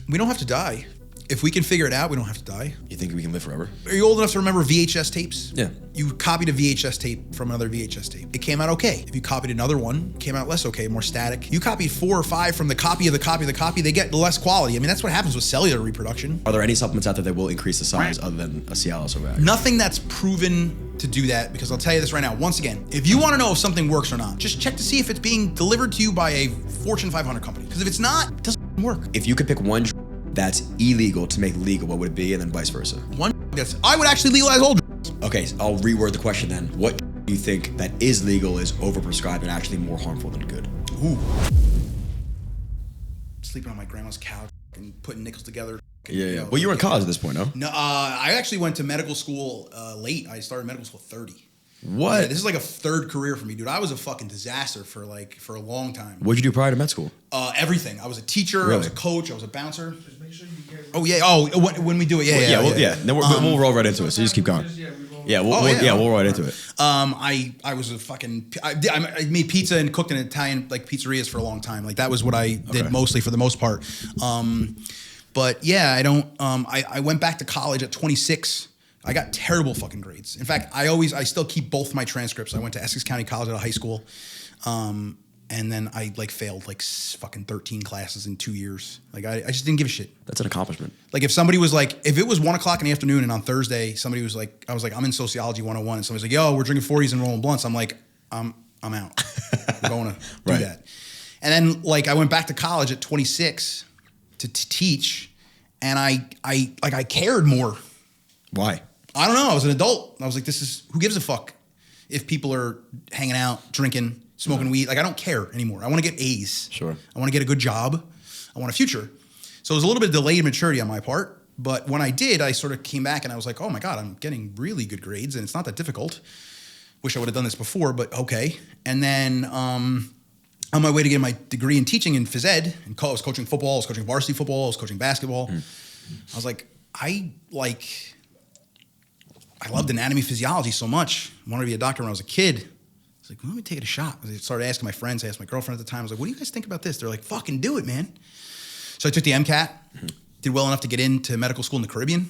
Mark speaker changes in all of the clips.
Speaker 1: We don't have to die. If we can figure it out, we don't have to die.
Speaker 2: You think we can live forever?
Speaker 1: Are you old enough to remember VHS tapes?
Speaker 2: Yeah.
Speaker 1: You copied a VHS tape from another VHS tape. It came out okay. If you copied another one, it came out less okay, more static. You copied 4 or 5 from the copy of the copy of the copy, they get less quality. I mean, that's what happens with cellular reproduction.
Speaker 2: Are there any supplements out there that will increase the size other than a Cialis or Viagra?
Speaker 1: Nothing that's proven to do that, because I'll tell you this right now. Once again, if you want to know if something works or not, just check to see if it's being delivered to you by a Fortune 500 company. Because if it's not, it doesn't work.
Speaker 2: If you could pick one that's illegal to make legal, what would it be? And then vice versa.
Speaker 1: I would actually legalize all drugs.
Speaker 2: Okay, so I'll reword the question then. What do you think that is legal is overprescribed and actually more harmful than good?
Speaker 1: Ooh. Sleeping on my grandma's couch and putting nickels together.
Speaker 2: Yeah. Well, you were in college at this point, no?
Speaker 1: No, I actually went to medical school late. I started medical school at 30.
Speaker 2: What?
Speaker 1: Yeah, this is like a third career for me, dude. I was a fucking disaster for a long time.
Speaker 2: What'd you do prior to med school?
Speaker 1: Everything. I was a teacher.
Speaker 2: Really?
Speaker 1: I was a coach. I was a bouncer.
Speaker 3: Just make sure you get.
Speaker 1: Oh yeah. Oh, when we do it, yeah.
Speaker 2: Then we'll roll right into it. So you just keep going. We'll roll right into it.
Speaker 1: I was a fucking. I made pizza and cooked in Italian like pizzerias for a long time. Like that was what I did mostly for the most part. But yeah, I don't. I went back to college at 26. I got terrible fucking grades. In fact, I still keep both my transcripts. I went to Essex County College out of high school, and then I like failed like fucking 13 classes in 2 years. Like I just didn't give a shit.
Speaker 2: That's an accomplishment.
Speaker 1: Like if somebody was like, if it was 1 o'clock in the afternoon and on Thursday somebody was like, I was like, I'm in sociology 101, and somebody's like, yo, we're drinking 40s and rolling blunts. I'm like, I'm out. I'm going to do that. And then like I went back to college at 26 to teach, and I cared more.
Speaker 2: Why?
Speaker 1: I don't know. I was an adult. I was like, who gives a fuck if people are hanging out, drinking, smoking weed? Like, I don't care anymore. I want to get A's.
Speaker 2: Sure.
Speaker 1: I want to get a good job. I want a future. So it was a little bit of delayed maturity on my part. But when I did, I sort of came back and I was like, oh my God, I'm getting really good grades and it's not that difficult. Wish I would have done this before, but okay. And then on my way to get my degree in teaching in phys ed, and I was coaching football, I was coaching varsity football, I was coaching basketball. I was like, I loved anatomy, physiology so much. I wanted to be a doctor when I was a kid. I was like, well, let me take it a shot. I started asking my friends. I asked my girlfriend at the time. I was like, what do you guys think about this? They're like, fucking do it, man. So I took the MCAT, did well enough to get into medical school in the Caribbean.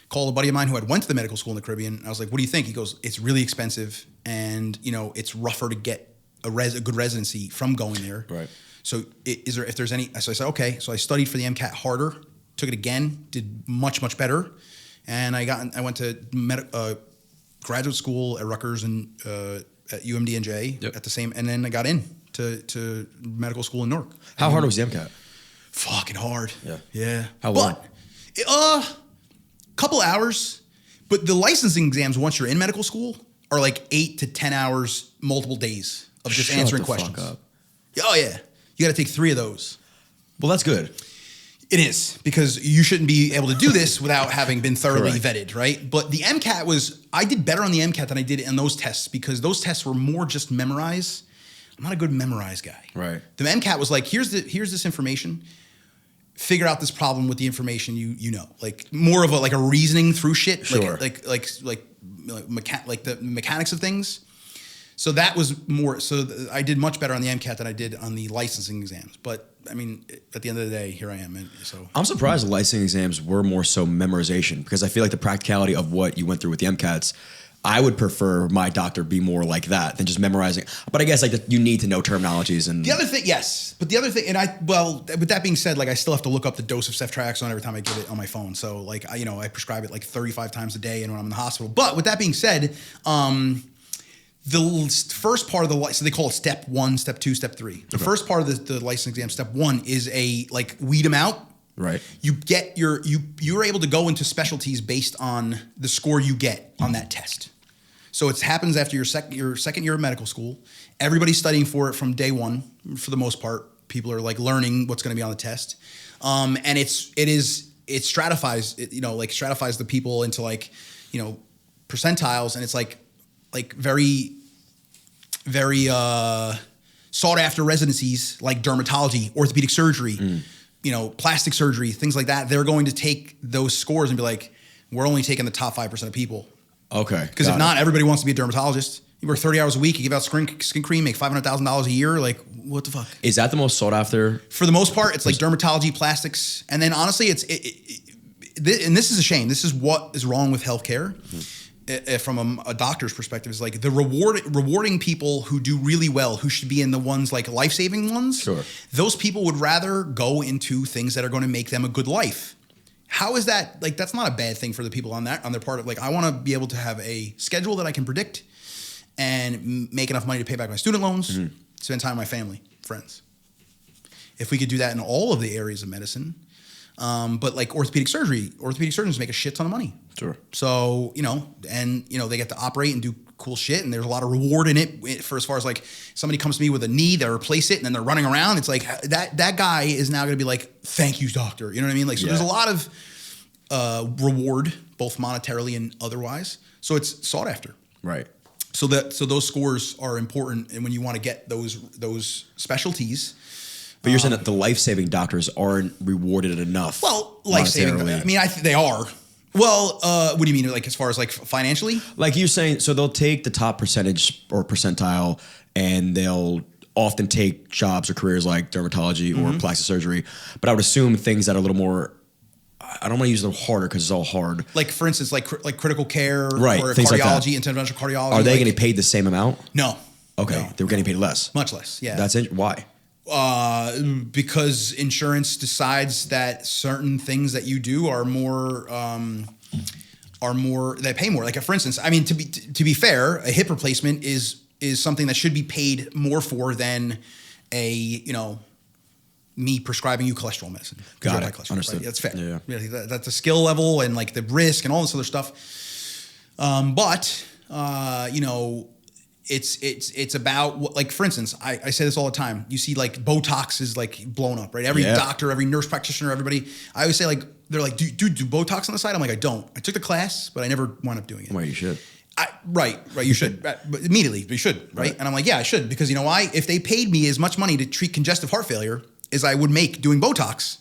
Speaker 1: Called a buddy of mine who had went to the medical school in the Caribbean. I was like, what do you think? He goes, it's really expensive, and it's rougher to get a good residency from going there.
Speaker 2: Right.
Speaker 1: So if there's any, so I said, okay. So I studied for the MCAT harder, took it again, did much, much better. And I went to graduate school at Rutgers and at UMD&J at the same, and then I got in to medical school in Newark.
Speaker 2: How hard was the MCAT?
Speaker 1: Fucking hard.
Speaker 2: Yeah. How long?
Speaker 1: But couple hours. But the licensing exams once you're in medical school are like 8 to 10 hours, multiple days of just answering questions.
Speaker 2: Fuck up.
Speaker 1: Oh yeah, you got to take 3 of those.
Speaker 2: Well, that's good.
Speaker 1: It is, because you shouldn't be able to do this without having been thoroughly vetted, right? But the MCAT I did better on the MCAT than I did in those tests, because those tests were more just memorize. I'm not a good memorize guy.
Speaker 2: Right.
Speaker 1: The MCAT was like, here's this information, figure out this problem with the information you know. Like more of a reasoning through shit.
Speaker 2: Sure.
Speaker 1: Like the mechanics of things. So that was more, I did much better on the MCAT than I did on the licensing exams. But I mean, at the end of the day, here I am. And so
Speaker 2: I'm surprised the licensing exams were more so memorization, because I feel like the practicality of what you went through with the MCATs, I would prefer my doctor be more like that than just memorizing. But I guess you need to know terminologies and
Speaker 1: the other thing, yes. But the other thing, with that being said, I still have to look up the dose of ceftriaxone every time I give it on my phone. So I prescribe it 35 times a day and when I'm in the hospital. But with that being said, the first part of so they call it step 1, step 2, step 3. The first part of the license exam, step 1, is weed them out.
Speaker 2: Right.
Speaker 1: You get you're able to go into specialties based on the score you get on that test. So it happens after your second year of medical school. Everybody's studying for it from day one, for the most part. People are learning what's going to be on the test. And it stratifies, stratifies the people into percentiles, and it's very, very sought after residencies like dermatology, orthopedic surgery, plastic surgery, things like that. They're going to take those scores and be like, we're only taking the top 5% of people.
Speaker 2: Okay.
Speaker 1: Because if not, everybody wants to be a dermatologist. You work 30 hours a week, you give out skin cream, make $500,000 a year. Like, what the fuck?
Speaker 2: Is that the most sought after?
Speaker 1: For the most part, it's like dermatology, plastics. And then honestly, and this is a shame. This is what is wrong with healthcare. From a doctor's perspective, is like the rewarding people who do really well, who should be in the ones like life-saving ones.
Speaker 2: Sure.
Speaker 1: Those people would rather go into things that are going to make them a good life. How is that? Like, that's not a bad thing for the people on their part. Like, I want to be able to have a schedule that I can predict and make enough money to pay back my student loans, spend time with my family, friends. If we could do that in all of the areas of medicine, but like orthopedic surgeons make a shit ton of money.
Speaker 2: Sure.
Speaker 1: So, they get to operate and do cool shit, and there's a lot of reward in it for as far as like somebody comes to me with a knee, they replace it, and then they're running around. It's like that guy is now going to be like, thank you, doctor. You know what I mean? Like, so there's a lot of reward, both monetarily and otherwise. So it's sought after.
Speaker 2: Right.
Speaker 1: So those scores are important, and when you want to get those specialties.
Speaker 2: But you're saying that the life-saving doctors aren't rewarded enough.
Speaker 1: Well, life-saving. I mean, they are. Well, what do you mean? Like, as far as like financially?
Speaker 2: Like you're saying, so they'll take the top percentage or percentile, and they'll often take jobs or careers like dermatology or plastic surgery. But I would assume things that are a little more, I don't want to use the word harder because it's all hard.
Speaker 1: Like, for instance, like critical care,
Speaker 2: right?
Speaker 1: Or
Speaker 2: Things
Speaker 1: cardiology,
Speaker 2: like that.
Speaker 1: interventional cardiology.
Speaker 2: Are they getting paid the same amount?
Speaker 1: No.
Speaker 2: Okay,
Speaker 1: no,
Speaker 2: they were getting paid less.
Speaker 1: Much less. Yeah.
Speaker 2: That's it. Why?
Speaker 1: Because insurance decides that certain things that you do are more they pay more. Like, for instance, I mean, to be fair, a hip replacement is something that should be paid more for than me prescribing you cholesterol medicine.
Speaker 2: Got it.
Speaker 1: Cholesterol,
Speaker 2: Understood.
Speaker 1: right? That's fair.
Speaker 2: Yeah.
Speaker 1: That's a skill level and like the risk and all this other stuff. It's about, like, for instance, I say this all the time. You see, like, Botox is like blown up, right? Every doctor, every nurse practitioner, everybody. I always say, like, they're like, do Botox on the side? I'm like, I don't. I took the class, but I never wound up doing it.
Speaker 2: Well, you should.
Speaker 1: Right. You should. But immediately, you should, right? And I'm like, yeah, I should, because you know why? If they paid me as much money to treat congestive heart failure as I would make doing Botox,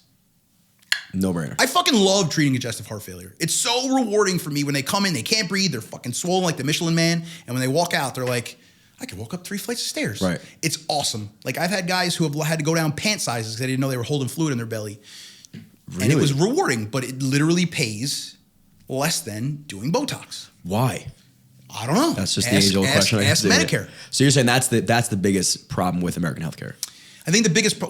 Speaker 2: no brainer.
Speaker 1: I fucking love treating congestive heart failure. It's so rewarding for me when they come in, they can't breathe, they're fucking swollen like the Michelin Man, and when they walk out, they're like, I can walk up 3 flights of stairs.
Speaker 2: Right.
Speaker 1: It's awesome. Like, I've had guys who have had to go down pant sizes because they didn't know they were holding fluid in their belly. Really? And it was rewarding, but it literally pays less than doing Botox.
Speaker 2: Why?
Speaker 1: I don't know.
Speaker 2: That's just the age-old question.
Speaker 1: Ask Medicare.
Speaker 2: So you're saying that's the biggest problem with American healthcare?
Speaker 1: I think the biggest,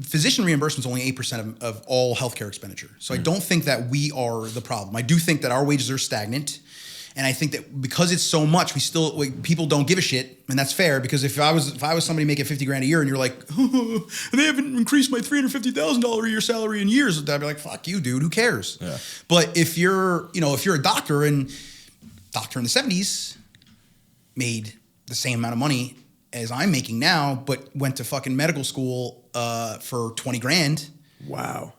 Speaker 1: physician reimbursement is only 8% of all healthcare expenditure. So I don't think that we are the problem. I do think that our wages are stagnant. And I think that because it's so much, people don't give a shit, and that's fair. Because if I was somebody making $50,000 a year, and you're like, oh, they haven't increased my $350,000 a year salary in years, I'd be like, fuck you, dude. Who cares?
Speaker 2: Yeah.
Speaker 1: But if you're a doctor, and doctor in the 70s made the same amount of money as I'm making now, but went to fucking medical school for $20,000.
Speaker 2: Wow.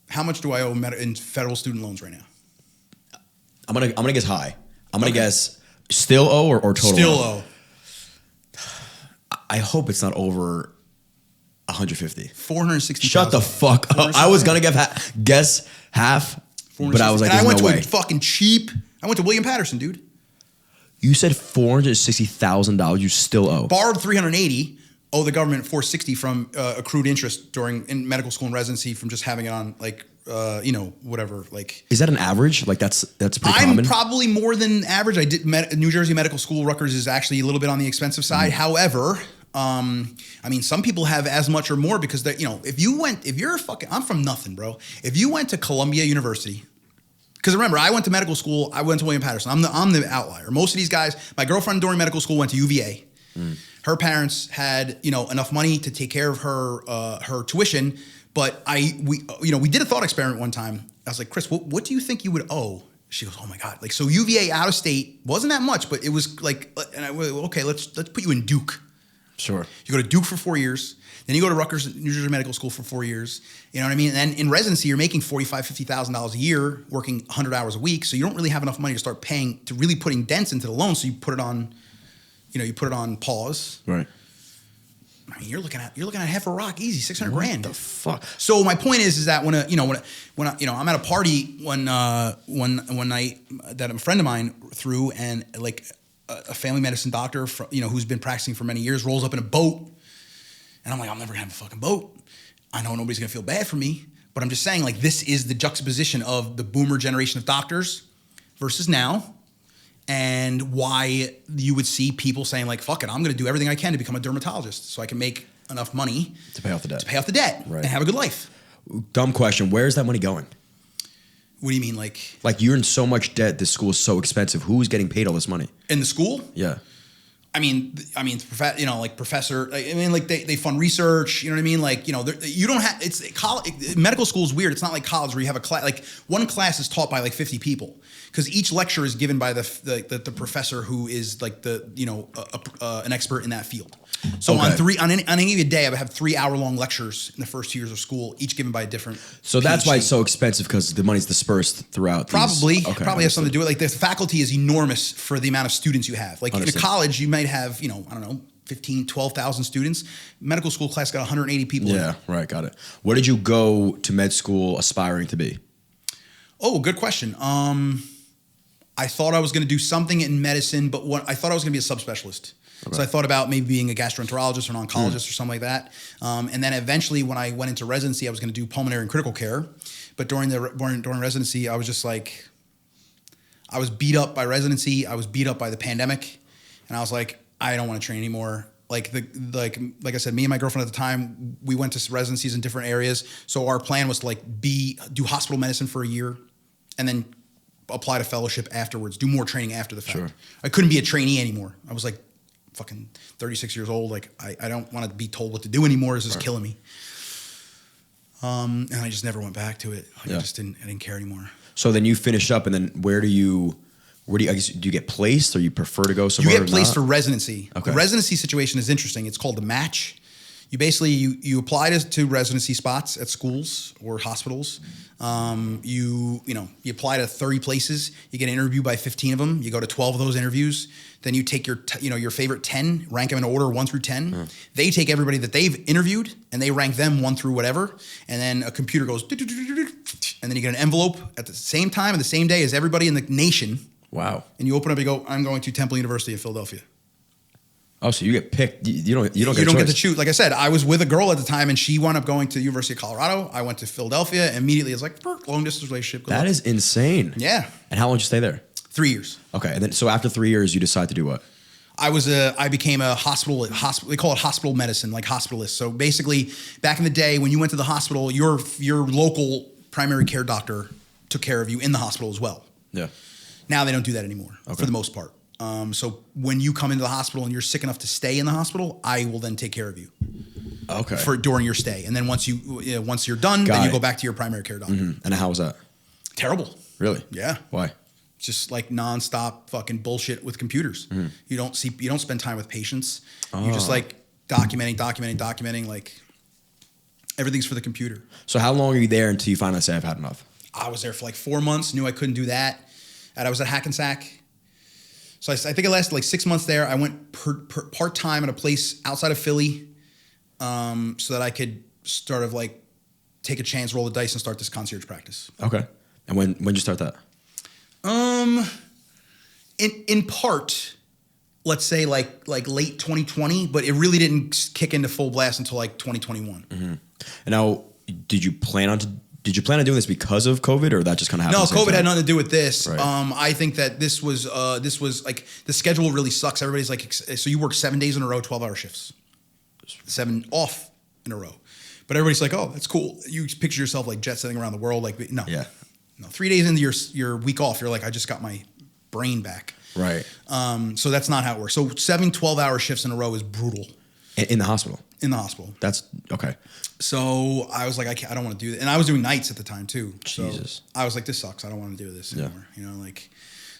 Speaker 1: How much do I owe in federal student loans right now?
Speaker 2: I'm gonna guess high. I'm gonna guess still owe or total
Speaker 1: still owe.
Speaker 2: I hope it's not over 150.
Speaker 1: 460.
Speaker 2: Shut the fuck up. I was gonna guess half, but I was like, there's no way.
Speaker 1: Fucking cheap. I went to William Patterson, dude.
Speaker 2: You said $460,000 you still owe.
Speaker 1: Borrowed $380. Owe the government $460 from accrued interest in medical school and residency from just having it on whatever. Like,
Speaker 2: is that an average? Like that's pretty common.
Speaker 1: I'm probably more than average. I did New Jersey Medical School. Rutgers is actually a little bit on the expensive side. However, some people have as much or more because I'm from nothing, bro. If you went to Columbia University. Because remember, I went to medical school. I went to William Patterson. I'm the outlier. Most of these guys, my girlfriend during medical school went to UVA. Her parents had enough money to take care of her tuition. But we did a thought experiment one time. I was like, Chris, what do you think you would owe? She goes, oh my God. Like, so UVA out of state wasn't that much, but it was like, and I went, okay, let's put you in Duke.
Speaker 2: Sure.
Speaker 1: You go to Duke for 4 years. Then you go to Rutgers, New Jersey Medical School for 4 years. You know what I mean? And then in residency, you're making $45,000, $50,000 a year, working 100 hours a week. So you don't really have enough money to start paying, to really putting dents into the loan. So you put it on, pause.
Speaker 2: Right.
Speaker 1: I mean, you're looking at half a rock, easy, $600,000.
Speaker 2: What the fuck?
Speaker 1: So my point is that when I'm at a party one night that a friend of mine threw, and like a family medicine doctor, who's been practicing for many years, rolls up in a boat. And I'm like, I'm never gonna have a fucking boat. I know nobody's gonna feel bad for me, but I'm just saying, like, this is the juxtaposition of the boomer generation of doctors versus now, and why you would see people saying, like, fuck it, I'm gonna do everything I can to become a dermatologist so I can make enough money
Speaker 2: to pay off the debt,
Speaker 1: right, and have a good life.
Speaker 2: Dumb question. Where is that money going?
Speaker 1: What do you mean, like
Speaker 2: you're in so much debt, this school is so expensive. Who's getting paid all this money?
Speaker 1: In the school?
Speaker 2: Yeah.
Speaker 1: I mean, like professor. I mean, like they fund research. You know what I mean? Like, you don't have. It's college. Medical school is weird. It's not like college where you have a class. Like one class is taught by like 50 people because each lecture is given by the professor who is like an expert in that field. So
Speaker 2: okay.
Speaker 1: on any given day, I would have 3-hour-long lectures in the first 2 years of school, each given by a different.
Speaker 2: So that's why it's so expensive, because the money's dispersed throughout.
Speaker 1: Probably has something to do with it. Like the faculty is enormous for the amount of students you have. Like in a college, you might have 15, 12,000 students. Medical school class got 180 people.
Speaker 2: Yeah, right, got it. What did you go to med school aspiring to be?
Speaker 1: Oh, good question. I thought I was going to do something in medicine, but I thought I was going to be a subspecialist. Okay. So I thought about maybe being a gastroenterologist or an oncologist or something like that. And then eventually when I went into residency, I was going to do pulmonary and critical care. But during residency, I was just like, I was beat up by residency. I was beat up by the pandemic. And I was like, I don't want to train anymore. Like I said, me and my girlfriend at the time, we went to residencies in different areas. So our plan was to do hospital medicine for a year and then apply to fellowship afterwards, do more training after the fact. Sure. I couldn't be a trainee anymore. I was like fucking 36 years old. Like I don't want to be told what to do anymore. This is killing me. And I just never went back to it. Like I didn't care anymore.
Speaker 2: So then you finish up, and then where do you I guess, do you get placed, or you prefer to go somewhere?
Speaker 1: You get placed for residency.
Speaker 2: Okay.
Speaker 1: The residency situation is interesting. It's called the match. You basically, you apply to residency spots at schools or hospitals. You apply to 30 places. You get interviewed by 15 of them. You go to 12 of those interviews. Then you take your favorite 10, rank them in order 1 through 10. They take everybody that they've interviewed and they rank them 1 through whatever. And then a computer goes, and then you get an envelope at the same time and the same day as everybody in the nation.
Speaker 2: Wow.
Speaker 1: And you open up and you go, I'm going to Temple University in Philadelphia.
Speaker 2: Oh, so you get picked. You don't
Speaker 1: get to choose. Like I said, I was with a girl at the time, and she wound up going to the University of Colorado. I went to Philadelphia. And immediately, it was like long distance relationship.
Speaker 2: That is insane.
Speaker 1: Yeah.
Speaker 2: And how long did you stay there?
Speaker 1: 3 years.
Speaker 2: Okay, and then so after 3 years, you decide to do what?
Speaker 1: I became a hospital. They call it hospital medicine, like hospitalist. So basically, back in the day, when you went to the hospital, your local primary care doctor took care of you in the hospital as well.
Speaker 2: Yeah.
Speaker 1: Now they don't do that anymore for the most part. So when you come into the hospital and you're sick enough to stay in the hospital, I will then take care of you.
Speaker 2: Okay.
Speaker 1: During your stay, and then once you're done, then you go back to your primary care doctor.
Speaker 2: Mm-hmm. And how was that?
Speaker 1: Terrible.
Speaker 2: Really?
Speaker 1: Yeah.
Speaker 2: Why?
Speaker 1: Just like nonstop fucking bullshit with computers. Mm-hmm. You don't spend time with patients.
Speaker 2: Oh.
Speaker 1: You're just like documenting. Like everything's for the computer.
Speaker 2: So how long are you there until you finally say I've had enough?
Speaker 1: I was there for like 4 months. Knew I couldn't do that. And I was at Hackensack. So I think I lasted like 6 months there. I went part-time at a place outside of Philly so that I could sort of like take a chance, roll the dice, and start this concierge practice.
Speaker 2: Okay. And when did you start that?
Speaker 1: In part, let's say like late 2020, but it really didn't kick into full blast until like 2021. Mm-hmm.
Speaker 2: And now, did you plan on doing this because of COVID, or that just kind of happened?
Speaker 1: No, COVID had nothing to do with this.
Speaker 2: Right.
Speaker 1: I think that this was like the schedule really sucks. Everybody's like, so you work 7 days in a row, 12-hour shifts, 7 off in a row. But everybody's like, oh, that's cool. You picture yourself like jet setting around the world. Like, no.
Speaker 2: Yeah.
Speaker 1: No, 3 days into your week off, you're like, I just got my brain back.
Speaker 2: Right.
Speaker 1: So that's not how it works. So 7 12-hour shifts in a row is brutal.
Speaker 2: In the hospital?
Speaker 1: In the hospital.
Speaker 2: That's okay.
Speaker 1: So I was like, I don't want to do that. And I was doing nights at the time too.
Speaker 2: Jesus.
Speaker 1: So I was like, this sucks. I don't want to do this anymore. You know, like,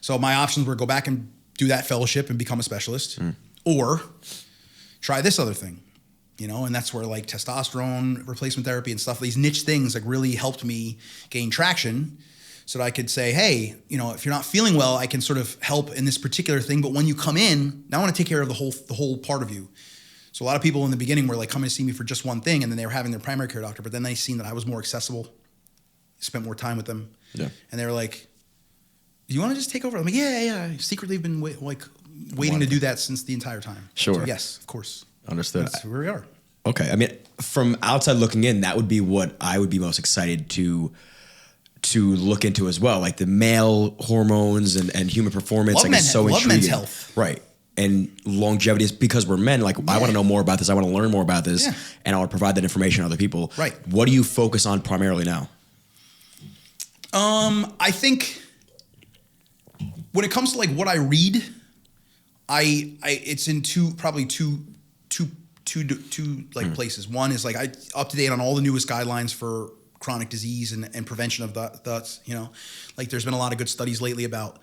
Speaker 1: so my options were go back and do that fellowship and become a specialist, or try this other thing. You know, and that's where like testosterone replacement therapy and stuff, these niche things like really helped me gain traction so that I could say, hey, you know, if you're not feeling well, I can sort of help in this particular thing. But when you come in, now I want to take care of the whole part of you. So a lot of people in the beginning were like coming to see me for just one thing, and then they were having their primary care doctor, but then they seen that I was more accessible, spent more time with them. Yeah. And they were like, do you want to just take over? I'm like, yeah. I secretly been like waiting to do that since the entire time.
Speaker 2: Sure.
Speaker 1: So yes, of course.
Speaker 2: Understood.
Speaker 1: That's where we are.
Speaker 2: Okay. I mean, from outside looking in, that would be what I would be most excited to look into as well. Like the male hormones and human performance.
Speaker 1: Love
Speaker 2: like it's so
Speaker 1: love
Speaker 2: intriguing.
Speaker 1: men's health.
Speaker 2: Right. And longevity is because we're men. Like I want to know more about this. I want to learn more about this.
Speaker 1: Yeah.
Speaker 2: And I want to provide that information to other people.
Speaker 1: Right.
Speaker 2: What do you focus on primarily now?
Speaker 1: I think when it comes to like what I read, it's in two like places. One is like I up to date on all the newest guidelines for chronic disease and prevention of that. You know, like there's been a lot of good studies lately about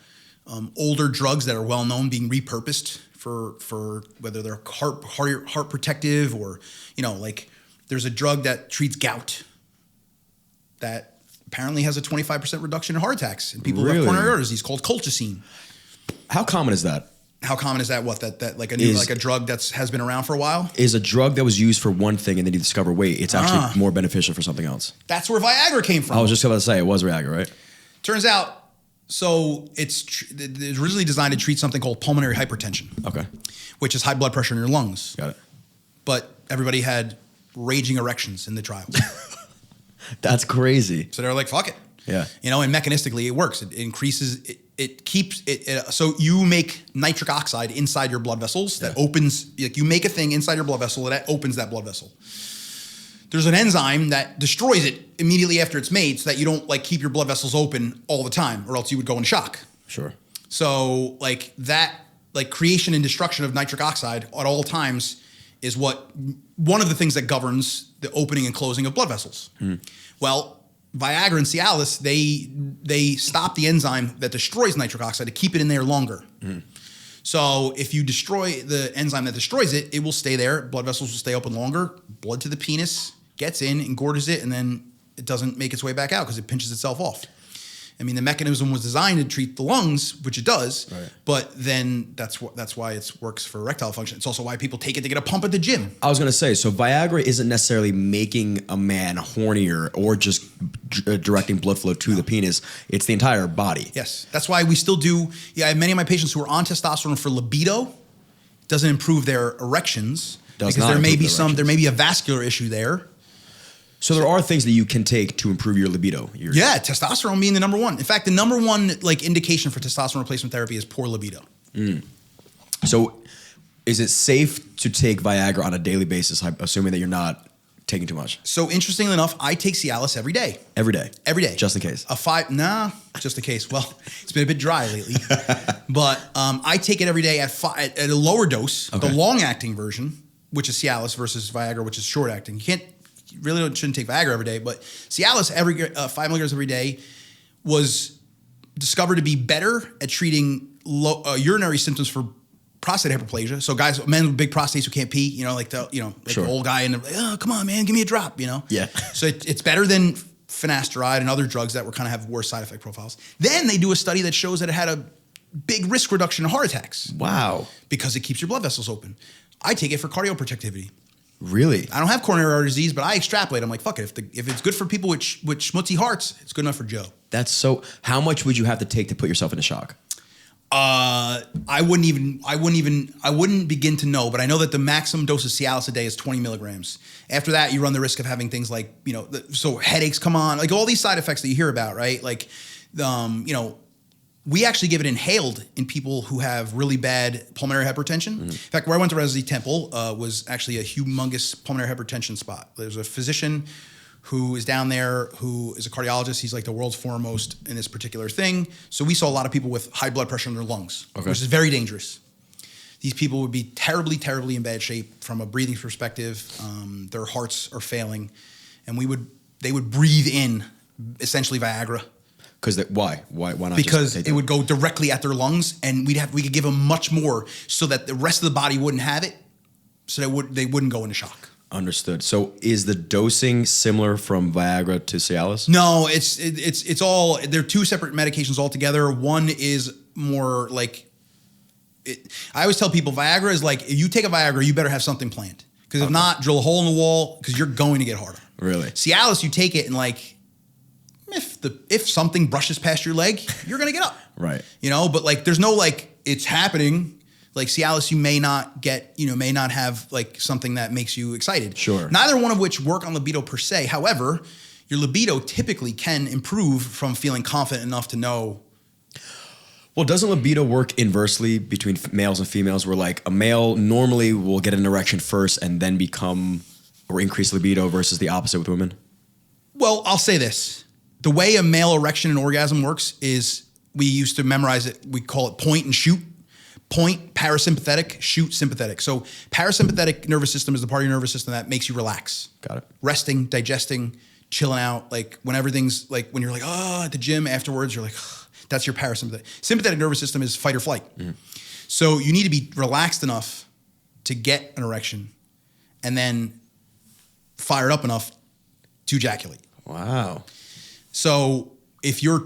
Speaker 1: older drugs that are well known being repurposed for whether they're heart protective or, you know, like there's a drug that treats gout that apparently has a 25% reduction in heart attacks in people who have coronary artery disease called colchicine.
Speaker 2: How common is that?
Speaker 1: How common is that? What that like a new like a drug has been around for a while?
Speaker 2: Is a drug that was used for one thing and then you discover, wait, it's actually more beneficial for something else.
Speaker 1: That's where Viagra came from.
Speaker 2: I was just about to say it was Viagra, right?
Speaker 1: Turns out, so it's originally designed to treat something called pulmonary hypertension. Okay. Which is high blood pressure in your lungs.
Speaker 2: Got it.
Speaker 1: But everybody had raging erections in the trial.
Speaker 2: That's crazy.
Speaker 1: So they're like, fuck it.
Speaker 2: Yeah.
Speaker 1: You know, and mechanistically it works. It increases, it keeps it. So you make nitric oxide inside your blood vessels that opens, like you make a thing inside your blood vessel that opens that blood vessel. There's an enzyme that destroys it immediately after it's made so that you don't like keep your blood vessels open all the time or else you would go in shock.
Speaker 2: Sure.
Speaker 1: So like that, like creation and destruction of nitric oxide at all times is one of the things that governs the opening and closing of blood vessels. Well, Viagra and Cialis, they stop the enzyme that destroys nitric oxide to keep it in there longer. So if you destroy the enzyme that destroys it, it will stay there. Blood vessels will stay open longer. Blood to the penis gets in, engorges it, and then it doesn't make its way back out because it pinches itself off. I mean, the mechanism was designed to treat the lungs, which it does, but then that's why it works for erectile function. It's also why people take it to get a pump at the gym.
Speaker 2: I was going to say, so Viagra isn't necessarily making a man hornier or just directing blood flow to the penis. It's the entire body.
Speaker 1: Yes. That's why we still do. Yeah, I have many of my patients who are on testosterone for libido. It doesn't improve their erections because there may be a vascular issue there.
Speaker 2: So there are things that you can take to improve your libido.
Speaker 1: Yeah, testosterone being the number one. In fact, the number one like indication for testosterone replacement therapy is poor libido.
Speaker 2: So is it safe to take Viagra on a daily basis, assuming that you're not taking too much?
Speaker 1: So interestingly enough, I take Cialis every day.
Speaker 2: Every day?
Speaker 1: Every day.
Speaker 2: Just in case?
Speaker 1: Just in case. Well, it's been a bit dry lately. But I take it every day at a lower dose, the long-acting version, which is Cialis versus Viagra, which is short-acting. You really shouldn't take Viagra every day, but Cialis 5 milligrams every day was discovered to be better at treating urinary symptoms for prostate hyperplasia. So men with big prostates who can't pee, you know, like the old guy and oh, come on, man, give me a drop, you know?
Speaker 2: Yeah.
Speaker 1: So it's better than finasteride and other drugs that have worse side effect profiles. Then they do a study that shows that it had a big risk reduction in heart attacks.
Speaker 2: Wow.
Speaker 1: Because it keeps your blood vessels open. I take it for cardioprotectivity.
Speaker 2: Really?
Speaker 1: I don't have coronary artery disease, but I extrapolate. I'm like, fuck it. If it's good for people with schmutzy hearts, it's good enough for Joe.
Speaker 2: That's so. How much would you have to take to put yourself into shock?
Speaker 1: I wouldn't begin to know, but I know that the maximum dose of Cialis a day is 20 milligrams. After that, you run the risk of having things like, you know, so headaches come on, like all these side effects that you hear about, right? Like, you know, we actually give it inhaled in people who have really bad pulmonary hypertension. In fact, where I went to Residency Temple was actually a humongous pulmonary hypertension spot. There's a physician who is down there who is a cardiologist. He's like the world's foremost in this particular thing. So we saw a lot of people with high blood pressure in their lungs, which is very dangerous. These people would be terribly, terribly in bad shape from a breathing perspective. Their hearts are failing. And they would breathe in essentially Viagra.
Speaker 2: Because why not?
Speaker 1: Because it would go directly at their lungs, and we could give them much more so that the rest of the body wouldn't have it, so they wouldn't go into shock.
Speaker 2: Understood. So is the dosing similar from Viagra to Cialis?
Speaker 1: No, it's all, they're two separate medications altogether. One is more like, I always tell people Viagra is like, if you take a Viagra, you better have something planned. Because if not, drill a hole in the wall because you're going to get harder.
Speaker 2: Really?
Speaker 1: Cialis, you take it and like, if something brushes past your leg, you're gonna get up.
Speaker 2: Right.
Speaker 1: You know, but like there's no like it's happening. Like Cialis, you may not get, may not have like something that makes you excited.
Speaker 2: Sure.
Speaker 1: Neither one of which work on libido per se. However, your libido typically can improve from feeling confident enough to know.
Speaker 2: Well, doesn't libido work inversely between males and females, where like a male normally will get an erection first and then become or increase libido versus the opposite with women?
Speaker 1: Well, I'll say this. The way a male erection and orgasm works is we used to memorize it. We call it point and shoot. Point, parasympathetic, shoot, sympathetic. So parasympathetic nervous system is the part of your nervous system that makes you relax.
Speaker 2: Got it.
Speaker 1: Resting, digesting, chilling out. Like when everything's like, when you're like, at the gym afterwards, you're like, that's your parasympathetic. Sympathetic nervous system is fight or flight. Mm-hmm. So you need to be relaxed enough to get an erection and then fired up enough to ejaculate.
Speaker 2: Wow.
Speaker 1: So if you're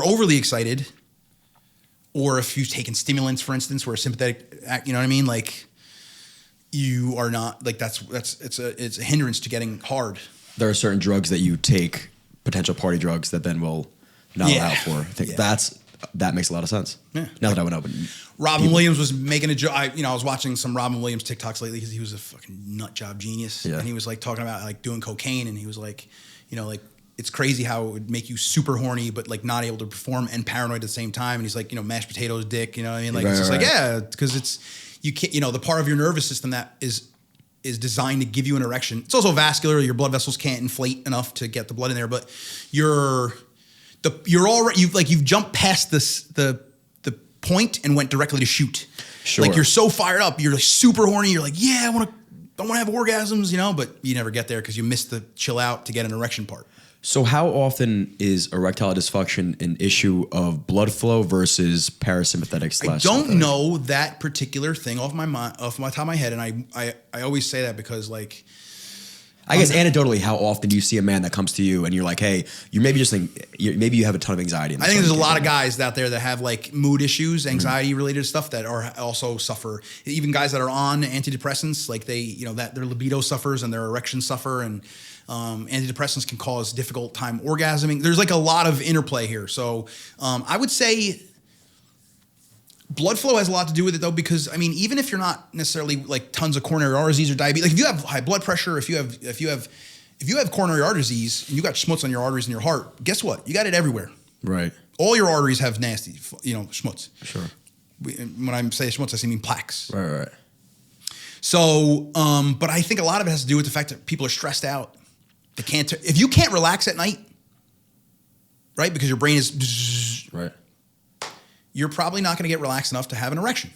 Speaker 1: overly excited, or if you've taken stimulants, for instance, where a sympathetic, you know what I mean? Like you are not like it's a hindrance to getting hard.
Speaker 2: There are certain drugs that you take, potential party drugs, that then will not allow for. I think that makes a lot of sense. Yeah. Now that I went up.
Speaker 1: Robin Williams was making a joke. I was watching some Robin Williams TikToks lately because he was a fucking nut job genius. Yeah. And he was like talking about like doing cocaine, and he was like, like it's crazy how it would make you super horny, but like not able to perform and paranoid at the same time. And he's like, mashed potatoes, dick, you know what I mean? Like, it's like, because you can't, the part of your nervous system that is designed to give you an erection. It's also vascular. Your blood vessels can't inflate enough to get the blood in there, but you're already, you've jumped past the point and went directly to shoot.
Speaker 2: Sure.
Speaker 1: Like you're so fired up, you're like super horny. You're like, I want to have orgasms, but you never get there because you missed the chill out to get an erection part.
Speaker 2: So how often is erectile dysfunction an issue of blood flow versus parasympathetic /
Speaker 1: I don't know that particular thing off my top of my head, and I always say that because like,
Speaker 2: I guess anecdotally, how often do you see a man that comes to you and you're like, hey, maybe you have a ton of anxiety.
Speaker 1: I think there's a lot of guys out there that have like mood issues, anxiety related stuff that are also suffer. Even guys that are on antidepressants, like they, that their libido suffers and their erections suffer, and antidepressants can cause difficult time orgasming. There's like a lot of interplay here. So I would say blood flow has a lot to do with it though, because even if you're not necessarily like tons of coronary artery disease or diabetes, like if you have high blood pressure, if you have coronary artery disease and you got schmutz on your arteries in your heart, guess what? You got it everywhere.
Speaker 2: Right.
Speaker 1: All your arteries have nasty, schmutz.
Speaker 2: Sure.
Speaker 1: When I say schmutz, I mean plaques.
Speaker 2: Right.
Speaker 1: So, but I think a lot of it has to do with the fact that people are stressed out. They can't. If you can't relax at night, right, because your brain is
Speaker 2: right,
Speaker 1: you're probably not going to get relaxed enough to have an erection.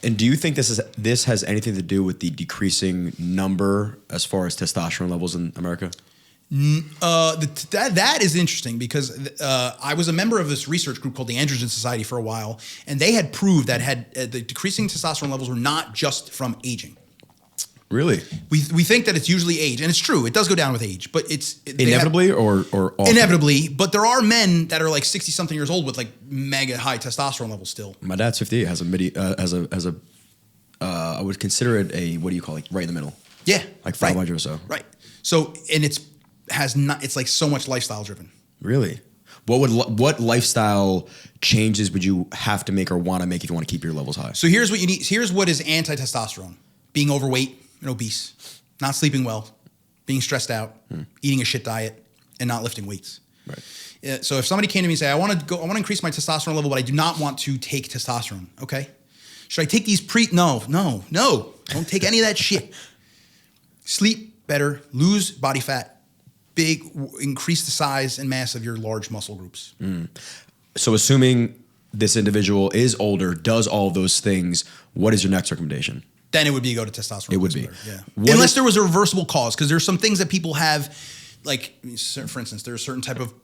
Speaker 2: And do you think this has anything to do with the decreasing number as far as testosterone levels in America?
Speaker 1: That is interesting because I was a member of this research group called the Androgen Society for a while, and they had proved that the decreasing testosterone levels were not just from aging.
Speaker 2: Really?
Speaker 1: We think that it's usually age, and it's true. It does go down with age, but it's
Speaker 2: inevitably or often?
Speaker 1: Inevitably. But there are men that are like 60-something years old with like mega high testosterone levels still.
Speaker 2: My dad's 58, has a I would consider it a, what do you call it, right in the middle?
Speaker 1: Yeah,
Speaker 2: like 500 or so.
Speaker 1: Right. So and it's like so much lifestyle driven.
Speaker 2: Really? What lifestyle changes would you have to make or want to make if you want to keep your levels high?
Speaker 1: So here's what you need. Here's what is anti-testosterone: being overweight and obese, not sleeping well, being stressed out, eating a shit diet, and not lifting weights. Right. So if somebody came to me and say, I want to increase my testosterone level, but I do not want to take testosterone. Okay. Should I take these No. Don't take any of that shit. Sleep better, lose body fat, increase the size and mass of your large muscle groups.
Speaker 2: So assuming this individual is older, does all those things, what is your next recommendation?
Speaker 1: Then it would be go to testosterone.
Speaker 2: It would be.
Speaker 1: Yeah. Unless there was a reversible cause, because there's some things that people have, like, for instance, there's a certain type of,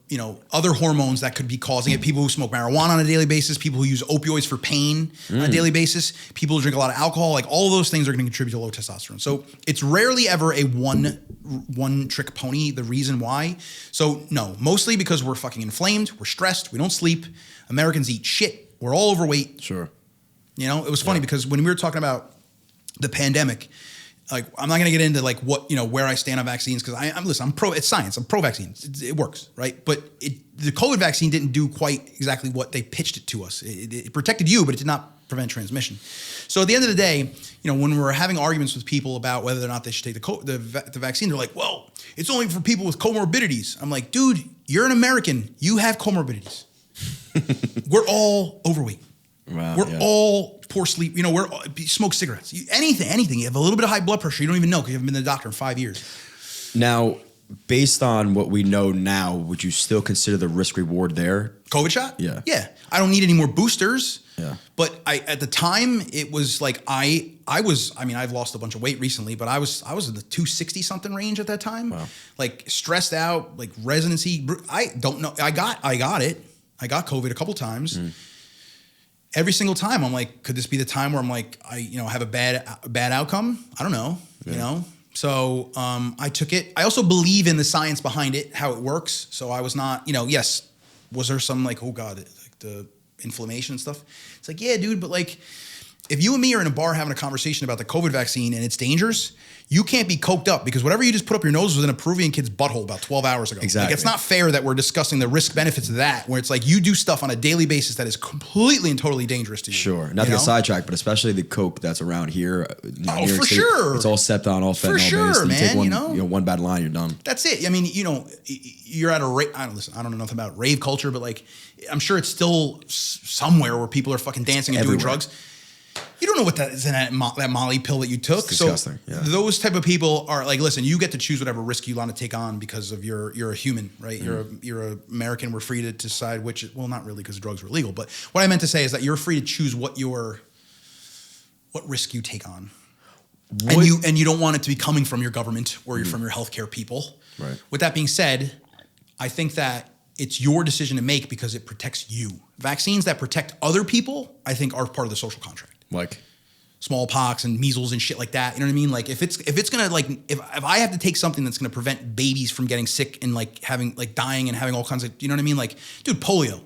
Speaker 1: other hormones that could be causing it. People who smoke marijuana on a daily basis, people who use opioids for pain on a daily basis, people who drink a lot of alcohol, like all of those things are going to contribute to low testosterone. So it's rarely ever a one trick pony, the reason why. So no, mostly because we're fucking inflamed, we're stressed, we don't sleep. Americans eat shit. We're all overweight.
Speaker 2: Sure.
Speaker 1: It was funny because when we were talking about the pandemic, like I'm not going to get into like what, where I stand on vaccines because I'm pro, it's science. I'm pro vaccine. It works, right? But the COVID vaccine didn't do quite exactly what they pitched it to us. It protected you, but it did not prevent transmission. So at the end of the day, when we're having arguments with people about whether or not they should take the vaccine, they're like, well, it's only for people with comorbidities. I'm like, dude, you're an American. You have comorbidities. We're all overweight.
Speaker 2: Wow,
Speaker 1: we're all poor sleep. We're smoke cigarettes. Anything. You have a little bit of high blood pressure. You don't even know because you haven't been to the doctor in 5 years.
Speaker 2: Now, based on what we know now, would you still consider the risk reward there?
Speaker 1: COVID shot?
Speaker 2: Yeah.
Speaker 1: Yeah. I don't need any more boosters.
Speaker 2: Yeah.
Speaker 1: But at the time, it was like I've lost a bunch of weight recently, but I was in the 260 something range at that time.
Speaker 2: Wow.
Speaker 1: Like stressed out, like residency. I don't know. I got it. I got COVID a couple times. Every single time I'm like, could this be the time where I'm like, I have a bad outcome? I don't know, So I took it. I also believe in the science behind it, how it works. So I was not, yes, was there some like, oh God, like the inflammation and stuff? It's like, yeah, dude, but like if you and me are in a bar having a conversation about the COVID vaccine and its dangers, you can't be coked up because whatever you just put up your nose was in a Peruvian kid's butthole about 12 hours ago.
Speaker 2: Exactly.
Speaker 1: Like, it's not fair that we're discussing the risk benefits of that, where it's like you do stuff on a daily basis that is completely and totally dangerous to you.
Speaker 2: Sure. Not to get sidetracked, but especially the coke that's around here. New York
Speaker 1: for
Speaker 2: City,
Speaker 1: sure.
Speaker 2: It's all stepped on, all fentanyl
Speaker 1: For sure,
Speaker 2: based.
Speaker 1: man.
Speaker 2: You take one bad line, you're done.
Speaker 1: That's it. I mean, you're at a rave. I don't know nothing about rave culture, but like, I'm sure it's still somewhere where people are fucking dancing and doing drugs. You don't know what that is in that Molly pill that you took.
Speaker 2: It's disgusting.
Speaker 1: So those type of people are like, listen, you get to choose whatever risk you want to take on because of you're a human, right? You're an American. We're free to decide which. Well, not really because drugs were illegal, but what I meant to say is that you're free to choose what risk you take on, and you don't want it to be coming from your government or from your healthcare people.
Speaker 2: Right.
Speaker 1: With that being said, I think that it's your decision to make because it protects you. Vaccines that protect other people, I think, are part of the social contract.
Speaker 2: Like
Speaker 1: smallpox and measles and shit like that. You know what I mean? Like if it's gonna like if I have to take something that's gonna prevent babies from getting sick and like having like dying and having all kinds of, you know what I mean? Like, dude, polio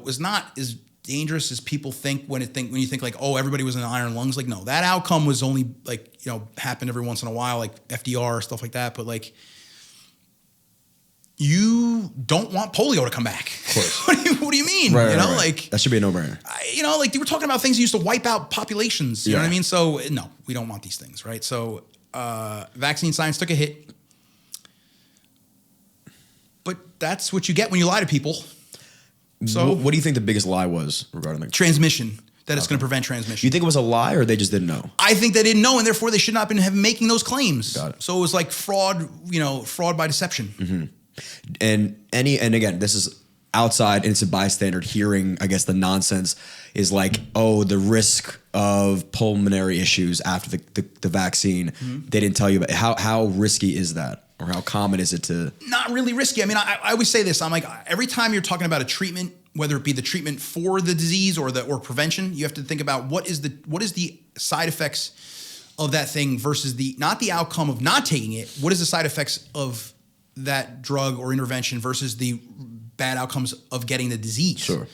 Speaker 1: was not as dangerous as people think when you think like, oh, everybody was in iron lungs. Like, no, that outcome was only like, happened every once in a while, like FDR, stuff like that. But like, you don't want polio to come back.
Speaker 2: Of course.
Speaker 1: What do you mean?
Speaker 2: Right, right.
Speaker 1: Like
Speaker 2: that should be a no-brainer.
Speaker 1: Like they were talking about things that used to wipe out populations. You know what I mean? So no, we don't want these things, right? So vaccine science took a hit, but that's what you get when you lie to people. So
Speaker 2: what do you think the biggest lie was regarding the
Speaker 1: transmission? That it's going to prevent transmission.
Speaker 2: You think it was a lie, or they just didn't know?
Speaker 1: I think they didn't know, and therefore they should not have been making those claims.
Speaker 2: Got it.
Speaker 1: So it was like fraud, fraud by deception.
Speaker 2: Mm-hmm. And again, this is outside innocent bystander hearing, I guess the nonsense is like, oh, the risk of pulmonary issues after the vaccine. They didn't tell you about how risky is that, or how common is it to? Not
Speaker 1: really risky. I mean, I always say this. I'm like, every time you're talking about a treatment, whether it be the treatment for the disease or prevention, you have to think about what is the side effects of that thing versus not the outcome of not taking it. What is the side effects of that drug or intervention versus the bad outcomes of getting the disease?
Speaker 2: Sure.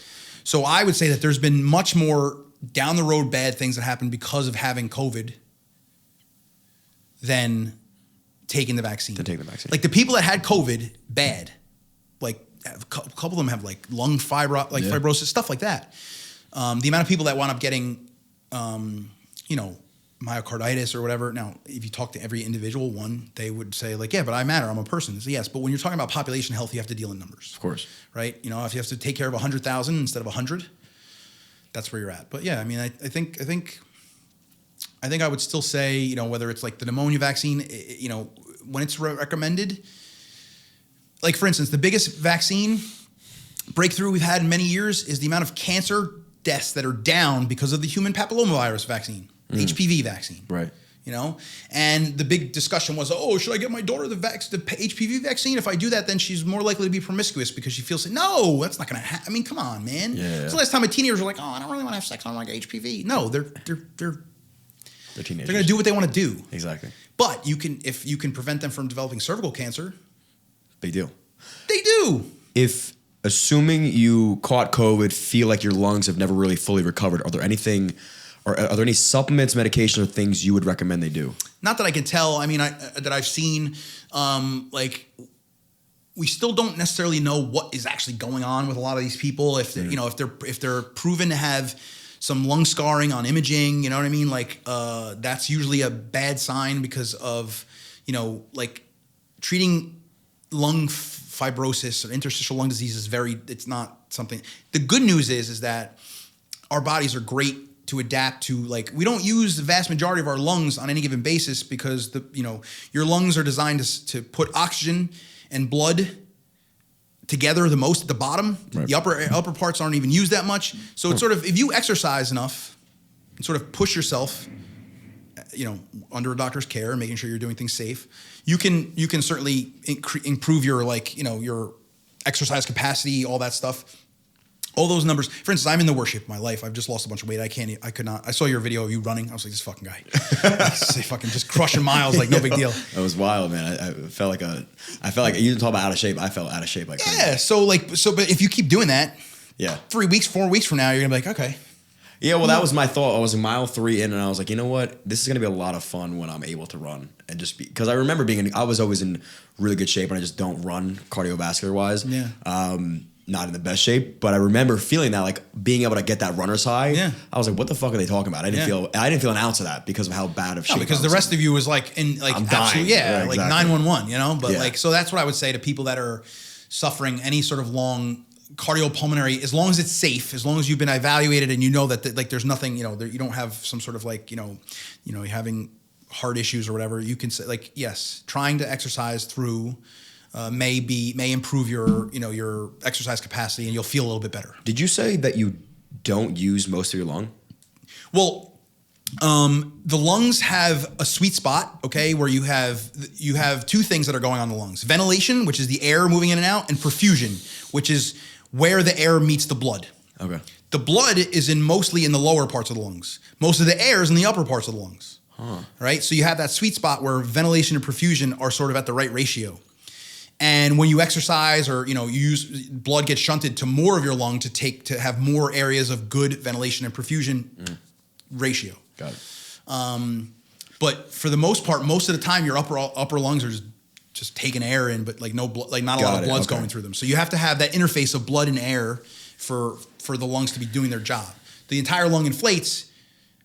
Speaker 1: So I would say that there's been much more down the road bad things that happen because of having COVID than taking the vaccine. Like the people that had COVID, bad. Like a couple of them have like lung fibrosis, stuff like that. The amount of people that wound up getting, myocarditis or whatever. Now, if you talk to every individual one, they would say like, yeah, but I matter. I'm a person. So yes, but when you're talking about population health, you have to deal in numbers.
Speaker 2: Of course.
Speaker 1: Right? If you have to take care of 100,000 instead of 100, that's where you're at. But yeah, I mean, I think I would still say, whether it's like the pneumonia vaccine, when it's recommended, like for instance, the biggest vaccine breakthrough we've had in many years is the amount of cancer deaths that are down because of the human papillomavirus vaccine. HPV vaccine.
Speaker 2: Right.
Speaker 1: And the big discussion was, oh, should I get my daughter the HPV vaccine? If I do that, then she's more likely to be promiscuous because she feels no, that's not going to happen. I mean, come on, man.
Speaker 2: Yeah.
Speaker 1: It's the last time a teenagers were like, oh, I don't really want to have sex. I don't like HPV. No, they're
Speaker 2: teenagers.
Speaker 1: They're going to do what they want to do.
Speaker 2: Exactly.
Speaker 1: But if you can prevent them from developing cervical cancer.
Speaker 2: They do.
Speaker 1: They do.
Speaker 2: If assuming you caught COVID, feel like your lungs have never really fully recovered, are there any supplements, medication, or things you would recommend they do? Not that I can tell. I mean, that I've seen. We still don't necessarily know what is actually going on with a lot of these people. If they're proven to have
Speaker 1: some lung scarring on imaging, you know what I mean? Like that's usually a bad sign because of, like treating lung fibrosis or interstitial lung disease is it's not something. The good news is that our bodies are great to adapt to, like, we don't use the vast majority of our lungs on any given basis because your lungs are designed to put oxygen and blood together the most at the bottom. Right. The upper parts aren't even used that much. So it's sort of, if you exercise enough and sort of push yourself, under a doctor's care, making sure you're doing things safe, you can certainly improve your, your exercise capacity, all that stuff. All those numbers. For instance, I'm in the worst shape of my life. I've just lost a bunch of weight. I could not. I saw your video of you running. I was like, this fucking guy. Fucking just crushing miles like no big deal.
Speaker 2: That was wild, man. I felt like you didn't talk about out of shape. I felt out of shape like crazy.
Speaker 1: Yeah. But if you keep doing that, 3 weeks, 4 weeks from now, you're gonna be like, okay.
Speaker 2: Yeah, well, that was my thought. I was in mile 3 in, and I was like, you know what? This is going to be a lot of fun when I'm able to run and just be, because I remember I was always in really good shape, and I just don't run cardiovascular wise. Yeah. Not in the best shape, but I remember feeling that, like, being able to get that runner's high. Yeah. I was like, what the fuck are they talking about? I didn't feel an ounce of that because of how bad of shape.
Speaker 1: Because the rest of you was like
Speaker 2: I'm dying.
Speaker 1: Yeah, like exactly. 911, But so that's what I would say to people that are suffering any sort of long cardiopulmonary, as long as it's safe, as long as you've been evaluated and you know that there's nothing, you don't have some sort of you're having heart issues or whatever, you can say, like, yes, trying to exercise through may improve your exercise capacity and you'll feel a little bit better.
Speaker 2: Did you say that you don't use most of your lung?
Speaker 1: Well, the lungs have a sweet spot, okay, where you have two things that are going on in the lungs: ventilation, which is the air moving in and out, and perfusion, which is where the air meets the blood. Okay. The blood is mostly in the lower parts of the lungs. Most of the air is in the upper parts of the lungs. Huh. Right? So you have that sweet spot where ventilation and perfusion are sort of at the right ratio. And when you exercise or you use, blood gets shunted to more of your lung to have more areas of good ventilation and perfusion ratio. Got it. But for the most part, most of the time, your upper lungs are just taking air in, but like no blood, like not a lot of blood's going through them. So you have to have that interface of blood and air for the lungs to be doing their job. The entire lung inflates,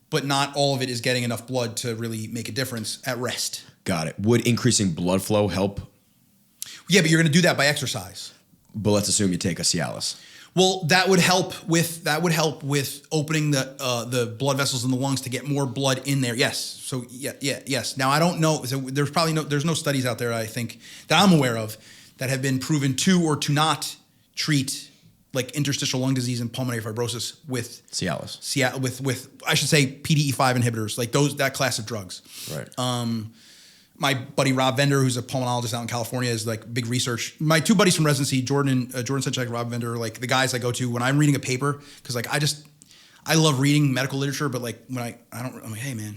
Speaker 1: but not all of it is getting enough blood to really make a difference at rest.
Speaker 2: Got it. Would increasing blood flow help?
Speaker 1: Yeah, but you're going to do that by exercise.
Speaker 2: But let's assume you take a Cialis.
Speaker 1: Well, that would help with opening the blood vessels in the lungs to get more blood in there. Yes. So yes. Now I don't know. So there's no studies out there, I think, that I'm aware of that have been proven to or to not treat like interstitial lung disease and pulmonary fibrosis with
Speaker 2: Cialis.
Speaker 1: With I should say PDE5 inhibitors, like that class of drugs.
Speaker 2: Right.
Speaker 1: My buddy Rob Vender, who's a pulmonologist out in California, is like big research. My two buddies from residency, Jordan Senchek, Rob Vender, like the guys I go to when I'm reading a paper, because like I love reading medical literature, but like when I'm like, hey man,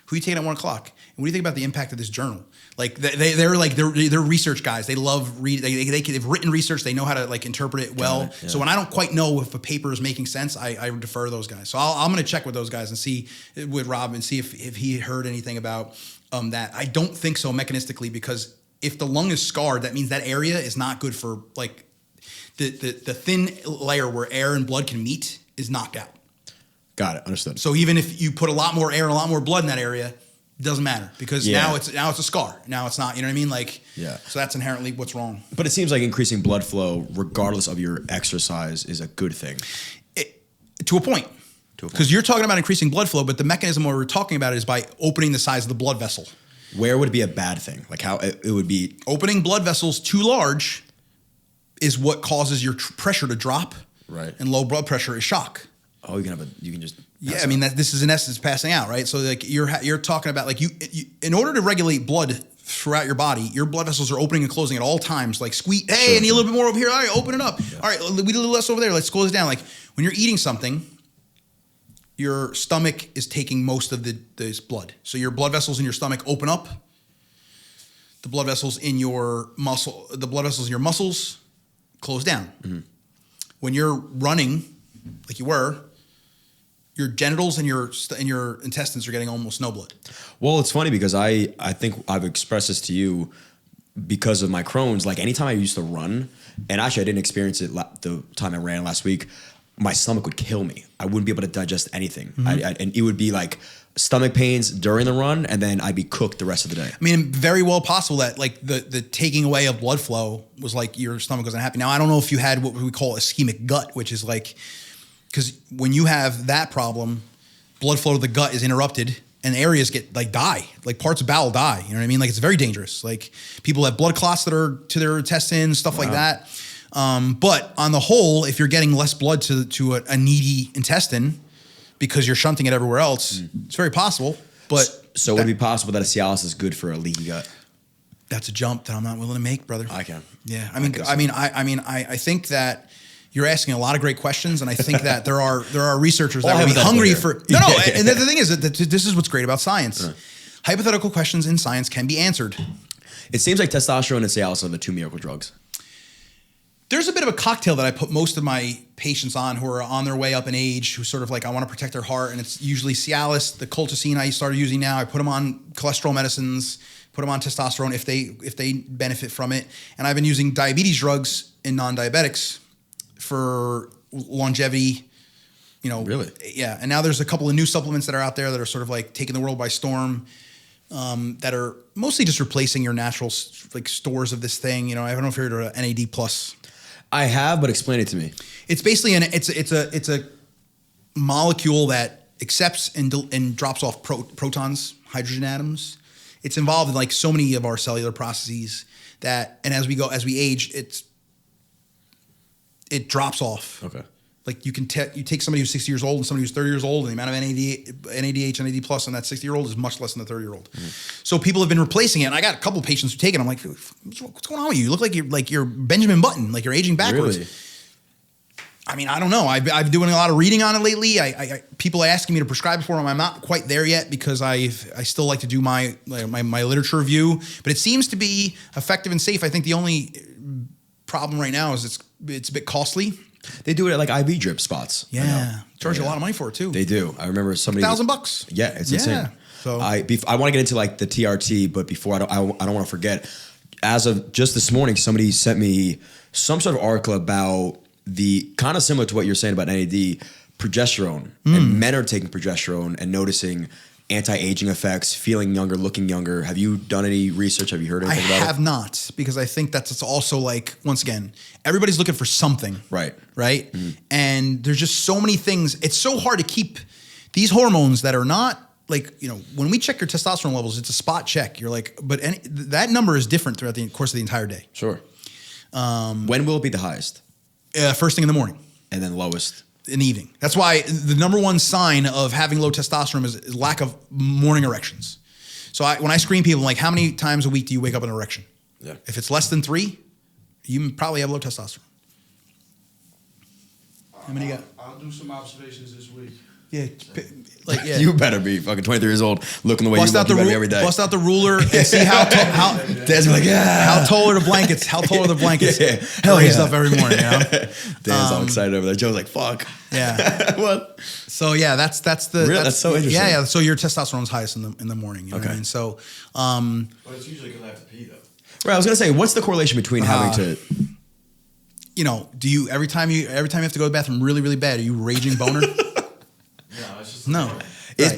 Speaker 1: who are you taking at 1:00? And what do you think about the impact of this journal? Like they're research guys. They love read. They've written research. They know how to like interpret it well. Yeah. So when I don't quite know if a paper is making sense, I defer to those guys. So I'm going to check with those guys and see with Rob and see if he heard anything about that. I don't think so mechanistically, because if the lung is scarred, that means that area is not good for like the thin layer where air and blood can meet is knocked out.
Speaker 2: Got it. Understood.
Speaker 1: So even if you put a lot more air and a lot more blood in that area, it doesn't matter, because now it's a scar. Now it's not, you know what I mean? Like, yeah. So that's inherently what's wrong.
Speaker 2: But it seems like increasing blood flow, regardless of your exercise, is a good thing.
Speaker 1: To a point. Because you're talking about increasing blood flow, but the mechanism where we're talking about it is by opening the size of the blood vessel.
Speaker 2: Where would it be a bad thing? Like how it would be? Opening
Speaker 1: blood vessels too large is what causes your pressure to drop.
Speaker 2: Right.
Speaker 1: And low blood pressure is shock.
Speaker 2: Oh, you can just.
Speaker 1: Yeah, I mean this is in essence passing out, right? So like you're talking about like you in order to regulate blood throughout your body, your blood vessels are opening and closing at all times. Like squeeze, hey, I need a little bit more over here. All right, open it up. Yeah. All right, we need a little less over there. Let's close it down. Like when you're eating something, your stomach is taking most of this blood. So your blood vessels in your stomach open up. The blood vessels in your muscles close down. Mm-hmm. When you're running, like you were, your genitals and your intestines are getting almost no blood.
Speaker 2: Well, it's funny because I think I've expressed this to you because of my Crohn's. Like anytime I used to run, and actually I didn't experience it the time I ran last week, my stomach would kill me. I wouldn't be able to digest anything. And it would be like stomach pains during the run, and then I'd be cooked the rest of the day.
Speaker 1: I mean, very well possible that like the taking away of blood flow was like your stomach wasn't happy. Now, I don't know if you had what we call ischemic gut, which is like, because when you have that problem, blood flow to the gut is interrupted and areas get like die, like parts of bowel die. You know what I mean? Like it's very dangerous. Like people have blood clots that are to their intestines, stuff like that. But on the whole, if you're getting less blood to a needy intestine because you're shunting it everywhere else, it's very possible. But
Speaker 2: so would it be possible that a Cialis is good for a leaky gut?
Speaker 1: That's a jump that I'm not willing to make, brother.
Speaker 2: I can.
Speaker 1: Yeah, I think that you're asking a lot of great questions, and I think that there are researchers that will be hungry for And the thing is that this is what's great about science. Hypothetical questions in science can be answered.
Speaker 2: It seems like testosterone and Cialis are the two miracle drugs.
Speaker 1: There's a bit of a cocktail that I put most of my patients on who are on their way up in age, who sort of like, I want to protect their heart. And it's usually Cialis, the colchicine I started using now. I put them on cholesterol medicines, put them on testosterone if they benefit from it. And I've been using diabetes drugs in non-diabetics for longevity, you know.
Speaker 2: Really?
Speaker 1: Yeah. And now there's a couple of new supplements that are out there that are sort of like taking the world by storm. That are mostly just replacing your natural like stores of this thing. You know, I don't know if you've heard of NAD plus.
Speaker 2: I have, but explain it to me.
Speaker 1: It's basically it's a molecule that accepts and drops off protons, hydrogen atoms. It's involved in like so many of our cellular processes that, and as we age, it drops off.
Speaker 2: Okay.
Speaker 1: Like you take somebody who's 60 years old and somebody who's 30 years old, and the amount of NADH, NAD plus on that 60-year-old is much less than the 30-year-old. So people have been replacing it, and I got a couple of patients who take it. I'm like, what's going on with you? You look like you're Benjamin Button, like you're aging backwards.
Speaker 2: Really?
Speaker 1: I mean, I don't know. I've been doing a lot of reading on it lately. People are asking me to prescribe for them. I'm not quite there yet because I still like to do my literature review. But it seems to be effective and safe. I think the only problem right now is it's a bit costly.
Speaker 2: They do it at like IV drip spots.
Speaker 1: Yeah, charge you a lot of money for it too.
Speaker 2: They do. I remember somebody
Speaker 1: $1,000.
Speaker 2: Yeah, it's insane. So I want to get into like the TRT, but before I don't want to forget. As of just this morning, somebody sent me some sort of article about the kind of similar to what you're saying about NAD, progesterone, and men are taking progesterone and noticing anti-aging effects, feeling younger, looking younger. Have you done any research? Have you heard anything about it? I
Speaker 1: have not, because I think that's also like, once again, everybody's looking for something.
Speaker 2: Right.
Speaker 1: And there's just so many things. It's so hard to keep these hormones that are not like, you know, when we check your testosterone levels, it's a spot check. You're like, but that number is different throughout the course of the entire day.
Speaker 2: Sure. When will it be the highest?
Speaker 1: First thing in the morning.
Speaker 2: And then lowest?
Speaker 1: In the evening. That's why the number one sign of having low testosterone is lack of morning erections. So when I screen people, I'm like, how many times a week do you wake up in an erection?
Speaker 2: Yeah.
Speaker 1: If it's less than 3, you probably have low testosterone. How many you got?
Speaker 3: I'll do some observations this week.
Speaker 1: Yeah.
Speaker 2: You better be fucking 23 years old, looking the way you look every day.
Speaker 1: Bust out the ruler and see how
Speaker 2: Dad's like,
Speaker 1: how tall are the blankets? How tall are the blankets?
Speaker 2: Yeah.
Speaker 1: Hell yeah. Stuff every morning, you know?
Speaker 2: Dan's all excited over there. Joe's like, fuck.
Speaker 1: Yeah.
Speaker 2: What?
Speaker 1: So yeah, that's
Speaker 2: so interesting.
Speaker 1: Yeah. So your testosterone's highest in the morning. You know what I mean? So
Speaker 3: but it's usually because I have to pee though.
Speaker 2: Right. I was gonna say, what's the correlation between having to,
Speaker 1: you know, do you every time you have to go to the bathroom really, really bad, are you raging boner?
Speaker 3: No, it's just
Speaker 1: no.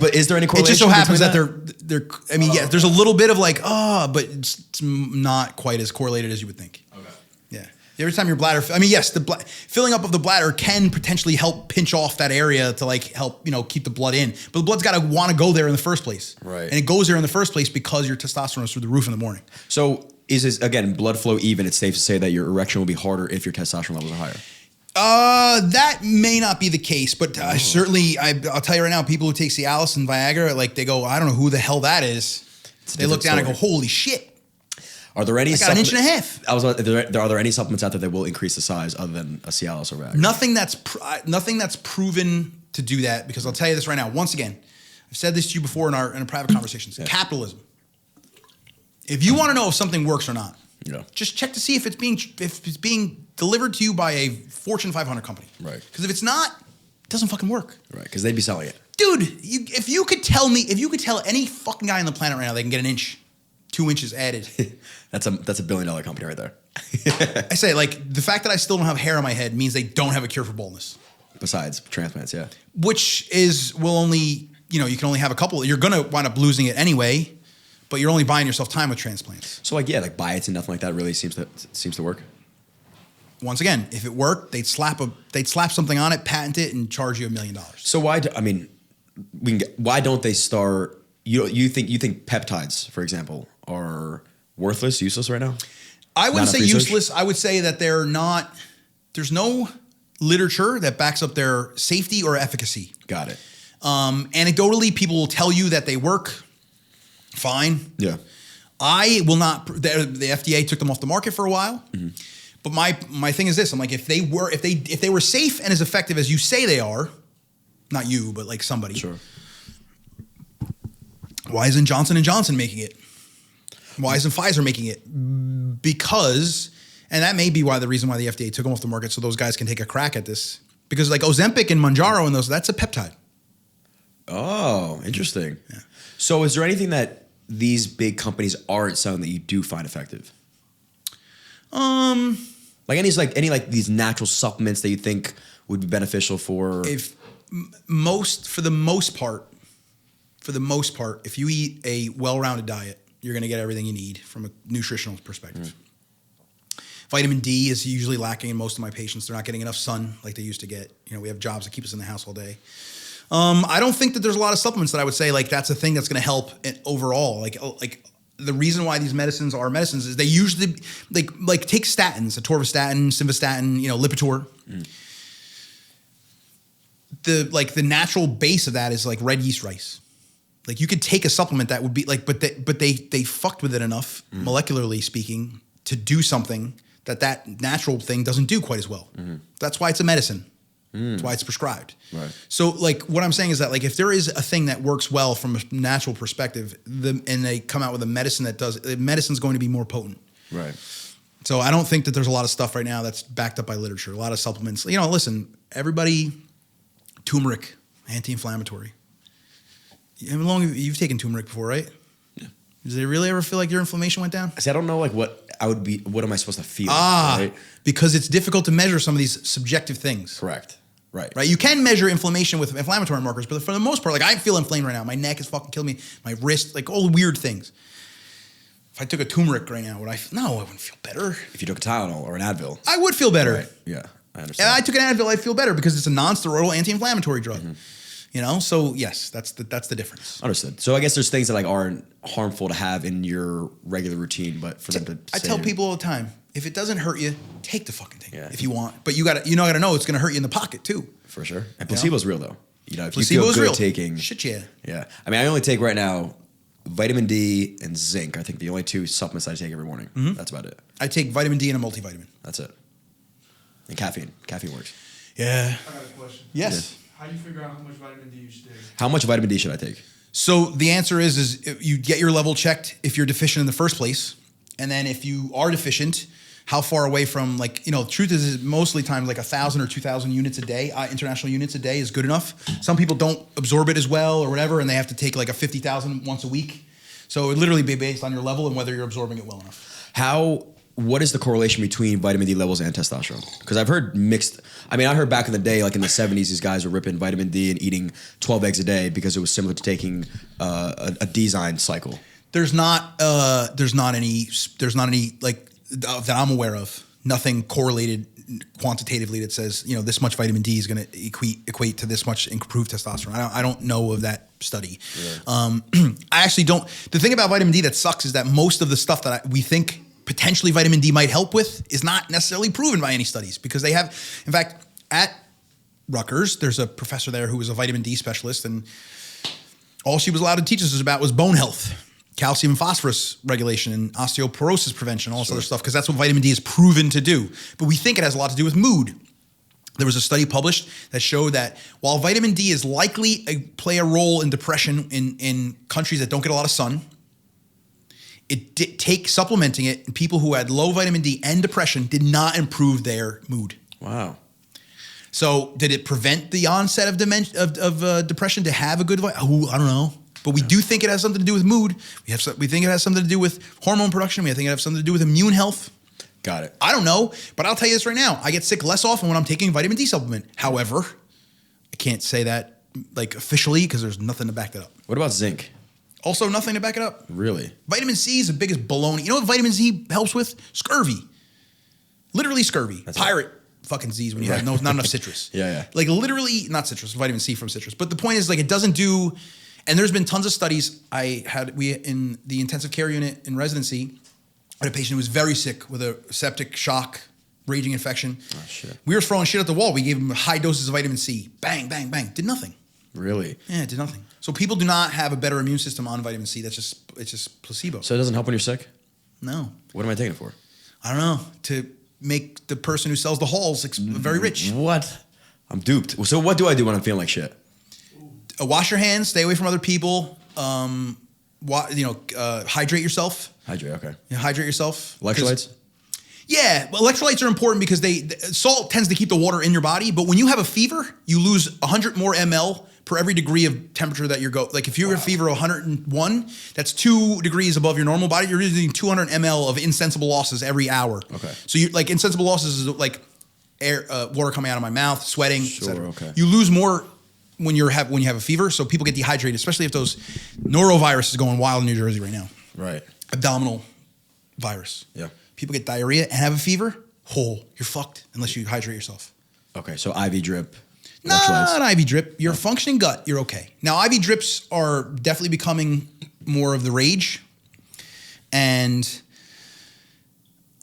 Speaker 2: But is there any correlation?
Speaker 1: It just so happens that they're. I mean, yeah, there's a little bit of like, but it's not quite as correlated as you would think.
Speaker 3: Okay.
Speaker 1: Yeah. Every time your bladder, I mean, yes, the filling up of the bladder can potentially help pinch off that area to like help, you know, keep the blood in. But the blood's got to want to go there in the first place.
Speaker 2: Right.
Speaker 1: And it goes there in the first place because your testosterone is through the roof in the morning.
Speaker 2: So is this, again, blood flow even? It's safe to say that your erection will be harder if your testosterone levels are higher.
Speaker 1: That may not be the case, but certainly, I'll tell you right now, people who take Cialis and Viagra, like they go, I don't know who the hell that is. They look down and go, holy shit.
Speaker 2: Are there any?
Speaker 1: I got an inch and a half.
Speaker 2: Are there any supplements out there that will increase the size other than a Cialis or Viagra?
Speaker 1: Nothing that's proven to do that, because I'll tell you this right now. Once again, I've said this to you before in our private conversations. Yeah. Capitalism. If you want to know if something works or not, just check to see if it's being delivered to you by a Fortune 500 company.
Speaker 2: Right.
Speaker 1: Because if it's not, it doesn't fucking work.
Speaker 2: Right. Because they'd be selling it.
Speaker 1: Dude, if you could tell any fucking guy on the planet right now they can get an inch, 2 inches added.
Speaker 2: That's a $1 billion company right there.
Speaker 1: I say, like, the fact that I still don't have hair on my head means they don't have a cure for baldness.
Speaker 2: Besides transplants, yeah.
Speaker 1: Which will only, you can only have a couple. You're going to wind up losing it anyway, but you're only buying yourself time with transplants.
Speaker 2: So like biotin, nothing like that really seems to work.
Speaker 1: Once again, if it worked, they'd slap something on it, patent it, and charge you $1 million.
Speaker 2: So why don't they start? You think peptides, for example, are worthless, useless right now?
Speaker 1: I wouldn't say useless. I would say that they're not. There's no literature that backs up their safety or efficacy.
Speaker 2: Got it.
Speaker 1: Anecdotally, people will tell you that they work fine.
Speaker 2: Yeah.
Speaker 1: I will not. The FDA took them off the market for a while. Mm-hmm. But my thing is this: I'm like, if they were safe and as effective as you say they are, not you, but like somebody.
Speaker 2: Sure.
Speaker 1: Why isn't Johnson & Johnson making it? Why isn't Pfizer making it? Because, and that may be the reason why the FDA took them off the market, so those guys can take a crack at this. Because like Ozempic and Mounjaro and that's a peptide.
Speaker 2: Oh, interesting.
Speaker 1: Yeah.
Speaker 2: So is there anything that these big companies aren't selling that you do find effective? Like any these natural supplements that you think would be beneficial for?
Speaker 1: For the most part, if you eat a well-rounded diet, you're going to get everything you need from a nutritional perspective. Vitamin D is usually lacking in most of my patients. They're not getting enough sun like they used to get. We have jobs that keep us in the house all day. I don't think that there's a lot of supplements that I would say like that's a thing that's going to help overall. Like the reason why these medicines are medicines is they usually like take statins, atorvastatin, simvastatin, Lipitor. The natural base of that is like red yeast rice. Like you could take a supplement that would be like, but they fucked with it enough, molecularly speaking, to do something that natural thing doesn't do quite as well. Mm-hmm. That's why it's a medicine. That's why it's prescribed. Right. So like what I'm saying is that like if there is a thing that works well from a natural perspective, and they come out with a medicine that does, medicine's going to be more potent. Right. So I don't think that there's a lot of stuff right now that's backed up by literature. A lot of supplements. Listen, everybody, turmeric, anti-inflammatory. How long you've taken turmeric before, right? Yeah. Does it really ever feel like your inflammation went down?
Speaker 2: See, I don't know like what am I supposed to feel? Right?
Speaker 1: Because it's difficult to measure some of these subjective things.
Speaker 2: Correct. Right.
Speaker 1: You can measure inflammation with inflammatory markers, but for the most part, like I feel inflamed right now. My neck is fucking killing me. My wrist, like all weird things. If I took a turmeric right now, no, I wouldn't feel better.
Speaker 2: If you took a Tylenol or an Advil.
Speaker 1: I would feel better.
Speaker 2: Right. Yeah, I understand.
Speaker 1: If I took an Advil, I'd feel better because it's a non-steroidal anti-inflammatory drug. Mm-hmm. So yes, that's the difference.
Speaker 2: Understood. So I guess there's things that like aren't harmful to have in your regular routine, but for them to
Speaker 1: I tell people all the time, if it doesn't hurt you, take the fucking thing if you want. But you gotta know it's gonna hurt you in the pocket too.
Speaker 2: For sure. And placebo's real though. If
Speaker 1: placebo's
Speaker 2: you feel good
Speaker 1: real.
Speaker 2: taking
Speaker 1: shit, yeah.
Speaker 2: Yeah. I mean, I only take right now vitamin D and zinc. I think the only two supplements I take every morning. Mm-hmm. That's about it.
Speaker 1: I take vitamin D and a multivitamin.
Speaker 2: That's it. And caffeine. Caffeine works.
Speaker 1: Yeah.
Speaker 3: I got a question.
Speaker 1: Yes.
Speaker 3: Yeah. How do you figure out how much vitamin D you should take?
Speaker 2: How much vitamin D should I take?
Speaker 1: So the answer is you get your level checked if you're deficient in the first place. And then if you are deficient, how far away from truth is mostly times like 1,000 or 2,000 units a day, international units a day is good enough. Some people don't absorb it as well or whatever, and they have to take like a 50,000 once a week. So it would literally be based on your level and whether you're absorbing it well enough.
Speaker 2: What is the correlation between vitamin D levels and testosterone? Because I've heard mixed. I mean, I heard back in the day, like in the 70s, these guys were ripping vitamin D and eating 12 eggs a day because it was similar to taking a D-zine cycle.
Speaker 1: There's not any like that I'm aware of. Nothing correlated quantitatively that says this much vitamin D is going to equate to this much improved testosterone. I don't know of that study. Yeah. I actually don't. The thing about vitamin D that sucks is that most of the stuff that we think potentially vitamin D might help with is not necessarily proven by any studies because they have, in fact, at Rutgers, there's a professor there who was a vitamin D specialist, and all she was allowed to teach us about was bone health, calcium and phosphorus regulation, and osteoporosis prevention, all this other stuff, because that's what vitamin D is proven to do. But we think it has a lot to do with mood. There was a study published that showed that while vitamin D is likely play a role in depression in countries that don't get a lot of sun, supplementing it, and people who had low vitamin D and depression did not improve their mood. Wow. So did it prevent the onset of depression to have a good I don't know. But we do think it has something to do with mood. We think it has something to do with hormone production. We think it has something to do with immune health.
Speaker 2: Got it.
Speaker 1: I don't know, but I'll tell you this right now. I get sick less often when I'm taking a vitamin D supplement. However, can't say that like officially because there's nothing to back that up.
Speaker 2: What about zinc?
Speaker 1: Also nothing to back it up.
Speaker 2: Really?
Speaker 1: Vitamin C is the biggest baloney. You know what vitamin C helps with? Scurvy. Literally scurvy.
Speaker 2: That's
Speaker 1: Pirate fucking disease when you have not enough citrus.
Speaker 2: Yeah.
Speaker 1: Like literally, not citrus, vitamin C from citrus. But the point is like it doesn't do, and there's been tons of studies. We in the intensive care unit in residency, I had a patient who was very sick with a septic shock, raging infection.
Speaker 2: Oh shit.
Speaker 1: We were throwing shit at the wall. We gave him high doses of vitamin C. Bang, bang, bang. Did nothing.
Speaker 2: Really?
Speaker 1: Yeah, it did nothing. So people do not have a better immune system on vitamin C. It's just placebo.
Speaker 2: So it doesn't help when you're sick?
Speaker 1: No.
Speaker 2: What am I taking it for?
Speaker 1: I don't know. To make the person who sells the halls very rich.
Speaker 2: What? I'm duped. So what do I do when I'm feeling like shit?
Speaker 1: Wash your hands. Stay away from other people. Hydrate yourself.
Speaker 2: Hydrate, okay.
Speaker 1: Hydrate yourself.
Speaker 2: Electrolytes?
Speaker 1: Yeah, but electrolytes are important because salt tends to keep the water in your body. But when you have a fever, you lose 100 more ml per every degree of temperature that you're like if you're a fever of 101, that's 2 degrees above your normal body. You're using 200 ml of insensible losses every hour.
Speaker 2: Okay.
Speaker 1: So you like insensible losses is like air, water coming out of my mouth, sweating.
Speaker 2: Sure. Okay.
Speaker 1: You lose more when you have a fever. So people get dehydrated, especially if those norovirus is going wild in New Jersey right now.
Speaker 2: Right.
Speaker 1: Abdominal virus.
Speaker 2: Yeah.
Speaker 1: People get diarrhea and have a fever. You're fucked unless you hydrate yourself.
Speaker 2: Okay, so IV drip.
Speaker 1: Not IV drip. Your functioning gut, you're okay. Now, IV drips are definitely becoming more of the rage. And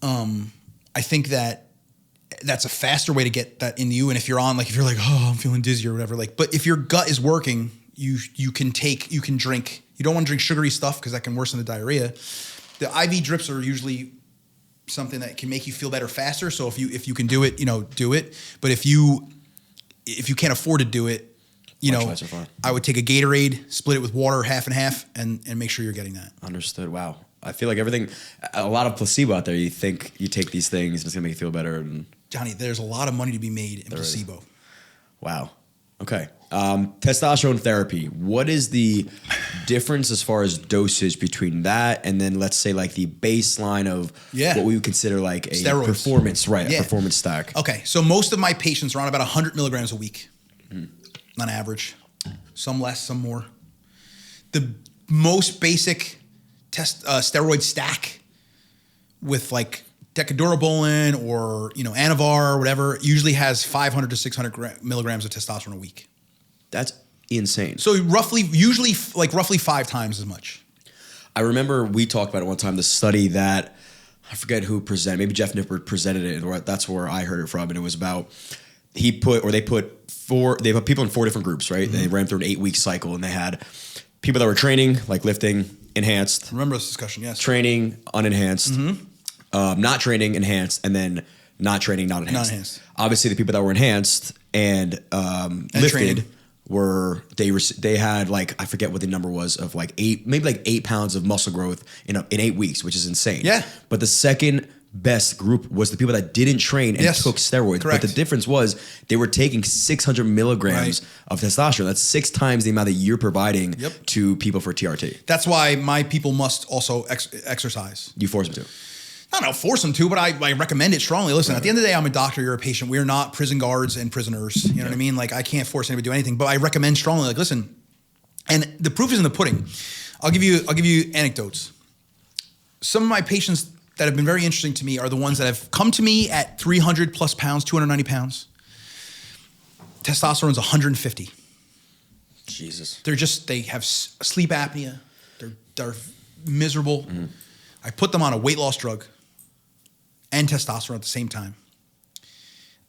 Speaker 1: I think that's a faster way to get that in you. And if you're oh, I'm feeling dizzy or whatever, but if your gut is working, you can drink. You don't want to drink sugary stuff because that can worsen the diarrhea. The IV drips are usually something that can make you feel better faster. So if you can do it, do it. But if you can't afford to do it, I would take a Gatorade, split it with water half and half, and make sure you're getting that.
Speaker 2: Understood. Wow. I feel like a lot of placebo out there. You think you take these things, it's gonna make you feel better. And
Speaker 1: Johnny, there's a lot of money to be made in placebo.
Speaker 2: Wow. Okay. Testosterone therapy. What is the difference as far as dosage between that and then let's say like the baseline of what we would consider like a
Speaker 1: steroids.
Speaker 2: Performance, right? A performance stack.
Speaker 1: Okay. So most of my patients are on about 100 milligrams a week on average. Some less, some more. The most basic steroid stack with like Decadurabolin or Anavar or whatever usually has 500 to 600 milligrams of testosterone a week.
Speaker 2: That's insane.
Speaker 1: So usually 5 times as much.
Speaker 2: I remember we talked about it one time, the study that I forget who presented, maybe Jeff Nippert presented it, or that's where I heard it from, and it was about they put people in 4 different groups, right? Mm-hmm. They ran through an 8-week cycle, and they had people that were training, like lifting, enhanced.
Speaker 1: Remember this discussion, yes.
Speaker 2: Training, unenhanced. Mm-hmm. Not training, enhanced, and then not training, not enhanced.
Speaker 1: Not enhanced.
Speaker 2: Obviously, the people that were enhanced and lifted
Speaker 1: training.
Speaker 2: they had like, I forget what the number was of like 8 pounds of muscle growth in 8 weeks, which is insane.
Speaker 1: Yeah.
Speaker 2: But the second best group was the people that didn't train and took steroids.
Speaker 1: Correct.
Speaker 2: But the difference was they were taking 600 milligrams of testosterone. That's 6 times the amount that you're providing to people for TRT.
Speaker 1: That's why my people must also exercise.
Speaker 2: You force them to.
Speaker 1: I don't force them to, but I recommend it strongly. Listen, at the end of the day, I'm a doctor, you're a patient. We're not prison guards and prisoners. You know what I mean? Like, I can't force anybody to do anything, but I recommend strongly, like, listen, and the proof is in the pudding. I'll give you anecdotes. Some of my patients that have been very interesting to me are the ones that have come to me at 300 plus pounds, 290 pounds. Testosterone's 150.
Speaker 2: Jesus.
Speaker 1: They have sleep apnea. They're miserable. Mm-hmm. I put them on a weight loss drug and testosterone at the same time.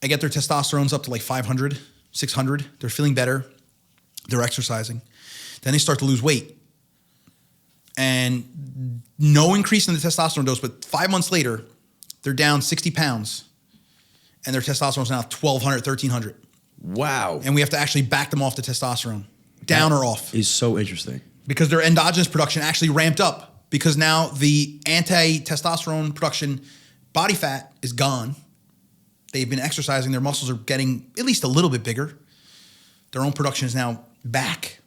Speaker 1: I get their testosterones up to like 500, 600. They're feeling better. They're exercising. Then they start to lose weight. And no increase in the testosterone dose, but 5 months later, they're down 60 pounds. And their testosterone is now 1,200, 1,300.
Speaker 2: Wow.
Speaker 1: And we have to actually back them off the testosterone. Down or off.
Speaker 2: Is so interesting.
Speaker 1: Because their endogenous production actually ramped up. Because now the anti-testosterone production body fat is gone. They've been exercising. Their muscles are getting at least a little bit bigger. Their own production is now back,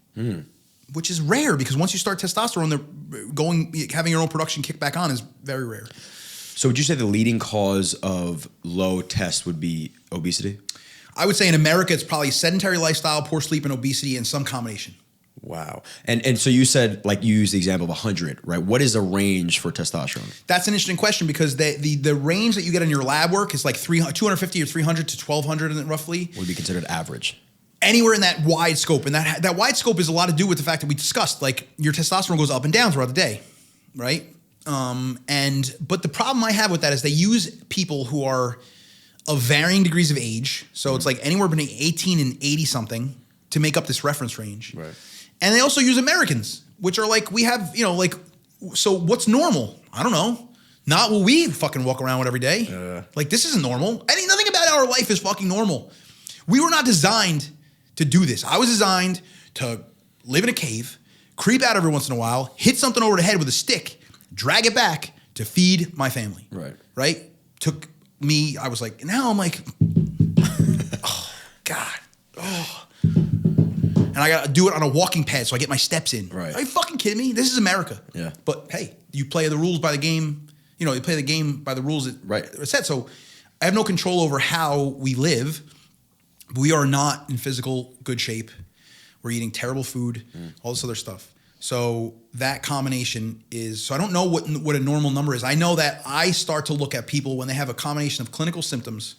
Speaker 1: which is rare because once you start testosterone, having your own production kick back on is very rare.
Speaker 2: So would you say the leading cause of low test would be obesity?
Speaker 1: I would say in America, it's probably sedentary lifestyle, poor sleep, and obesity, and some combination.
Speaker 2: Wow. And so you said, like, you used the example of 100, right? What is the range for testosterone?
Speaker 1: That's an interesting question because the range that you get in your lab work is like 250 or 300 to 1200 roughly.
Speaker 2: Would be considered average.
Speaker 1: Anywhere in that wide scope. And that wide scope is a lot to do with the fact that we discussed, like, your testosterone goes up and down throughout the day, right? But the problem I have with that is they use people who are of varying degrees of age. So it's like anywhere between 18 and 80 something to make up this reference range.
Speaker 2: Right.
Speaker 1: And they also use Americans, which are like, we have, like, so what's normal? I don't know. Not what we fucking walk around with every day. Like, this isn't normal. Nothing about our life is fucking normal. We were not designed to do this. I was designed to live in a cave, creep out every once in a while, hit something over the head with a stick, drag it back to feed my family.
Speaker 2: Right.
Speaker 1: Right? Took me, I was like, now I'm like, oh, God. Oh. And I got to do it on a walking pad so I get my steps in.
Speaker 2: Right.
Speaker 1: Are you fucking kidding me? This is America.
Speaker 2: Yeah.
Speaker 1: But hey, you play the rules by the game. You play the game by the rules that are set. So I have no control over how we live. We are not in physical good shape. We're eating terrible food, all this other stuff. So that combination is, so I don't know what a normal number is. I know that I start to look at people when they have a combination of clinical symptoms,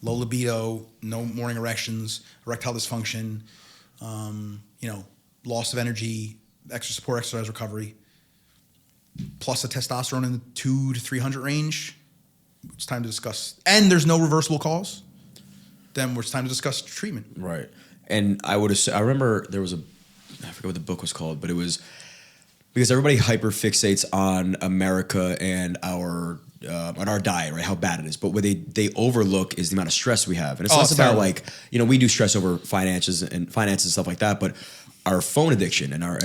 Speaker 1: low libido, no morning erections, erectile dysfunction, loss of energy, support exercise recovery, plus a testosterone in the 200 to 300 range. It's time to discuss. And there's no reversible cause. Then it's time to discuss treatment.
Speaker 2: Right. And I remember there was I forget what the book was called, but it was because everybody hyper-fixates on America and our diet, right? How bad it is. But what they overlook is the amount of stress we have. And it's less about like, we do stress over finances and stuff like that, but our phone addiction and our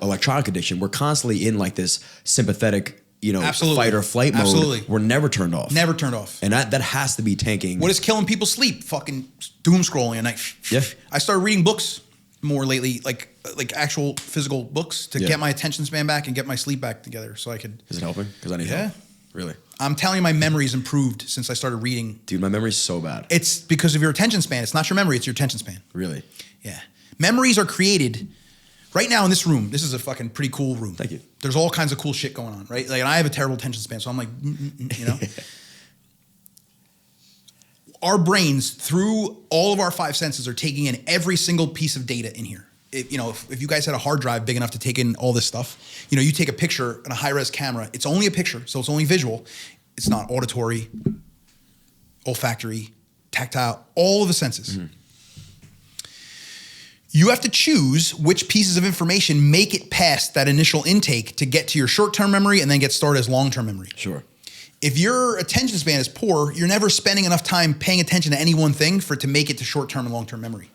Speaker 2: electronic addiction, we're constantly in like this sympathetic,
Speaker 1: Absolutely.
Speaker 2: fight or flight mode.
Speaker 1: Absolutely.
Speaker 2: We're never turned off.
Speaker 1: Never turned off.
Speaker 2: And that has to be tanking.
Speaker 1: What is killing people's sleep? Fucking doom scrolling at night.
Speaker 2: Yeah.
Speaker 1: I started reading books more lately, like actual physical books to get my attention span back and get my sleep back together so I could.
Speaker 2: Is it helping? Because I need help. Really?
Speaker 1: I'm telling you, my memory's improved since I started reading.
Speaker 2: Dude, my memory's so bad.
Speaker 1: It's because of your attention span. It's not your memory, it's your attention span.
Speaker 2: Really?
Speaker 1: Yeah. Memories are created right now in this room. This is a fucking pretty cool room.
Speaker 2: Thank you.
Speaker 1: There's all kinds of cool shit going on, right? Like, and I have a terrible attention span, so I'm like, Our brains, through all of our five senses, are taking in every single piece of data in here. If you guys had a hard drive big enough to take in all this stuff, you take a picture on a high-res camera. It's only a picture, so it's only visual. It's not auditory, olfactory, tactile, all of the senses. Mm-hmm. You have to choose which pieces of information make it past that initial intake to get to your short-term memory and then get started as long-term memory.
Speaker 2: Sure.
Speaker 1: If your attention span is poor, you're never spending enough time paying attention to any one thing for it to make it to short-term and long-term memory.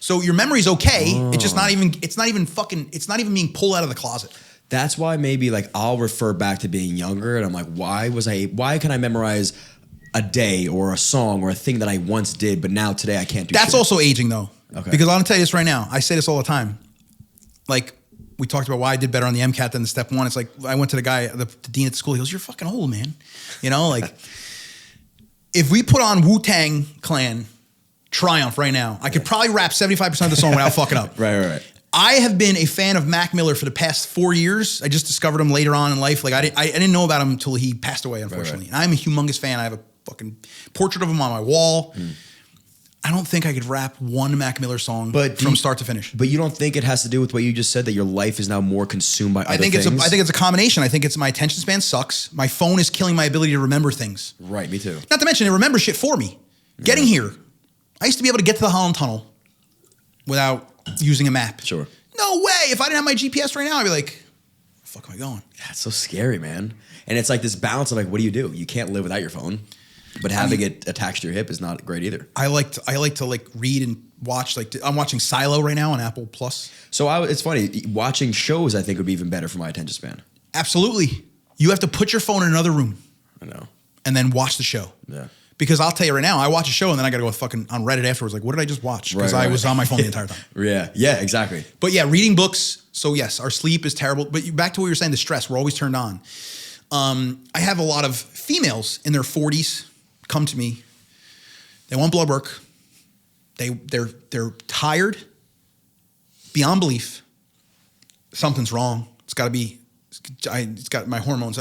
Speaker 1: So your memory's okay. Oh. It's not even being pulled out of the closet.
Speaker 2: That's why maybe like I'll refer back to being younger and I'm like, why can I memorize a day or a song or a thing that I once did, but now today I can't do
Speaker 1: That's
Speaker 2: shit.
Speaker 1: Also aging though.
Speaker 2: Okay.
Speaker 1: Because I'm gonna tell you this right now. I say this all the time. Like, we talked about why I did better on the MCAT than the step one. It's like, I went to the guy, the dean at the school. He goes, "You're fucking old, man." If we put on Wu-Tang Clan Triumph right now, I could probably rap 75% of the song without fucking up.
Speaker 2: Right.
Speaker 1: I have been a fan of Mac Miller for the past 4 years. I just discovered him later on in life. Like, I didn't know about him until he passed away, unfortunately. Right. And I'm a humongous fan. I have a fucking portrait of him on my wall. I don't think I could rap one Mac Miller song from start to finish.
Speaker 2: But you don't think it has to do with what you just said, that your life is now more consumed by other things?
Speaker 1: I think it's a combination. I think it's my attention span sucks. My phone is killing my ability to remember things.
Speaker 2: Right, me too.
Speaker 1: Not to mention, it remembers shit for me. Getting here. I used to be able to get to the Holland Tunnel without using a map.
Speaker 2: Sure.
Speaker 1: No way. If I didn't have my GPS right now, I'd be like, where the fuck am I going?
Speaker 2: That's so scary, man. And it's like this balance of like, what do? You can't live without your phone. But having it attached to your hip is not great either.
Speaker 1: I like to read and watch. Like, I'm watching Silo right now on Apple Plus.
Speaker 2: So it's funny, watching shows I think would be even better for my attention span.
Speaker 1: Absolutely. You have to put your phone in another room.
Speaker 2: I know.
Speaker 1: And then watch the show.
Speaker 2: Yeah.
Speaker 1: Because I'll tell you right now, I watch a show and then I got to go fucking on Reddit afterwards. Like, what did I just watch? Because I was on my phone the entire time.
Speaker 2: Yeah, exactly.
Speaker 1: But yeah, reading books. So yes, our sleep is terrible. But back to what you were saying, the stress. We're always turned on. I have a lot of females in their 40s come to me. They want blood work. They're tired beyond belief. Something's wrong. It's got to be. It's got my hormones.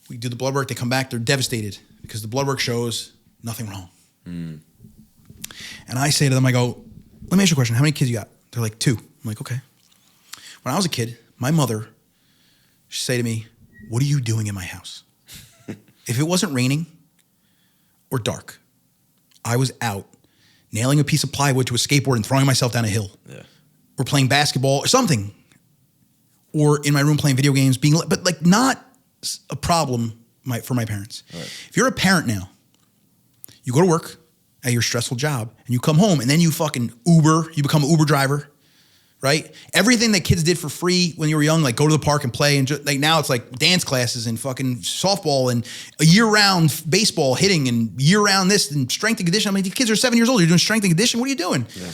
Speaker 1: We do the blood work. They come back. They're devastated because the blood work shows nothing wrong. Mm. And I say to them, I go, let me ask you a question. How many kids you got? They're like 2. I'm like, okay. When I was a kid, my mother, she'd say to me, what are you doing in my house? If it wasn't raining or dark, I was out nailing a piece of plywood to a skateboard and throwing myself down a hill. Yeah. Or playing basketball or something. Or in my room playing video games, but like not a problem for my parents. Right. If you're a parent now, you go to work at your stressful job and you come home and then you fucking Uber, you become an Uber driver, right? Everything that kids did for free when you were young, like go to the park and play, and like now it's like dance classes and fucking softball and a year-round baseball hitting and year-round this and strength and conditioning. I mean, these kids are 7 years old. You're doing strength and conditioning. What are you doing? Yeah.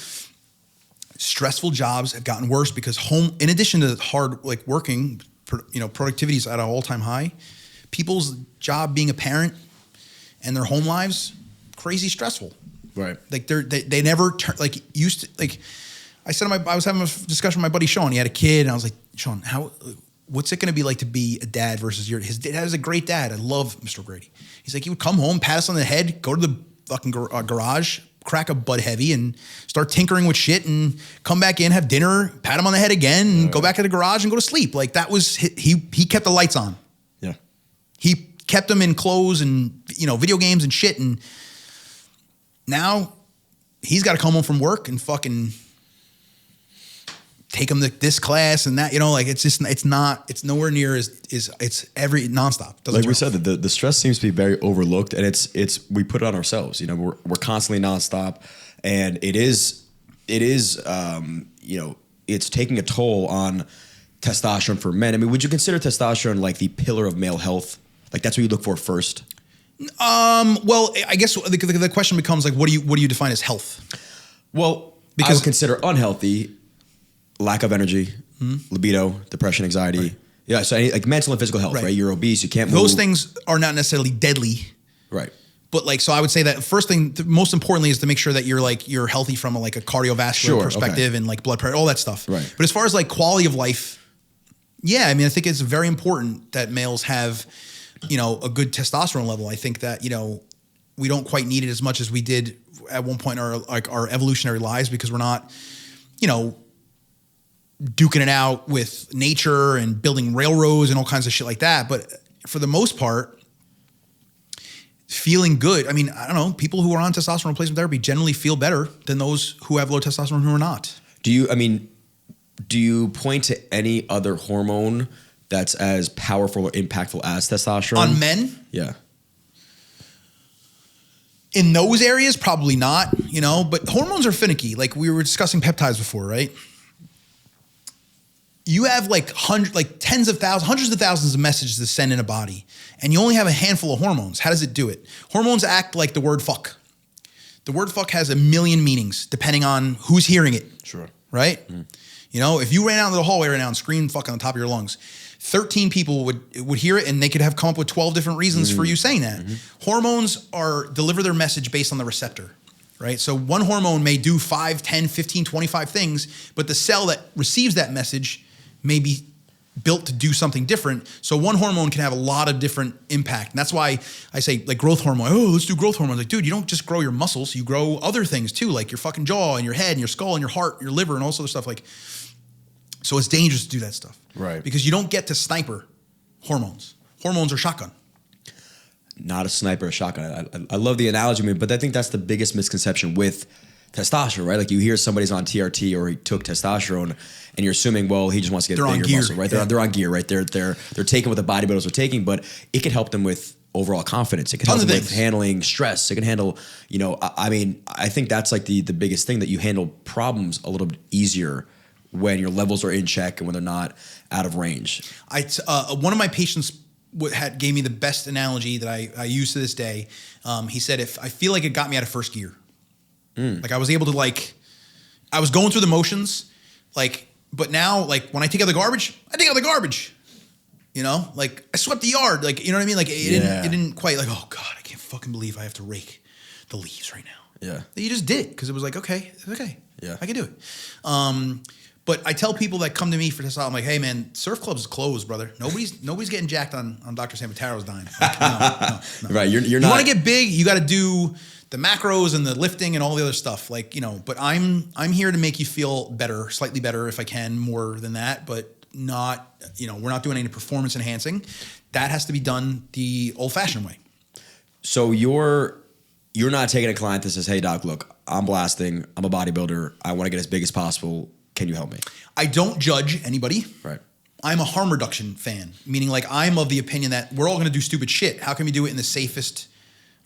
Speaker 1: Stressful jobs have gotten worse because in addition to hard like working, productivity is at an all-time high. People's job being a parent and their home lives, crazy stressful. Right. Like they never turn like used to like. I said I was having a discussion with my buddy Sean. He had a kid, and I was like, Sean, what's it going to be like to be a dad versus his dad is a great dad. I love Mr. Grady. He's like, he would come home, pat us on the head, go to the fucking garage, crack a Bud Heavy and start tinkering with shit and come back in, have dinner, pat him on the head again, and go back to the garage and go to sleep. Like that was, he kept the lights on. Yeah. He kept them in clothes and, video games and shit. And now he's got to come home from work and fucking take him to this class and that, like it's nowhere near it's every nonstop.
Speaker 2: Like we said, the stress seems to be very overlooked, and we put it on ourselves. We're constantly nonstop, and it is it's taking a toll on testosterone for men. I mean, would you consider testosterone like the pillar of male health? Like that's what you look for first?
Speaker 1: Well, I guess the question becomes like, what do you define as health?
Speaker 2: Well, because I would consider unhealthy lack of energy, libido, depression, anxiety. Right. Yeah, so like mental and physical health, right? You're obese, you can't move.
Speaker 1: Those things are not necessarily deadly. Right. But like, so I would say that first thing, most importantly, is to make sure that you're healthy from a cardiovascular perspective and like blood pressure, all that stuff. Right. But as far as like quality of life, yeah, I mean, I think it's very important that males have, a good testosterone level. I think that, we don't quite need it as much as we did at one point in our evolutionary lives because we're not, duking it out with nature and building railroads and all kinds of shit like that. But for the most part, feeling good. I mean, I don't know. People who are on testosterone replacement therapy generally feel better than those who have low testosterone who are not. Do
Speaker 2: you point to any other hormone that's as powerful or impactful as testosterone?
Speaker 1: On men?
Speaker 2: Yeah.
Speaker 1: In those areas, probably not, but hormones are finicky. Like we were discussing peptides before, right? You have tens of thousands, hundreds of thousands of messages to send in a body, and you only have a handful of hormones. How does it do it? Hormones act like the word fuck. The word fuck has a million meanings depending on who's hearing it. Sure. Right? Mm. If you ran out into the hallway right now and screamed fuck on the top of your lungs, 13 people would hear it and they could have come up with 12 different reasons for you saying that. Mm-hmm. Hormones deliver their message based on the receptor. Right? So one hormone may do 5, 10, 15, 25 things, but the cell that receives that message may be built to do something different. So one hormone can have a lot of different impact. And that's why I say like growth hormone. Oh, let's do growth hormone. Like, dude, you don't just grow your muscles. You grow other things too, like your fucking jaw and your head and your skull and your heart, and your liver and all sorts of stuff. So it's dangerous to do that stuff. Right. Because you don't get to sniper hormones. Hormones are shotgun.
Speaker 2: Not a sniper, a shotgun. I love the analogy, but I think that's the biggest misconception with testosterone, right? Like you hear somebody's on TRT or he took testosterone and you're assuming, well, he just wants to get bigger muscle, right? They're on gear, right? They're taking what the bodybuilders are taking, but it can help them with overall confidence. It can help them with handling stress. It can handle, I think that's like the biggest thing, that you handle problems a little bit easier when your levels are in check and when they're not out of range.
Speaker 1: One of my patients gave me the best analogy that I use to this day. He said, if I feel like it got me out of first gear. Like I was able to I was going through the motions, but now when I take out the garbage, I take out the garbage. I swept the yard, you know what I mean? It didn't quite oh God, I can't fucking believe I have to rake the leaves right now.
Speaker 2: Yeah.
Speaker 1: You just did it because it was like, okay,
Speaker 2: Yeah.
Speaker 1: I can do it. But I tell people that come to me for testosterone, I'm like, hey man, surf clubs is closed, brother. Nobody's getting jacked on Dr. Sambataro's dime. Like, no.
Speaker 2: Right. You're
Speaker 1: You
Speaker 2: not.
Speaker 1: want to get big, you got to do the macros and the lifting and all the other stuff. Like, but I'm here to make you feel better, slightly better if I can, more than that, but not, we're not doing any performance enhancing. That has to be done the old fashioned way.
Speaker 2: So you're not taking a client that says, hey doc, look, I'm blasting. I'm a bodybuilder. I want to get as big as possible. Can you help me?
Speaker 1: I don't judge anybody.
Speaker 2: Right.
Speaker 1: I'm a harm reduction fan, meaning like I'm of the opinion that we're all going to do stupid shit. How can we do it in the safest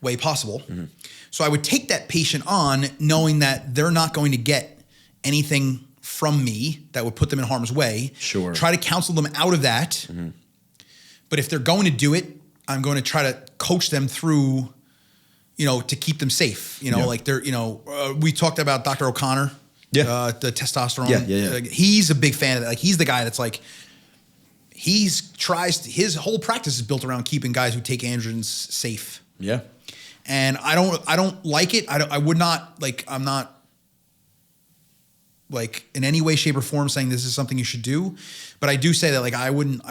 Speaker 1: way possible? Mm-hmm. So I would take that patient on knowing that they're not going to get anything from me that would put them in harm's way.
Speaker 2: Sure.
Speaker 1: Try to counsel them out of that. Mm-hmm. But if they're going to do it, I'm going to try to coach them through, to keep them safe. Like they're, we talked about Dr. O'Connor.
Speaker 2: Yeah.
Speaker 1: The testosterone.
Speaker 2: Yeah.
Speaker 1: Like, he's a big fan of that. Like he's the guy that's like, his whole practice is built around keeping guys who take androgens safe.
Speaker 2: Yeah.
Speaker 1: And I don't like it. I would not, like, I'm not like in any way, shape or form saying this is something you should do. But I do say that like, I wouldn't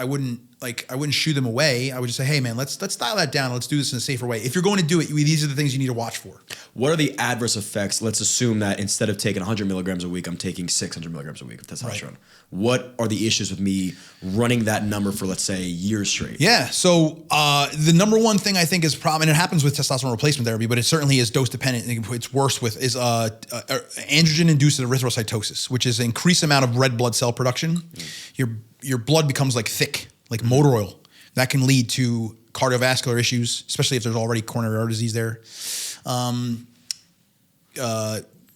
Speaker 1: shoo them away. I would just say, hey man, let's dial that down. Let's do this in a safer way. If you're going to do it, these are the things you need to watch for. What
Speaker 2: are the adverse effects? Let's assume that instead of taking 100 milligrams a week, I'm taking 600 milligrams a week of testosterone. Right. What are the issues with me running that number for, let's say, years straight?
Speaker 1: Yeah. So the number one thing I think is problem, and it happens with testosterone replacement therapy, but it certainly is dose dependent. It's worse with is androgen-induced erythrocytosis, which is an increased amount of red blood cell production. Your blood becomes like thick, like motor oil. That can lead to cardiovascular issues, especially if there's already coronary artery disease there.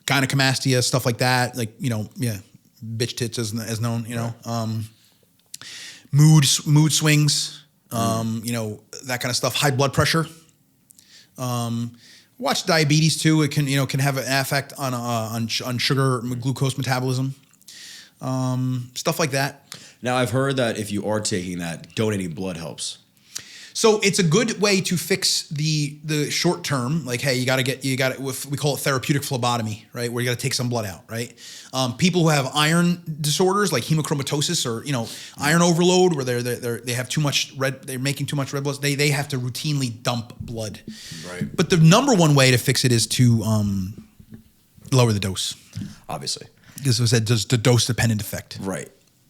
Speaker 1: Gynecomastia, stuff like that. Like, bitch tits as known, mood swings, that kind of stuff. High blood pressure. Watch diabetes too. It can have an effect on sugar, glucose metabolism. Stuff like that.
Speaker 2: Now I've heard that if you are taking that, donating blood helps.
Speaker 1: So it's a good way to fix the short term. Like, hey, you got it. We call it therapeutic phlebotomy, right? Where you got to take some blood out, right? People who have iron disorders like hemochromatosis or iron overload, where they have too much they're making too much red blood. They have to routinely dump blood.
Speaker 2: Right.
Speaker 1: But the number one way to fix it is to lower the dose.
Speaker 2: Obviously,
Speaker 1: this was said, just the dose dependent effect.
Speaker 2: Right.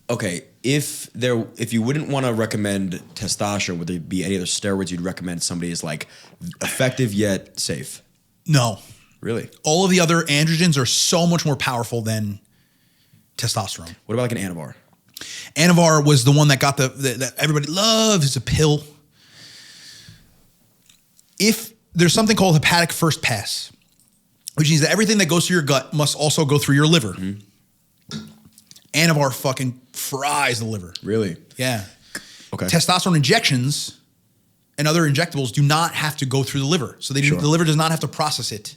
Speaker 2: Okay, if you wouldn't want to recommend testosterone, would there be any other steroids you'd recommend somebody is like effective yet safe?
Speaker 1: No.
Speaker 2: Really?
Speaker 1: All of the other androgens are so much more powerful than testosterone.
Speaker 2: What about like an Anavar?
Speaker 1: Anavar was the one that got that everybody loves. It's a pill. If there's something called hepatic first pass, which means that everything that goes through your gut must also go through your liver. Mm-hmm. Anavar fucking fries the liver.
Speaker 2: Really?
Speaker 1: Yeah.
Speaker 2: Okay.
Speaker 1: Testosterone injections and other injectables do not have to go through the liver. So the liver does not have to process it.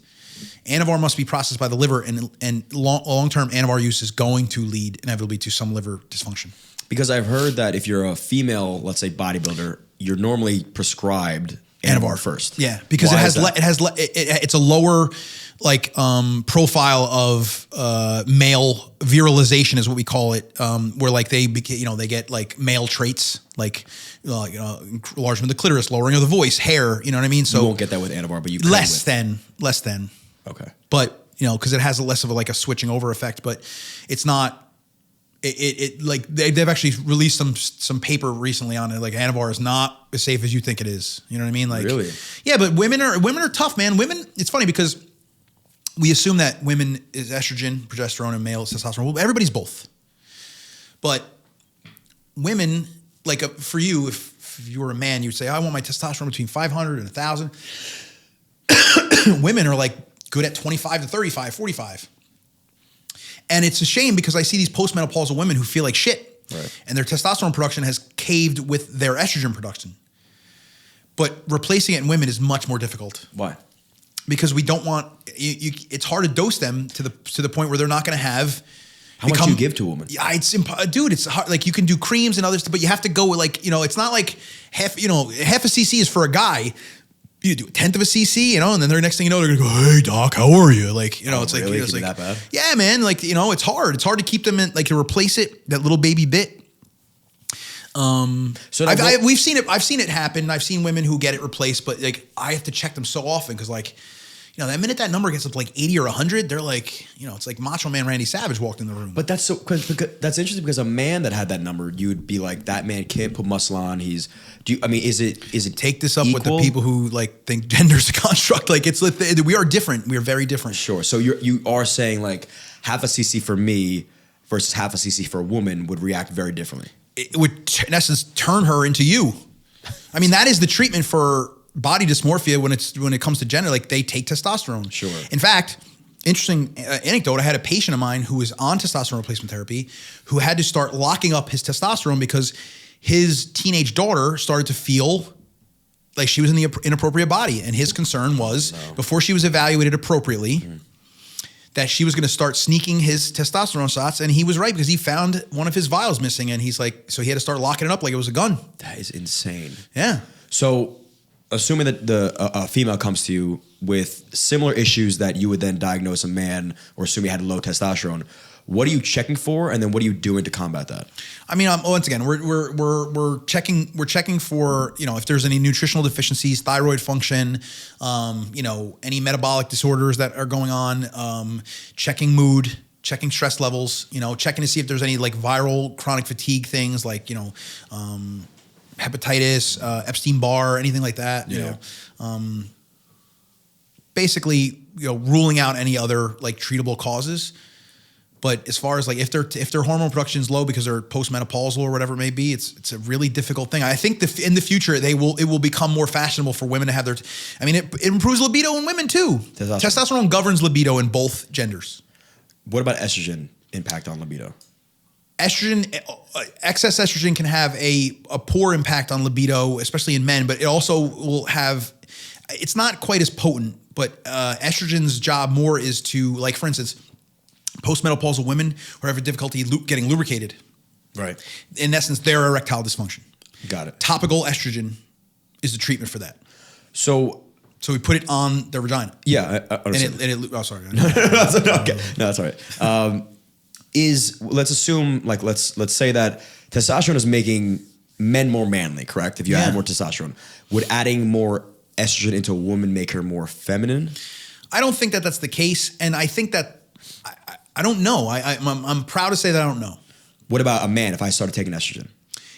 Speaker 1: Anavar must be processed by the liver, and long-term Anavar use is going to lead inevitably to some liver dysfunction.
Speaker 2: Because I've heard that if you're a female, let's say bodybuilder, you're normally prescribed Anavar first.
Speaker 1: Yeah, because it's a lower profile of male virilization is what we call it, where like they get like male traits like enlargement of the clitoris, lowering of the voice, hair. You know what I mean? So
Speaker 2: you won't get that with Anavar, but you can
Speaker 1: less than.
Speaker 2: Okay,
Speaker 1: but because it has less of a switching over effect, but it's not. It like they've actually released some paper recently on it. Like Anavar is not as safe as you think it is. You know what I mean? Like,
Speaker 2: really?
Speaker 1: Yeah, but women are tough, man. Women, it's funny because we assume that women is estrogen, progesterone, and male testosterone. Well, everybody's both. But women, like for you, if you were a man, you'd say, I want my testosterone between 500 and 1,000. Women are like good at 25 to 35, 45. And it's a shame because I see these postmenopausal women who feel like shit.
Speaker 2: Right. And
Speaker 1: their testosterone production has caved with their estrogen production. But replacing it in women is much more difficult.
Speaker 2: Why?
Speaker 1: Because we don't want it's hard to dose them to the point where they're not going to have.
Speaker 2: How much do you give to a woman?
Speaker 1: Yeah, it's hard. Like you can do creams and other stuff, but you have to go with it's not like half a cc is for a guy. you do a tenth of a cc, you know, and then the next thing you know, they're gonna go, hey doc, how are you? Like, you know, it's
Speaker 2: really?
Speaker 1: like, it's
Speaker 2: Can
Speaker 1: like
Speaker 2: be that bad?
Speaker 1: yeah, man, like, you know, it's hard to keep them in, like, to replace it, that little baby bit.
Speaker 2: So
Speaker 1: we've seen it. I've seen it happen. I've seen women who get it replaced, but like I have to check them so often because, like, you know, the minute that number gets up to like 80 or 100, they're like, you know, it's like Macho Man Randy Savage walked in the room.
Speaker 2: But that's because that's interesting because a man that had that number, you would be like, that man can't put muscle on. Is it
Speaker 1: Take this up
Speaker 2: equal?
Speaker 1: with the people who like think gender's a construct. Like, it's we are different. We are very different.
Speaker 2: Sure. So you are saying like half a cc for me versus half a cc for a woman would react very differently.
Speaker 1: It would in essence turn her into you. I mean, that is the treatment for body dysmorphia when it comes to gender. Like, they take testosterone.
Speaker 2: Sure.
Speaker 1: In fact, interesting anecdote. I had a patient of mine who was on testosterone replacement therapy who had to start locking up his testosterone because his teenage daughter started to feel like she was in the inappropriate body, and his concern was before she was evaluated appropriately. That she was going to start sneaking his testosterone shots, and he was right because he found one of his vials missing, and he's like, so he had to start locking it up like it was a gun.
Speaker 2: That is insane.
Speaker 1: Yeah.
Speaker 2: So, assuming that a female comes to you with similar issues that you would then diagnose a man, or assume he had low testosterone, what are you checking for, and then what are you doing to combat that?
Speaker 1: I mean, once again, we're checking for, you know, if there's any nutritional deficiencies, thyroid function, you know, any metabolic disorders that are going on, checking mood, checking stress levels, you know, checking to see if there's any like viral chronic fatigue things like, you know, hepatitis, Epstein-Barr, anything like that, you know, basically, you know, ruling out any other like treatable causes. But as far as like if their hormone production is low because they're postmenopausal or whatever it may be, it's a really difficult thing. I think in the future it will become more fashionable for women to have their. I mean, it improves libido in women too. Testosterone governs libido in both genders.
Speaker 2: What about estrogen impact on libido?
Speaker 1: Excess estrogen can have a poor impact on libido, especially in men. But it also will have. It's not quite as potent, but estrogen's job more is to, like, for instance, postmenopausal women who have difficulty getting lubricated.
Speaker 2: Right.
Speaker 1: In essence, their erectile dysfunction.
Speaker 2: Got it.
Speaker 1: Topical estrogen is the treatment for that.
Speaker 2: So
Speaker 1: we put it on their vagina.
Speaker 2: Yeah, I understand.
Speaker 1: And it oh, sorry.
Speaker 2: Okay. No, that's all right. Let's assume, like, let's say that testosterone is making men more manly, correct? If you add more testosterone, would adding more estrogen into a woman make her more feminine?
Speaker 1: I don't think that that's the case, and I think that I don't know. I'm proud to say that I don't know.
Speaker 2: What about a man if I started taking estrogen?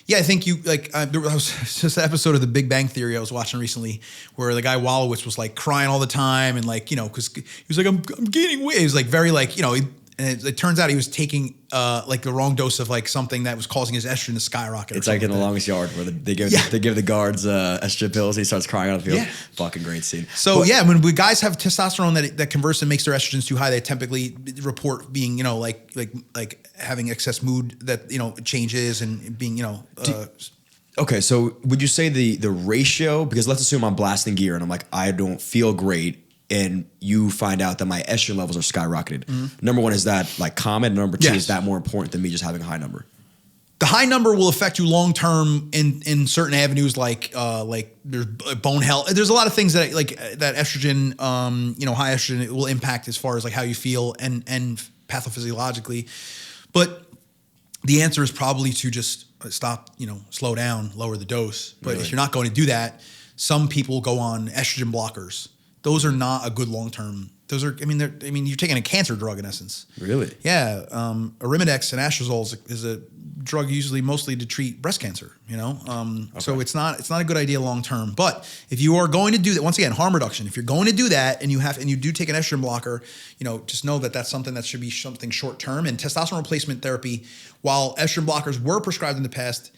Speaker 1: Yeah, I think you like. There was just an episode of The Big Bang Theory I was watching recently, where the guy Wolowitz was like crying all the time, and like, you know, because he was like, I'm gaining weight. He was like very like, you know. And it turns out he was taking like the wrong dose of like something that was causing his estrogen to skyrocket.
Speaker 2: It's like in The Longest Yard where they give the guards estrogen pills. He starts crying on the field. Yeah. Fucking great scene.
Speaker 1: So when guys have testosterone that converts and makes their estrogens too high, they typically report being, you know, like having excess mood that, you know, changes and being, you know.
Speaker 2: Okay, so would you say the ratio? Because let's assume I'm blasting gear and I'm like, I don't feel great. And you find out that my estrogen levels are skyrocketed. Mm-hmm. Number one, is that like common? Number two, is that more important than me just having a high number?
Speaker 1: The high number will affect you long term in certain avenues, like there's bone health. There's a lot of things that that estrogen, you know, high estrogen will impact as far as like how you feel and pathophysiologically. But the answer is probably to just stop, you know, slow down, lower the dose. But if you're not going to do that, some people go on estrogen blockers. Those are not a good long-term. Those are, I mean, you're taking a cancer drug in essence. Really? Yeah. Arimidex and astrazole is a drug usually mostly to treat breast cancer, you know? So it's not a good idea long-term. But if you are going to do that, once again, harm reduction, if you're going to do that and you do take an estrogen blocker, you know, just know that that's something that should be something short-term. And testosterone replacement therapy, while estrogen blockers were prescribed in the past,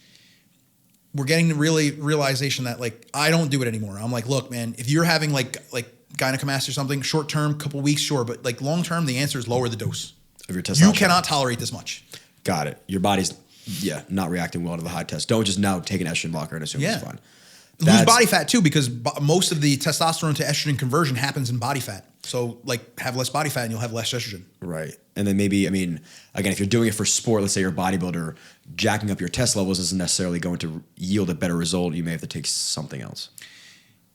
Speaker 1: we're getting the realization that like I don't do it anymore. I'm like, look, man, if you're having like gynecomastia or something, short term, couple weeks, sure, but like long term, the answer is lower the dose
Speaker 2: of your testosterone.
Speaker 1: You cannot tolerate this much.
Speaker 2: Got it. Your body's not reacting well to the high test. Don't just now take an estrogen blocker and assume it's fine.
Speaker 1: Lose body fat too, because most of the testosterone to estrogen conversion happens in body fat. So like have less body fat and you'll have less estrogen.
Speaker 2: Right. And then maybe, I mean, again, if you're doing it for sport, let's say you're a bodybuilder, jacking up your test levels isn't necessarily going to yield a better result. You may have to take something else.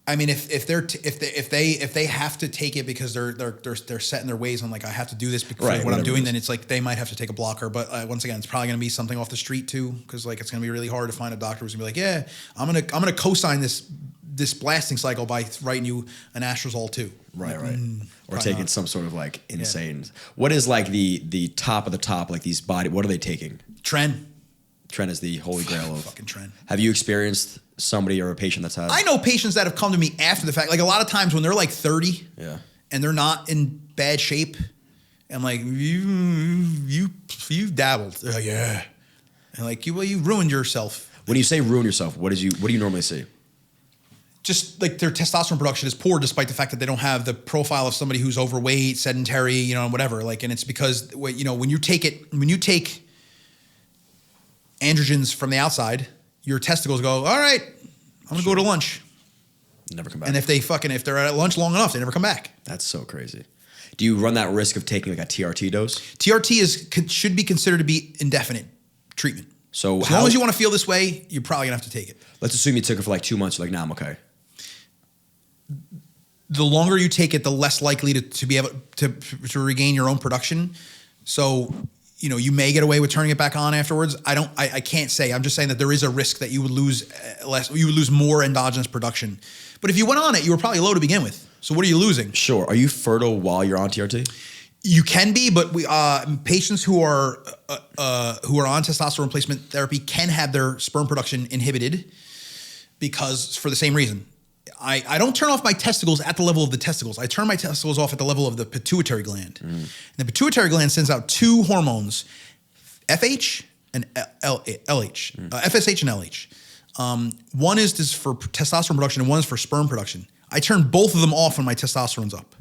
Speaker 1: I mean, if they have to take it because they're set in their ways on like I have to do this because
Speaker 2: Right,
Speaker 1: what I'm
Speaker 2: whatever
Speaker 1: doing,
Speaker 2: it is.
Speaker 1: then it's like they might have to take a blocker. But once again, it's probably going to be something off the street too, because like it's going to be really hard to find a doctor who's going to be like, yeah, I'm gonna co-sign this blasting cycle by writing you an anastrozole too.
Speaker 2: Right. Or
Speaker 1: probably
Speaker 2: taking
Speaker 1: not.
Speaker 2: some sort of like insane. What is like the top of the top, like these what are they taking?
Speaker 1: Tren
Speaker 2: Is the holy grail of
Speaker 1: fucking Tren.
Speaker 2: Have you experienced somebody or a patient that's had?
Speaker 1: I know patients that have come to me after the fact. Like a lot of times when they're like 30 and they're not in bad shape, I'm like, you dabbled. They're like, yeah. And like, you ruined yourself.
Speaker 2: When you say ruin yourself, what do you normally see?
Speaker 1: Just like their testosterone production is poor, despite the fact that they don't have the profile of somebody who's overweight, sedentary, whatever. Like, and it's because when you take androgens from the outside, your testicles go, all right, I'm gonna go to lunch.
Speaker 2: Never come back.
Speaker 1: And if they're at lunch long enough, they never come back.
Speaker 2: That's so crazy. Do you run that risk of taking like a TRT dose?
Speaker 1: TRT should be considered to be indefinite treatment.
Speaker 2: So
Speaker 1: as long as you want to feel this way, you're probably gonna have to take it.
Speaker 2: Let's assume you took it for like 2 months. You're like, nah, I'm okay.
Speaker 1: The longer you take it, the less likely to be able to regain your own production. So, you may get away with turning it back on afterwards. I can't say. I'm just saying that there is a risk that you would lose more endogenous production. But if you went on it, you were probably low to begin with. So what are you losing?
Speaker 2: Sure. Are you fertile while you're on TRT?
Speaker 1: You can be, but patients who are on testosterone replacement therapy can have their sperm production inhibited because for the same reason. I don't turn off my testicles at the level of the testicles. I turn my testicles off at the level of the pituitary gland. And the pituitary gland sends out two hormones, FH and LH, FSH and LH. One is for testosterone production and one is for sperm production. I turn both of them off when my testosterone's up.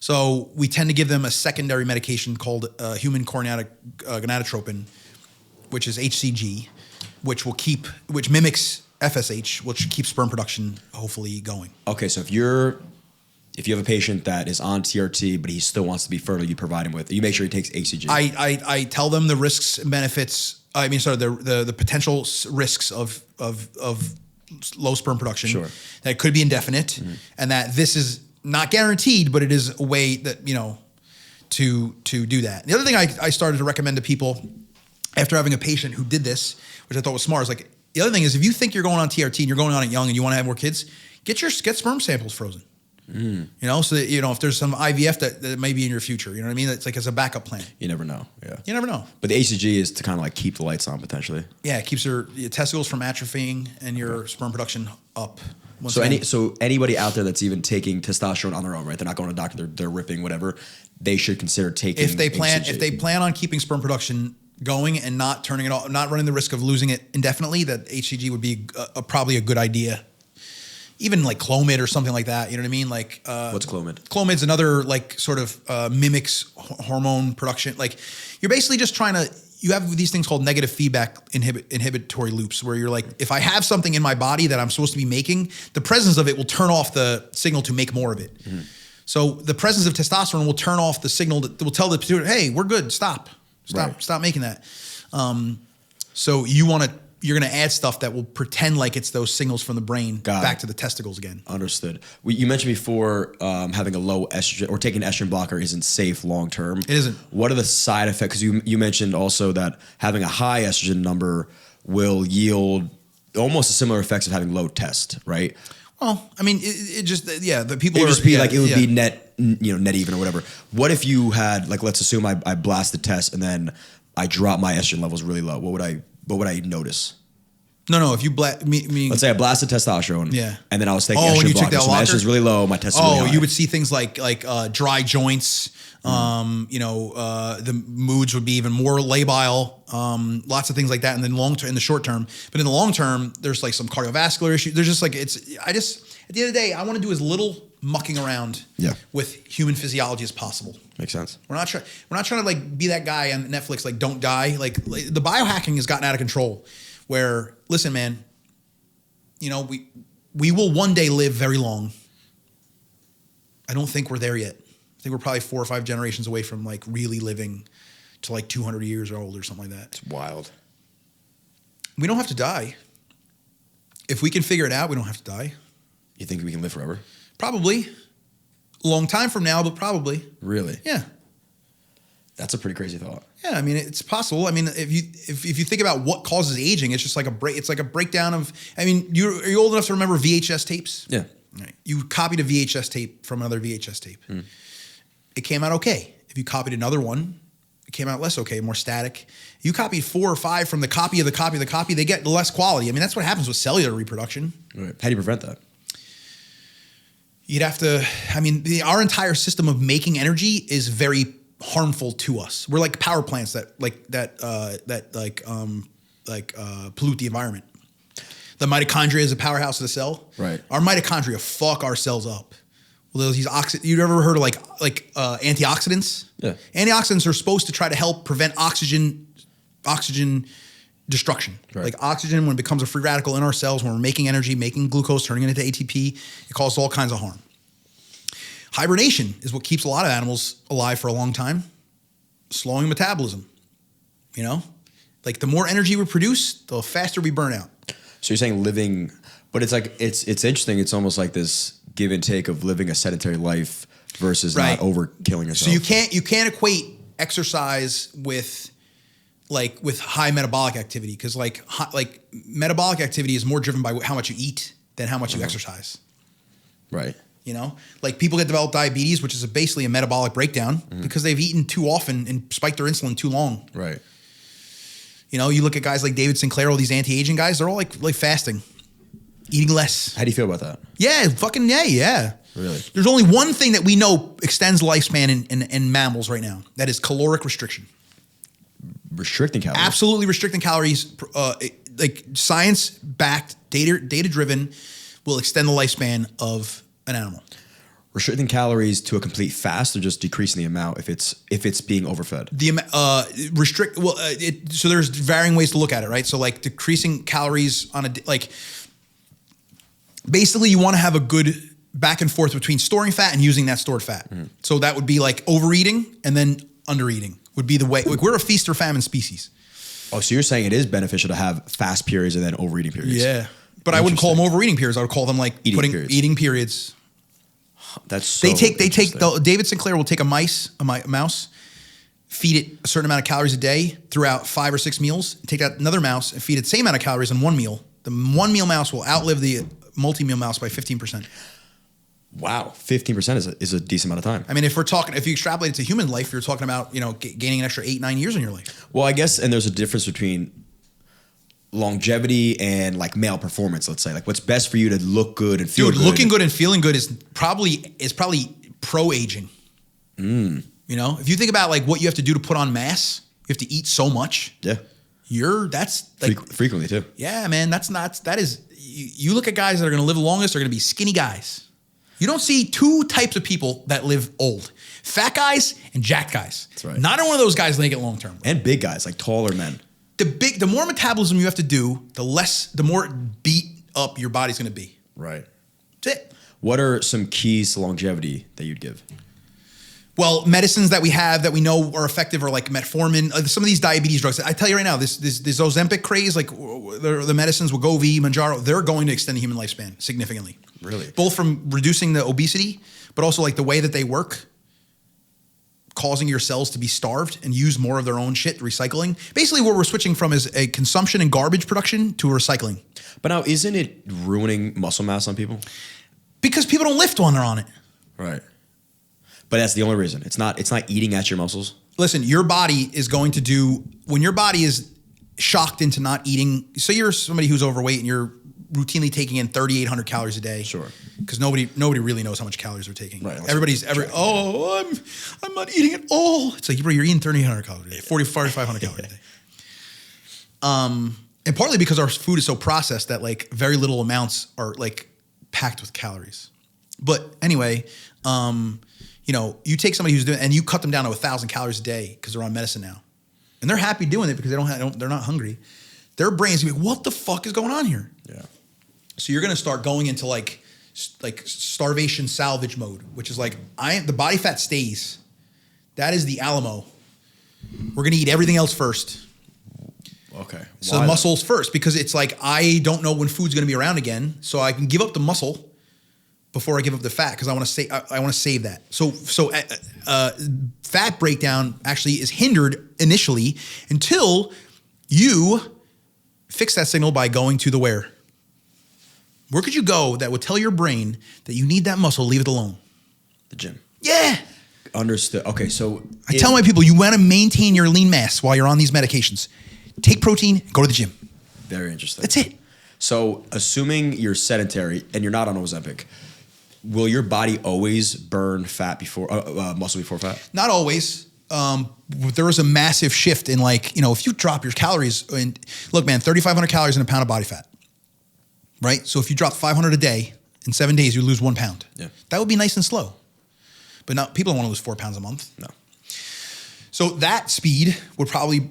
Speaker 1: So we tend to give them a secondary medication called human chorionic gonadotropin, which is HCG, which mimics FSH, which keeps sperm production hopefully going.
Speaker 2: Okay, so if you have a patient that is on TRT but he still wants to be fertile, you provide him with. You make sure he takes HCG.
Speaker 1: I tell them the risks and benefits. The potential risks of low sperm production.
Speaker 2: Sure.
Speaker 1: That it could be indefinite, and that this is not guaranteed, but it is a way that to do that. The other thing I started to recommend to people after having a patient who did this, which I thought was smart, is like. The other thing is, if you think you're going on TRT and you're going on it young and you want to have more kids, get sperm samples frozen. So that, if there's some IVF that may be in your future, you know what I mean? It's like as a backup plan.
Speaker 2: You never know. Yeah.
Speaker 1: You never know.
Speaker 2: But the HCG is to kind of like keep the lights on potentially.
Speaker 1: Yeah, it keeps your testicles from atrophying and your sperm production up.
Speaker 2: So anybody out there that's even taking testosterone on their own, right? They're not going to a doctor. They're ripping whatever. They should consider taking.
Speaker 1: If they
Speaker 2: HCG.
Speaker 1: plan on keeping sperm production going and not turning it off, not running the risk of losing it indefinitely, that HCG would be probably a good idea. Even like Clomid or something like that, you know what I mean? Like
Speaker 2: what's Clomid?
Speaker 1: Clomid's another like sort of mimics hormone production. Like you're basically just you have these things called negative feedback inhibitory loops where you're like, if I have something in my body that I'm supposed to be making, the presence of it will turn off the signal to make more of it. So the presence of testosterone will turn off the signal that will tell the pituitary, hey, we're good, stop making that. So you're going to add stuff that will pretend like it's those signals from the brain back to the testicles again.
Speaker 2: Understood. You mentioned before having a low estrogen or taking an estrogen blocker isn't safe long term. It
Speaker 1: isn't.
Speaker 2: What are the side effects? Because you mentioned also that having a high estrogen number will yield almost similar effects of having low test, right?
Speaker 1: Well, I mean, it just the people
Speaker 2: it would
Speaker 1: are
Speaker 2: just be
Speaker 1: it
Speaker 2: would be net even or whatever. What if you had let's assume I blast the test and then I drop my estrogen levels really low? What would I notice?
Speaker 1: No. If you
Speaker 2: let's say I blasted testosterone, and then I was taking
Speaker 1: when you
Speaker 2: estrogen
Speaker 1: took that
Speaker 2: blockers. So my estrogen's really low, my test is really high.
Speaker 1: You would see things like dry joints. The moods would be even more labile. Lots of things like that. And then in the short term, but in the long term, there's like some cardiovascular issues. There's just like at the end of the day, I want to do as little mucking around with human physiology as possible.
Speaker 2: Makes sense.
Speaker 1: We're not trying to like be that guy on Netflix, like don't die. Like the biohacking has gotten out of control where, listen, man, we will one day live very long. I don't think we're there yet. I think we're probably 4 or 5 generations away from like really living to like 200 years old or something like that.
Speaker 2: It's wild.
Speaker 1: We don't have to die. If we can figure it out, we don't have to die.
Speaker 2: You think we can live forever?
Speaker 1: Probably. A long time from now, but probably.
Speaker 2: Really?
Speaker 1: Yeah.
Speaker 2: That's a pretty crazy thought.
Speaker 1: Yeah, I mean, it's possible. I mean, if you think about what causes aging, it's just like it's like a breakdown of. I mean, are you old enough to remember VHS tapes?
Speaker 2: Yeah.
Speaker 1: Right. You copied a VHS tape from another VHS tape. It came out okay. If you copied another one, it came out less okay, more static. You copied 4 or 5 from the copy of the copy of the copy, they get less quality. I mean, that's what happens with cellular reproduction.
Speaker 2: Right. How do you prevent that?
Speaker 1: You'd have to. I mean, our entire system of making energy is very harmful to us. We're like power plants that pollute the environment. The mitochondria is a powerhouse of the cell.
Speaker 2: Right.
Speaker 1: Our mitochondria fuck our cells up. Well, these you ever heard of antioxidants?
Speaker 2: Yeah.
Speaker 1: Antioxidants are supposed to try to help prevent oxygen destruction.
Speaker 2: Right.
Speaker 1: Like oxygen, when it becomes a free radical in our cells, when we're making energy, making glucose, turning it into ATP, it causes all kinds of harm. Hibernation is what keeps a lot of animals alive for a long time, slowing metabolism. You know, like the more energy we produce, the faster we burn out.
Speaker 2: So you're saying living, but it's like it's interesting. It's almost like this give and take of living a sedentary life versus not overkilling yourself.
Speaker 1: So you can't equate exercise with high metabolic activity, because like metabolic activity is more driven by how much you eat than how much you exercise.
Speaker 2: Right.
Speaker 1: You know, like people get developed diabetes, which is basically a metabolic breakdown because they've eaten too often and spiked their insulin too long.
Speaker 2: Right.
Speaker 1: You know, you look at guys like David Sinclair, all these anti-aging guys, they're all like fasting, eating less.
Speaker 2: How do you feel about that?
Speaker 1: Yeah, fucking yeah.
Speaker 2: Really?
Speaker 1: There's only one thing that we know extends lifespan in mammals right now. That is caloric restriction.
Speaker 2: Restricting calories?
Speaker 1: Absolutely restricting calories, like science-backed, data-driven, will extend the lifespan of an animal.
Speaker 2: Restricting calories to a complete fast, or just decreasing the amount if it's being overfed?
Speaker 1: So there's varying ways to look at it, right? So like decreasing calories on basically you want to have a good back and forth between storing fat and using that stored fat. So that would be like overeating and then undereating would be the way. Like we're a feast or famine species.
Speaker 2: Oh, so you're saying it is beneficial to have fast periods and then overeating periods?
Speaker 1: Yeah. But I wouldn't call them overeating periods. I would call them like eating periods.
Speaker 2: That's so
Speaker 1: David Sinclair will take a mouse, feed it a certain amount of calories a day throughout 5 or 6 meals, take that another mouse and feed it the same amount of calories in one meal. The one meal mouse will outlive the multi-meal mouse by 15%.
Speaker 2: Wow, 15% is a decent amount of time.
Speaker 1: I mean, if you extrapolate it to human life, you're talking about, gaining an extra 8-9 years in your life.
Speaker 2: Well, I guess, and there's a difference between longevity and like male performance, let's say. Like what's best for you to look good and feel good.
Speaker 1: Dude, looking good and feeling good is probably pro-aging. If you think about like what you have to do to put on mass, you have to eat so much.
Speaker 2: Yeah.
Speaker 1: That's like
Speaker 2: frequently too.
Speaker 1: Yeah, man, you look at guys that are going to live the longest, they're going to be skinny guys. You don't see 2 types of people that live old: fat guys and jacked guys.
Speaker 2: That's right.
Speaker 1: Neither one of those guys make it long term.
Speaker 2: And big guys, like taller men.
Speaker 1: The more metabolism you have to do, the more beat up your body's going to be.
Speaker 2: Right.
Speaker 1: That's it.
Speaker 2: What are some keys to longevity that you'd give?
Speaker 1: Well, medicines that we have that we know are effective are like metformin. Some of these diabetes drugs. I tell you right now, this Ozempic craze, like the medicines, Wegovy, Manjaro, they're going to extend the human lifespan significantly.
Speaker 2: Really?
Speaker 1: Both from reducing the obesity, but also like the way that they work, causing your cells to be starved and use more of their own shit, recycling. Basically what we're switching from is a consumption and garbage production to recycling.
Speaker 2: But now, isn't it ruining muscle mass on people?
Speaker 1: Because people don't lift when they're on it.
Speaker 2: Right. But that's the only reason. It's not eating at your muscles.
Speaker 1: Listen, your body is going to do, when your body is shocked into not eating, say you're somebody who's overweight and you're routinely taking in 3,800 calories a day.
Speaker 2: Sure.
Speaker 1: Because nobody really knows how much calories they're taking.
Speaker 2: Right.
Speaker 1: I'm not eating at all. It's like, bro, you're eating 3,800 calories a day, 4,500 calories a day. And partly because our food is so processed that like very little amounts are like packed with calories. But anyway, you take somebody who's doing, and you cut them down to 1,000 calories a day because they're on medicine now, and they're happy doing it because they're not hungry. Their brain's gonna be, what the fuck is going on here?
Speaker 2: Yeah. So
Speaker 1: you're gonna start going into like starvation salvage mode, which is like the body fat stays. That is the Alamo. We're gonna eat everything else first.
Speaker 2: Okay.
Speaker 1: So the muscles first, because it's like I don't know when food's gonna be around again, so I can give up the muscle. before I give up the fat because I want to save that. So fat breakdown actually is hindered initially until you fix that signal by going to the where. Where could you go that would tell your brain that you need that muscle? Leave it alone.
Speaker 2: The gym.
Speaker 1: Yeah.
Speaker 2: Understood. Okay, so
Speaker 1: I tell my people, you want to maintain your lean mass while you're on these medications. Take protein, go to the gym.
Speaker 2: Very interesting.
Speaker 1: That's it.
Speaker 2: So assuming you're sedentary and you're not on Ozempic, will your body always burn fat before muscle before fat?
Speaker 1: Not always. There is a massive shift in if you drop your calories and look, man, 3,500 calories in a pound of body fat, right? So if you drop 500 a day in 7 days, you lose 1 pound.
Speaker 2: Yeah.
Speaker 1: That would be nice and slow. But now people don't want to lose 4 pounds a month.
Speaker 2: No.
Speaker 1: So that speed would probably,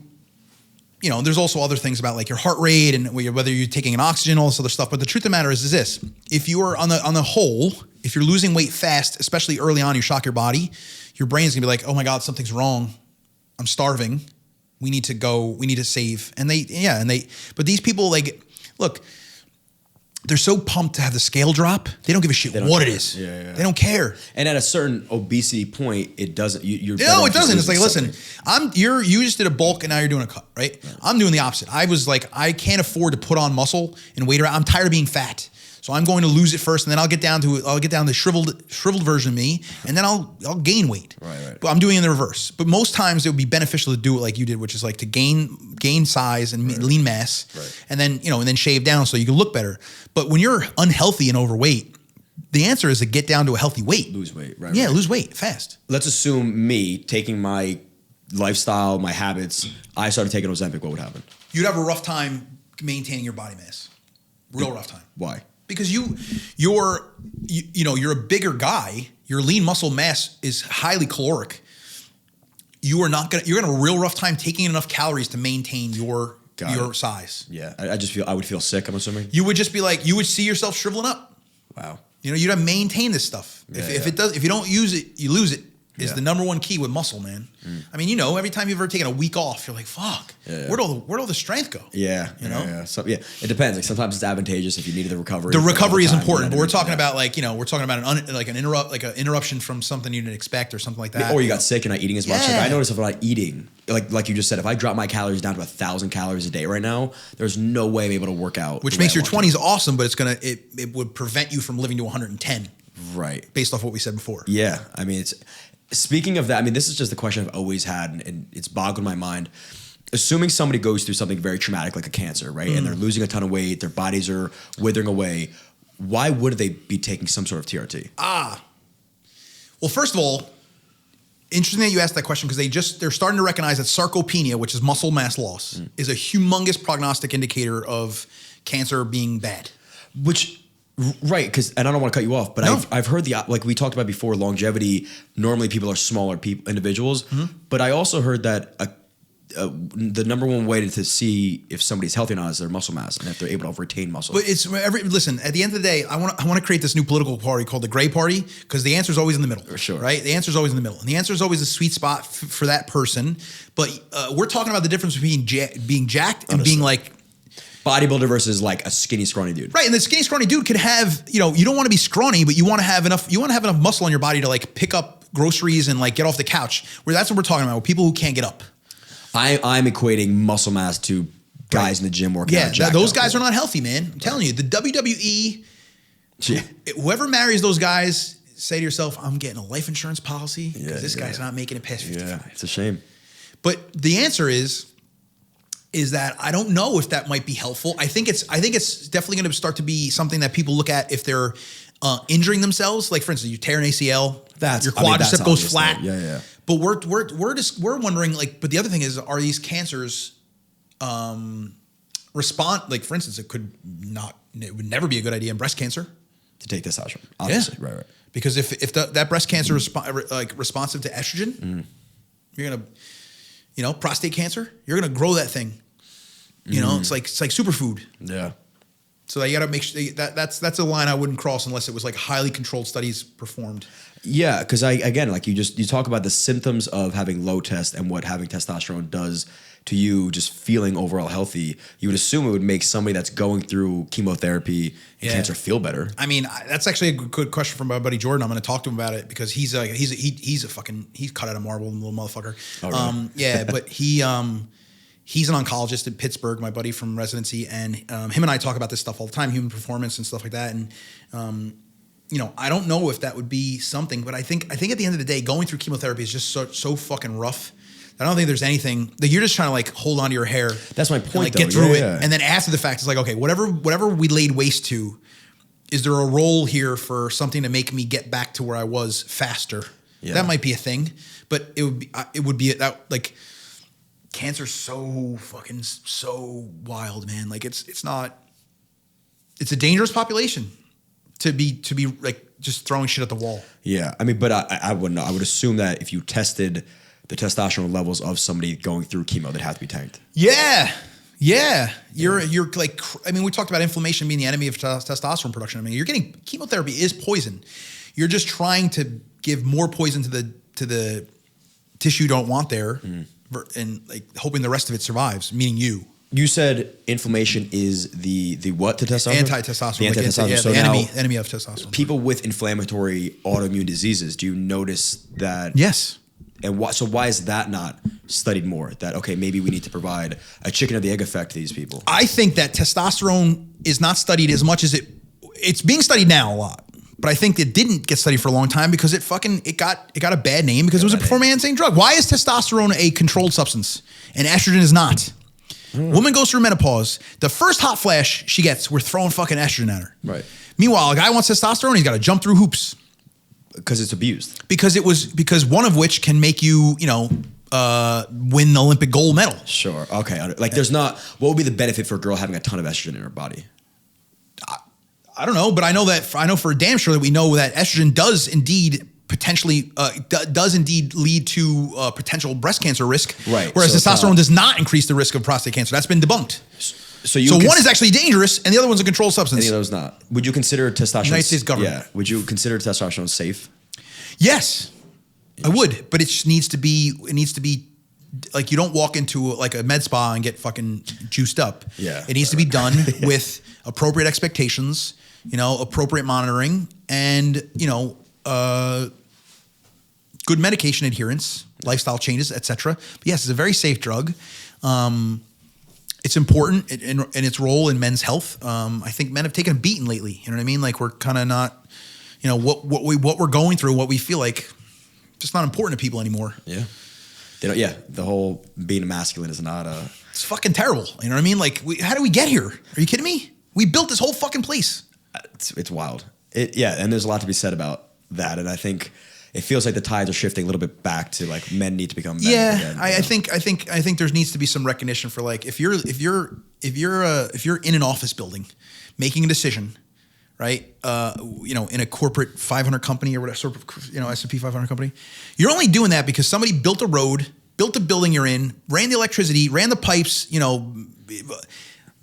Speaker 1: there's also other things about your heart rate and whether you're taking an oxygen, all this other stuff. But the truth of the matter is this: if you are on the whole, if you're losing weight fast, especially early on, you shock your body, your brain's gonna be like, oh my God, something's wrong. I'm starving. We need to go. We need to save. But these people look. They're so pumped to have the scale drop. They don't give a shit what it is.
Speaker 2: Yeah.
Speaker 1: They don't care.
Speaker 2: And at a certain obesity point, it doesn't.
Speaker 1: No, it doesn't. It's like, listen, you just did a bulk and now you're doing a cut, right? Yeah. I'm doing the opposite. I was like, I can't afford to put on muscle and wait around. I'm tired of being fat. So I'm going to lose it first, and then I'll get down to the shriveled version of me, and then I'll gain weight.
Speaker 2: Right.
Speaker 1: But I'm doing it in the reverse. But most times it would be beneficial to do it like you did, which is to gain size and lean mass, and then shave down so you can look better. But when you're unhealthy and overweight, the answer is to get down to a healthy weight.
Speaker 2: Lose weight, right?
Speaker 1: Yeah, lose weight fast.
Speaker 2: Let's assume me taking my lifestyle, my habits, I started taking Ozempic. What would happen?
Speaker 1: You'd have a rough time maintaining your body mass. Real rough time.
Speaker 2: Why?
Speaker 1: Because you're a bigger guy. Your lean muscle mass is highly caloric. You're gonna have a real rough time taking enough calories to maintain your size.
Speaker 2: Yeah, I would feel sick. I'm assuming
Speaker 1: you would just be you would see yourself shriveling up.
Speaker 2: Wow.
Speaker 1: You'd have to maintain this stuff. If you don't use it, you lose it. Is the number one key with muscle, man. I mean, every time you've ever taken a week off, you're like, fuck, where'd all the strength go?
Speaker 2: Yeah. So, it depends. Sometimes it's advantageous if you needed the recovery.
Speaker 1: The recovery is important, but we're talking about an interruption from something you didn't expect or something like that.
Speaker 2: Or you got sick and not eating as much.
Speaker 1: Yeah.
Speaker 2: I notice if I'm not eating, like you just said, if I drop my calories down to 1,000 calories a day right now, there's no way I'm able to work out.
Speaker 1: Which makes your 20s awesome, but it would prevent you from living to 110.
Speaker 2: Right.
Speaker 1: Based off what we said before.
Speaker 2: Yeah. I mean, speaking of that, this is just the question I've always had, and it's boggled my mind. Assuming somebody goes through something very traumatic like a cancer, right? And they're losing a ton of weight, their bodies are withering away. Why would they be taking some sort of TRT?
Speaker 1: Well, first of all, interesting that you asked that question because they're starting to recognize that sarcopenia, which is muscle mass loss, is a humongous prognostic indicator of cancer being bad.
Speaker 2: Right, and I don't want to cut you off, but no. I've heard like we talked about before, longevity, normally people are smaller individuals, but I also heard that the number one way to see if somebody's healthy or not is their muscle mass and if they're able to retain muscle.
Speaker 1: But listen, at the end of the day, I want to create this new political party called the Gray Party because the answer is always in the middle.
Speaker 2: Sure.
Speaker 1: Right? The answer is always in the middle. And the answer is always a sweet spot for that person. But we're talking about the difference between being jacked and being
Speaker 2: bodybuilder versus a skinny, scrawny dude.
Speaker 1: Right, and the skinny, scrawny dude could have, you don't want to be scrawny, but you want to have enough muscle on your body to pick up groceries and get off the couch. Where that's what we're talking about, with people who can't get up.
Speaker 2: I'm equating muscle mass to guys in the gym working out.
Speaker 1: Yeah, those guys are not healthy, man. I'm telling you, the WWE, whoever marries those guys, say to yourself, I'm getting a life insurance policy because this guy's not making it past 55.
Speaker 2: Yeah, it's a shame.
Speaker 1: But the answer is that I don't know if that might be helpful. I think it's definitely going to start to be something that people look at if they're injuring themselves. Like for instance, you tear an ACL, your quadricep goes flat.
Speaker 2: Yeah.
Speaker 1: But we're wondering But the other thing is, are these cancers respond? Like for instance, it would never be a good idea in breast cancer
Speaker 2: to take testosterone. Obviously, right.
Speaker 1: Because if that breast cancer is responsive to estrogen, you're gonna, prostate cancer, you're gonna grow that thing. It's like superfood.
Speaker 2: Yeah.
Speaker 1: So you got to make sure that's a line I wouldn't cross unless it was like highly controlled studies performed.
Speaker 2: Yeah, because you talk about the symptoms of having low test and what having testosterone does to you, just feeling overall healthy. You would assume it would make somebody that's going through chemotherapy and cancer feel better.
Speaker 1: I mean, that's actually a good question from my buddy Jordan. I'm going to talk to him about it because he's cut out of marble, little motherfucker.
Speaker 2: Oh, really?
Speaker 1: Yeah, but he's an oncologist in Pittsburgh, my buddy from residency, and him and I talk about this stuff all the time, human performance and stuff like that. And I don't know if that would be something, but I think at the end of the day, going through chemotherapy is just so fucking rough. I don't think there's anything that you're just trying to like hold on to your hair.
Speaker 2: That's my point.
Speaker 1: And, like, get through it, and then after the fact, it's like, okay, whatever we laid waste to, is there a role here for something to make me get back to where I was faster? Yeah. That might be a thing, but it would be that like. Cancer's so wild, man. Like it's a dangerous population to be like just throwing shit at the wall.
Speaker 2: Yeah. I mean, but I wouldn't know. I would assume that if you tested the testosterone levels of somebody going through chemo, they'd have to be tanked.
Speaker 1: Yeah. Yeah. You're like, I mean, we talked about inflammation being the enemy of testosterone production. I mean, chemotherapy is poison. You're just trying to give more poison to the tissue you don't want there. And like hoping the rest of it survives, meaning you.
Speaker 2: You said inflammation is the what to testosterone?
Speaker 1: Anti-testosterone.
Speaker 2: The anti-testosterone. So
Speaker 1: the enemy of testosterone.
Speaker 2: People with inflammatory autoimmune diseases, do you notice that?
Speaker 1: Yes.
Speaker 2: And why is that not studied more? That, okay, maybe we need to provide a chicken or the egg effect to these people.
Speaker 1: I think that testosterone is not studied as much as it's being studied now a lot. But I think it didn't get studied for a long time because it got a bad name because it was a performance-enhancing drug. Why is testosterone a controlled substance and estrogen is not? Woman goes through menopause. The first hot flash she gets, we're throwing fucking estrogen at her.
Speaker 2: Right.
Speaker 1: Meanwhile, a guy wants testosterone, he's got to jump through hoops.
Speaker 2: Because it's abused.
Speaker 1: Because one of which can make you, win the Olympic gold medal.
Speaker 2: Sure. Okay. Like what would be the benefit for a girl having a ton of estrogen in her body?
Speaker 1: I don't know, but I know for damn sure that we know that estrogen does indeed potentially lead to potential breast cancer risk.
Speaker 2: Right.
Speaker 1: Whereas testosterone does not increase the risk of prostate cancer. That's been debunked. So one is actually dangerous, and the other one's a controlled substance.
Speaker 2: And the other's not. Would you consider testosterone?
Speaker 1: United States government.
Speaker 2: Yeah. Would you consider testosterone safe?
Speaker 1: Yes, I would, but it just needs to be. It needs to be. Like you don't walk into like a med spa and get fucking juiced up.
Speaker 2: Yeah.
Speaker 1: It needs to be done with appropriate expectations, appropriate monitoring, and good medication adherence, lifestyle changes, etc. But yes, it's a very safe drug. It's important in its role in men's health. I think men have taken a beating lately. You know what I mean? Like we're kind of not, what we're going through, what we feel like, just not important to people anymore.
Speaker 2: Yeah. The whole being masculine is not
Speaker 1: it's fucking terrible. You know what I mean? Like, how did we get here? Are you kidding me? We built this whole fucking place.
Speaker 2: It's wild. And there's a lot to be said about that. And I think it feels like the tides are shifting a little bit back to like men need to become men.
Speaker 1: Yeah,
Speaker 2: again,
Speaker 1: I think there needs to be some recognition for like if you're in an office building, making a decision, right? In a corporate 500 company or whatever, sort of, S&P 500 company, you're only doing that because somebody built a road, built the building you're in, ran the electricity, ran the pipes.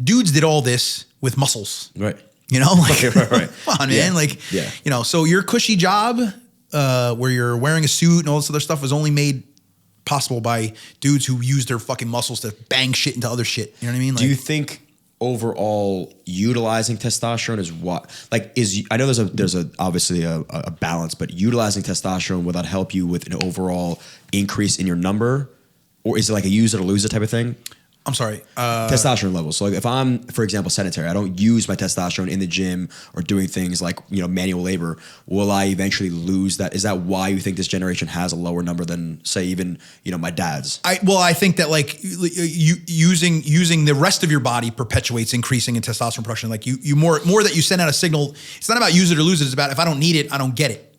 Speaker 1: Dudes did all this with muscles,
Speaker 2: right?
Speaker 1: Right. Come on, man.
Speaker 2: Yeah.
Speaker 1: So your cushy job, where you're wearing a suit and all this other stuff was only made possible by dudes who use their fucking muscles to bang shit into other shit. You know what I mean?
Speaker 2: Do you think overall utilizing testosterone is I know there's obviously a balance, but utilizing testosterone, will that help you with an overall increase in your number, or is it like a use it or lose it type of thing?
Speaker 1: I'm sorry.
Speaker 2: Testosterone levels. So like if I'm, for example, sedentary, I don't use my testosterone in the gym or doing things like, manual labor. Will I eventually lose that? Is that why you think this generation has a lower number than, say, even, my dad's?
Speaker 1: I think that like using the rest of your body perpetuates increasing in testosterone production. Like you more that you send out a signal. It's not about use it or lose it. It's about if I don't need it, I don't get it.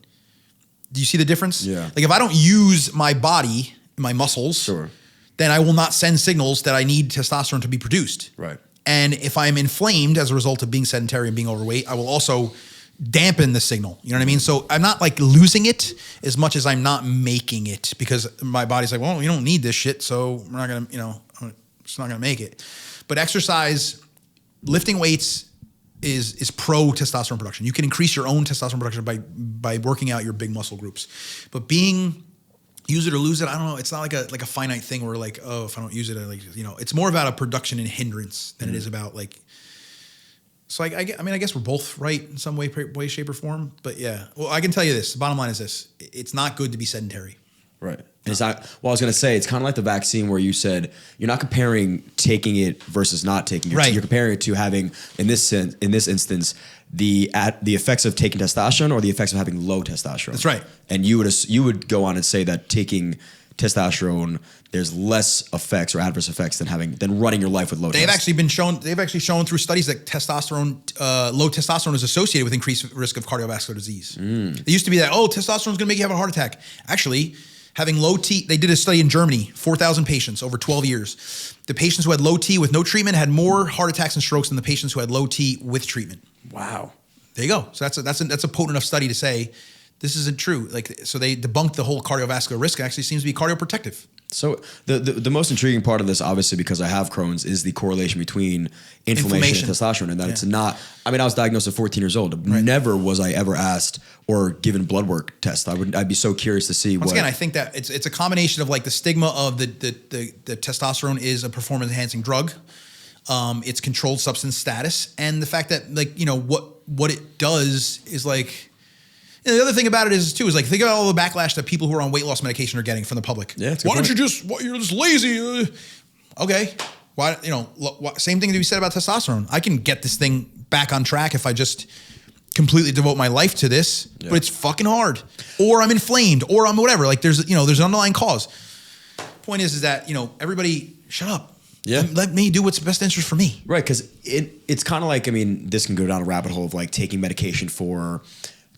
Speaker 1: Do you see the difference?
Speaker 2: Yeah.
Speaker 1: Like if I don't use my body, my muscles.
Speaker 2: Sure.
Speaker 1: Then I will not send signals that I need testosterone to be produced.
Speaker 2: Right.
Speaker 1: And if I'm inflamed as a result of being sedentary and being overweight, I will also dampen the signal. You know what I mean? So I'm not like losing it as much as I'm not making it because my body's like, well, you don't need this shit, so we're not going to, it's not going to make it. But exercise, lifting weights, is pro testosterone production. You can increase your own testosterone production by working out your big muscle groups, but being use it or lose it, I don't know. It's not like a finite thing where like, oh, if I don't use it, it's more about a production and hindrance than it is about like. So I guess we're both right in some way, shape, or form. But yeah, well, I can tell you this. The bottom line is this: it's not good to be sedentary.
Speaker 2: Right. And it's not, well, I was going to say, it's kind of like the vaccine where you said you're not comparing taking it versus not taking it.
Speaker 1: Right.
Speaker 2: You're comparing it to having, in this instance, the effects of taking testosterone or the effects of having low testosterone.
Speaker 1: That's right.
Speaker 2: And you would go on and say that taking testosterone, there's less effects or adverse effects than running your life with low testosterone.
Speaker 1: They've actually shown through studies that low testosterone is associated with increased risk of cardiovascular disease. It used to be that, testosterone is going to make you have a heart attack. Actually, having low T, they did a study in Germany, 4,000 patients over 12 years. The patients who had low T with no treatment had more heart attacks and strokes than the patients who had low T with treatment.
Speaker 2: Wow.
Speaker 1: There you go. So that's a potent enough study to say this isn't true. So they debunked the whole cardiovascular risk. It actually seems to be cardioprotective.
Speaker 2: So the most intriguing part of this, obviously, because I have Crohn's, is the correlation between inflammation and testosterone, and that it's not. I mean, I was diagnosed at 14 years old. Right. Never was I ever asked or given blood work tests. I'd be so curious to see. Once
Speaker 1: again, I think that it's a combination of like the stigma of the testosterone is a performance enhancing drug, its controlled substance status, and the fact that what it does is like. And the other thing about it is like think about all the backlash that people who are on weight loss medication are getting from the public.
Speaker 2: Yeah,
Speaker 1: why don't you you're just lazy? Okay, why same thing to be said about testosterone. I can get this thing back on track if I just completely devote my life to this, but it's fucking hard. Or I'm inflamed, or I'm whatever. Like there's an underlying cause. Point is that everybody shut up.
Speaker 2: Yeah.
Speaker 1: Let me do what's best interest for me.
Speaker 2: Right, because it's kind of like, I mean, this can go down a rabbit hole of like taking medication for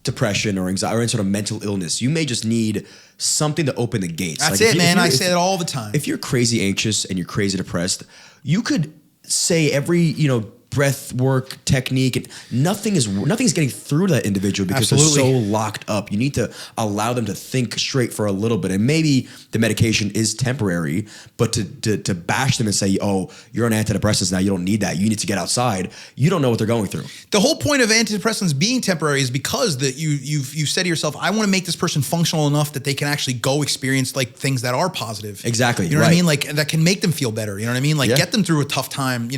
Speaker 2: depression or anxiety or any sort of mental illness. You may just need something to open the gates.
Speaker 1: That's it, man. I say that all the time.
Speaker 2: If you're crazy anxious and you're crazy depressed, you could say every, breath work technique, and nothing's getting through to that individual because they're so locked up. You need to allow them to think straight for a little bit. And maybe the medication is temporary, but to bash them and say, oh, you're on antidepressants now, you don't need that, you need to get outside, you don't know what they're going through.
Speaker 1: The whole point of antidepressants being temporary is because that you've said to yourself, I want to make this person functional enough that they can actually go experience like things that are positive.
Speaker 2: Exactly.
Speaker 1: You know what I mean? Like that can make them feel better. You know what I mean? Like get them through a tough time,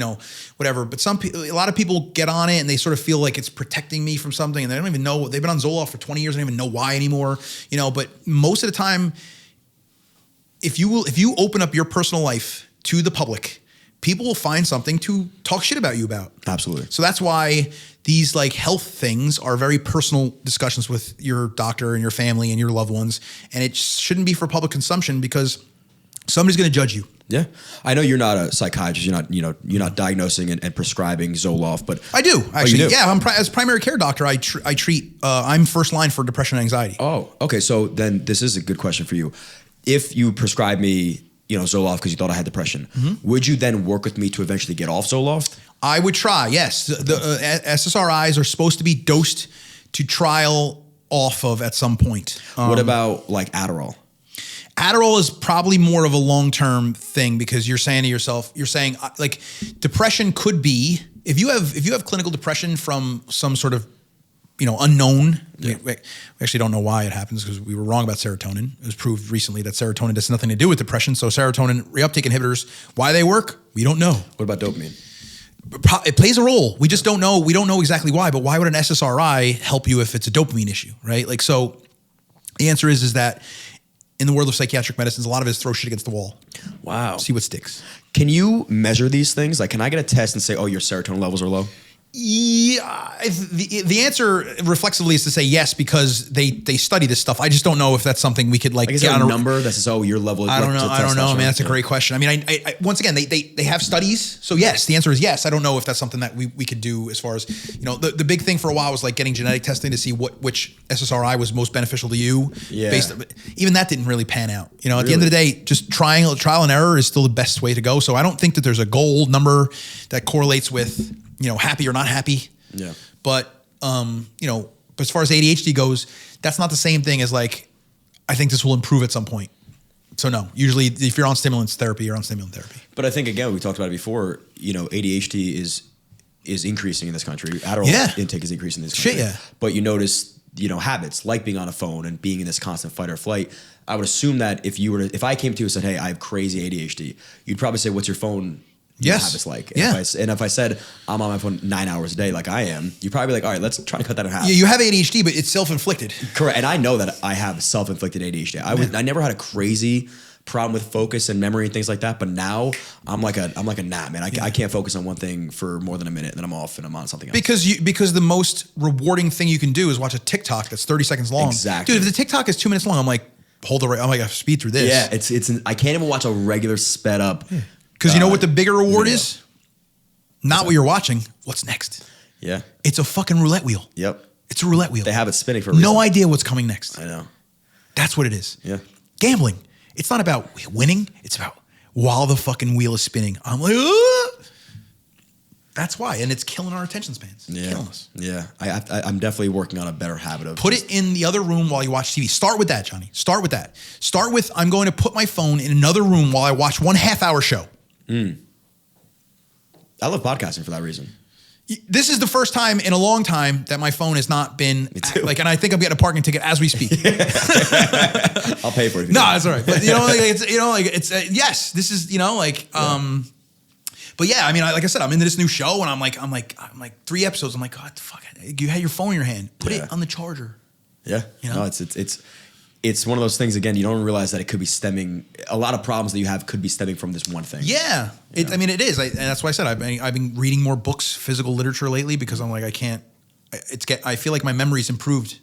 Speaker 1: whatever. But a lot of people get on it and they sort of feel like it's protecting me from something, and they don't even know. They've been on Zoloft for 20 years, they don't even know why anymore. But most of the time, if you open up your personal life to the public, people will find something to talk shit about you about.
Speaker 2: Absolutely.
Speaker 1: So that's why these like health things are very personal discussions with your doctor and your family and your loved ones, and it shouldn't be for public consumption because somebody's going to judge you.
Speaker 2: Yeah, I know you're not a psychiatrist. You're not diagnosing and prescribing Zoloft, but
Speaker 1: I do actually.
Speaker 2: You do?
Speaker 1: Yeah, as a primary care doctor, I treat. I'm first line for depression and anxiety.
Speaker 2: Oh, okay. So then this is a good question for you. If you prescribe me, Zoloft because you thought I had depression, would you then work with me to eventually get off Zoloft?
Speaker 1: I would try. Yes, the SSRIs are supposed to be dosed to trial off of at some point.
Speaker 2: What about like Adderall?
Speaker 1: Adderall is probably more of a long-term thing because you're saying to yourself, like depression could be, if you have clinical depression from some sort of, unknown, we actually don't know why it happens because we were wrong about serotonin. It was proved recently that serotonin has nothing to do with depression. So serotonin reuptake inhibitors, why they work, we don't know.
Speaker 2: What about dopamine?
Speaker 1: It plays a role. We just don't know. We don't know exactly why, but why would an SSRI help you if it's a dopamine issue, right? Like, so the answer is that in the world of psychiatric medicines, a lot of it is throw shit against the wall.
Speaker 2: Wow.
Speaker 1: See what sticks.
Speaker 2: Can you measure these things? Like, can I get a test and say, oh, your serotonin levels are low?
Speaker 1: Yeah, the answer reflexively is to say yes because they study this stuff. I just don't know if that's something we could like.
Speaker 2: Is there a number that says, oh, your level is
Speaker 1: I don't know. I mean, that's a great question. I mean, I once again, they have studies. So yes, the answer is yes. I don't know if that's something that we could do as far as, the big thing for a while was like getting genetic testing to see which SSRI was most beneficial to you.
Speaker 2: Yeah.
Speaker 1: Even that didn't really pan out. At the end of the day, just trial and error is still the best way to go. So I don't think that there's a goal number that correlates with, happy or not happy.
Speaker 2: Yeah.
Speaker 1: But, as far as ADHD goes, that's not the same thing as like, I think this will improve at some point. So no, usually if you're on stimulants therapy, you're on stimulant therapy.
Speaker 2: But I think, again, we talked about it before, ADHD is increasing in this country. Adderall intake is increasing in this country.
Speaker 1: Shit, yeah.
Speaker 2: But you notice, habits like being on a phone and being in this constant fight or flight. I would assume that if I came to you and said, hey, I have crazy ADHD, you'd probably say, what's your phone habits like? And if I said, I'm on my phone 9 hours a day like I am, you'd probably be like, all right, let's try to cut that in half.
Speaker 1: Yeah, you have ADHD, but it's self-inflicted.
Speaker 2: Correct. And I know that I have self-inflicted ADHD. I never had a crazy problem with focus and memory and things like that, but now I'm like a gnat, man. I can't focus on one thing for more than a minute, and then I'm off and I'm on something else.
Speaker 1: Because the most rewarding thing you can do is watch a TikTok that's 30 seconds long.
Speaker 2: Exactly.
Speaker 1: Dude, if the TikTok is 2 minutes long, I'm like, hold the right. I'm like, I have to speed through this.
Speaker 2: Yeah, I can't even watch a regular sped up.
Speaker 1: Because you know what the bigger reward is? Not what you're watching. What's next?
Speaker 2: Yeah.
Speaker 1: It's a fucking roulette wheel.
Speaker 2: Yep.
Speaker 1: It's a roulette wheel.
Speaker 2: They have it spinning for a reason.
Speaker 1: No idea what's coming next.
Speaker 2: I know.
Speaker 1: That's what it is.
Speaker 2: Yeah.
Speaker 1: Gambling. It's not about winning. It's about while the fucking wheel is spinning. I'm like, ah! That's why. And it's killing our attention spans. It's killing us.
Speaker 2: Yeah. I'm definitely working on a better habit of
Speaker 1: put it in the other room while you watch TV. Start with that, Johnny. Start with that. Start with, I'm going to put my phone in another room while I watch 1.5 hour show.
Speaker 2: I love podcasting for that reason.
Speaker 1: This is the first time in a long time that my phone has not been and I think I'm getting a parking ticket as we speak.
Speaker 2: I'll pay for it.
Speaker 1: No, that's all right. But yes, this is, but yeah, I mean, like I said, I'm into this new show and I'm like 3 episodes. I'm like, God, fuck it. You had your phone in your hand. Put it on the charger.
Speaker 2: Yeah. No, it's one of those things, again, you don't realize that it could be stemming, a lot of problems that you have could be stemming from this one thing.
Speaker 1: Yeah. It is. And that's why I said I've been reading more books, physical literature lately, because I'm like, I feel like my memory's improved.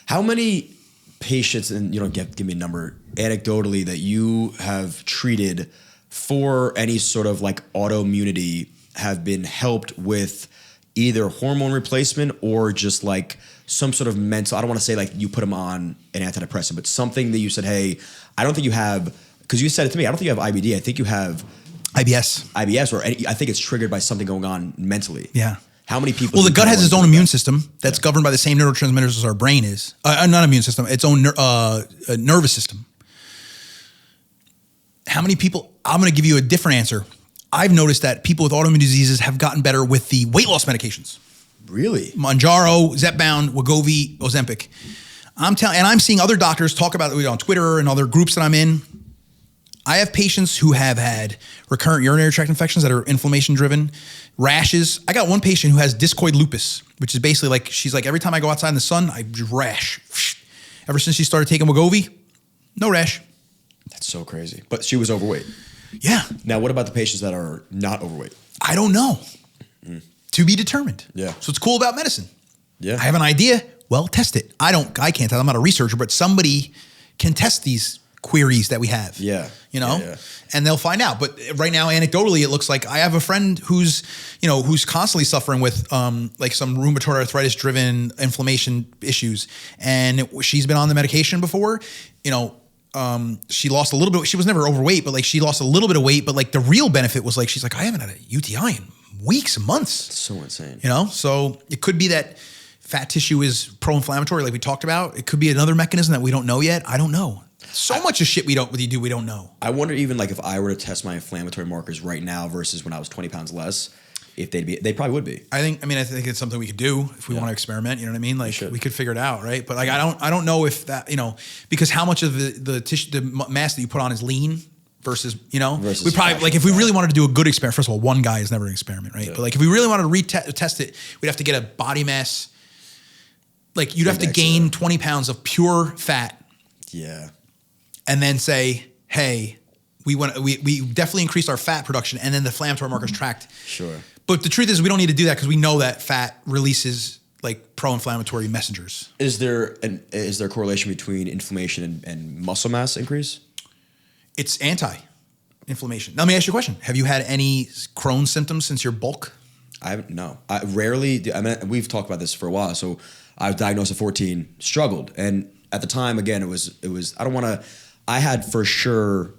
Speaker 2: How many patients, and you don't give me a number, anecdotally, that you have treated for any sort of like autoimmunity have been helped with either hormone replacement or just like some sort of mental, I don't want to say like you put them on an antidepressant, but something that you said, hey, I don't think you have, because you said it to me, I don't think you have IBD. I think you have IBS, or I think it's triggered by something going on mentally.
Speaker 1: Yeah.
Speaker 2: How many people?
Speaker 1: Well, the gut has its own immune system that's governed by the same neurotransmitters as our brain is. Not immune system, its own nervous system. How many people? I'm going to give you a different answer. I've noticed that people with autoimmune diseases have gotten better with the weight loss medications.
Speaker 2: Really?
Speaker 1: Mounjaro, Zepbound, Wegovy, Ozempic. I'm seeing other doctors talk about it on Twitter and other groups that I'm in. I have patients who have had recurrent urinary tract infections that are inflammation driven, rashes. I got one patient who has discoid lupus, which is basically like, she's like, every time I go outside in the sun, I rash. Ever since she started taking Wegovy, no rash.
Speaker 2: That's so crazy. But she was overweight.
Speaker 1: Yeah.
Speaker 2: Now, what about the patients that are not overweight?
Speaker 1: I don't know. To be determined.
Speaker 2: Yeah.
Speaker 1: So it's cool about medicine.
Speaker 2: Yeah.
Speaker 1: I have an idea. Well, test it. I can't tell. I'm not a researcher, but somebody can test these queries that we have.
Speaker 2: Yeah.
Speaker 1: And they'll find out. But right now, anecdotally, it looks like I have a friend who's constantly suffering with like some rheumatoid arthritis driven inflammation issues. And she's been on the medication before, she lost a little bit. She was never overweight, but like she lost a little bit of weight. But like the real benefit was like, she's like, I haven't had a UTI in weeks, months.
Speaker 2: It's so insane.
Speaker 1: So it could be that fat tissue is pro-inflammatory, like we talked about. It could be another mechanism that we don't know yet. I don't know. So much of shit we don't know.
Speaker 2: I wonder even like if I were to test my inflammatory markers right now versus when I was 20 pounds less, if they probably would be. I think
Speaker 1: it's something we could do if we want to experiment. You know what I mean? Like we could figure it out, right? But like I don't know if that, because how much of the tissue, the mass that you put on is lean versus we probably like if we really wanted to do a good experiment. First of all, one guy is never an experiment, right? Yeah. But like if we really wanted to test it, we'd have to get a body mass. Like you'd have to gain 20 pounds of pure fat.
Speaker 2: Yeah.
Speaker 1: And then say, hey, we definitely increased our fat production, and then the inflammatory markers tracked.
Speaker 2: Sure.
Speaker 1: But the truth is, we don't need to do that because we know that fat releases like pro-inflammatory messengers.
Speaker 2: Is there a correlation between inflammation and muscle mass increase?
Speaker 1: It's anti-inflammation. Now, let me ask you a question. Have you had any Crohn symptoms since your bulk?
Speaker 2: I haven't. No, I rarely. We've talked about this for a while. So I was diagnosed at 14, struggled, and at the time, again, it was. I don't want to. I had for sure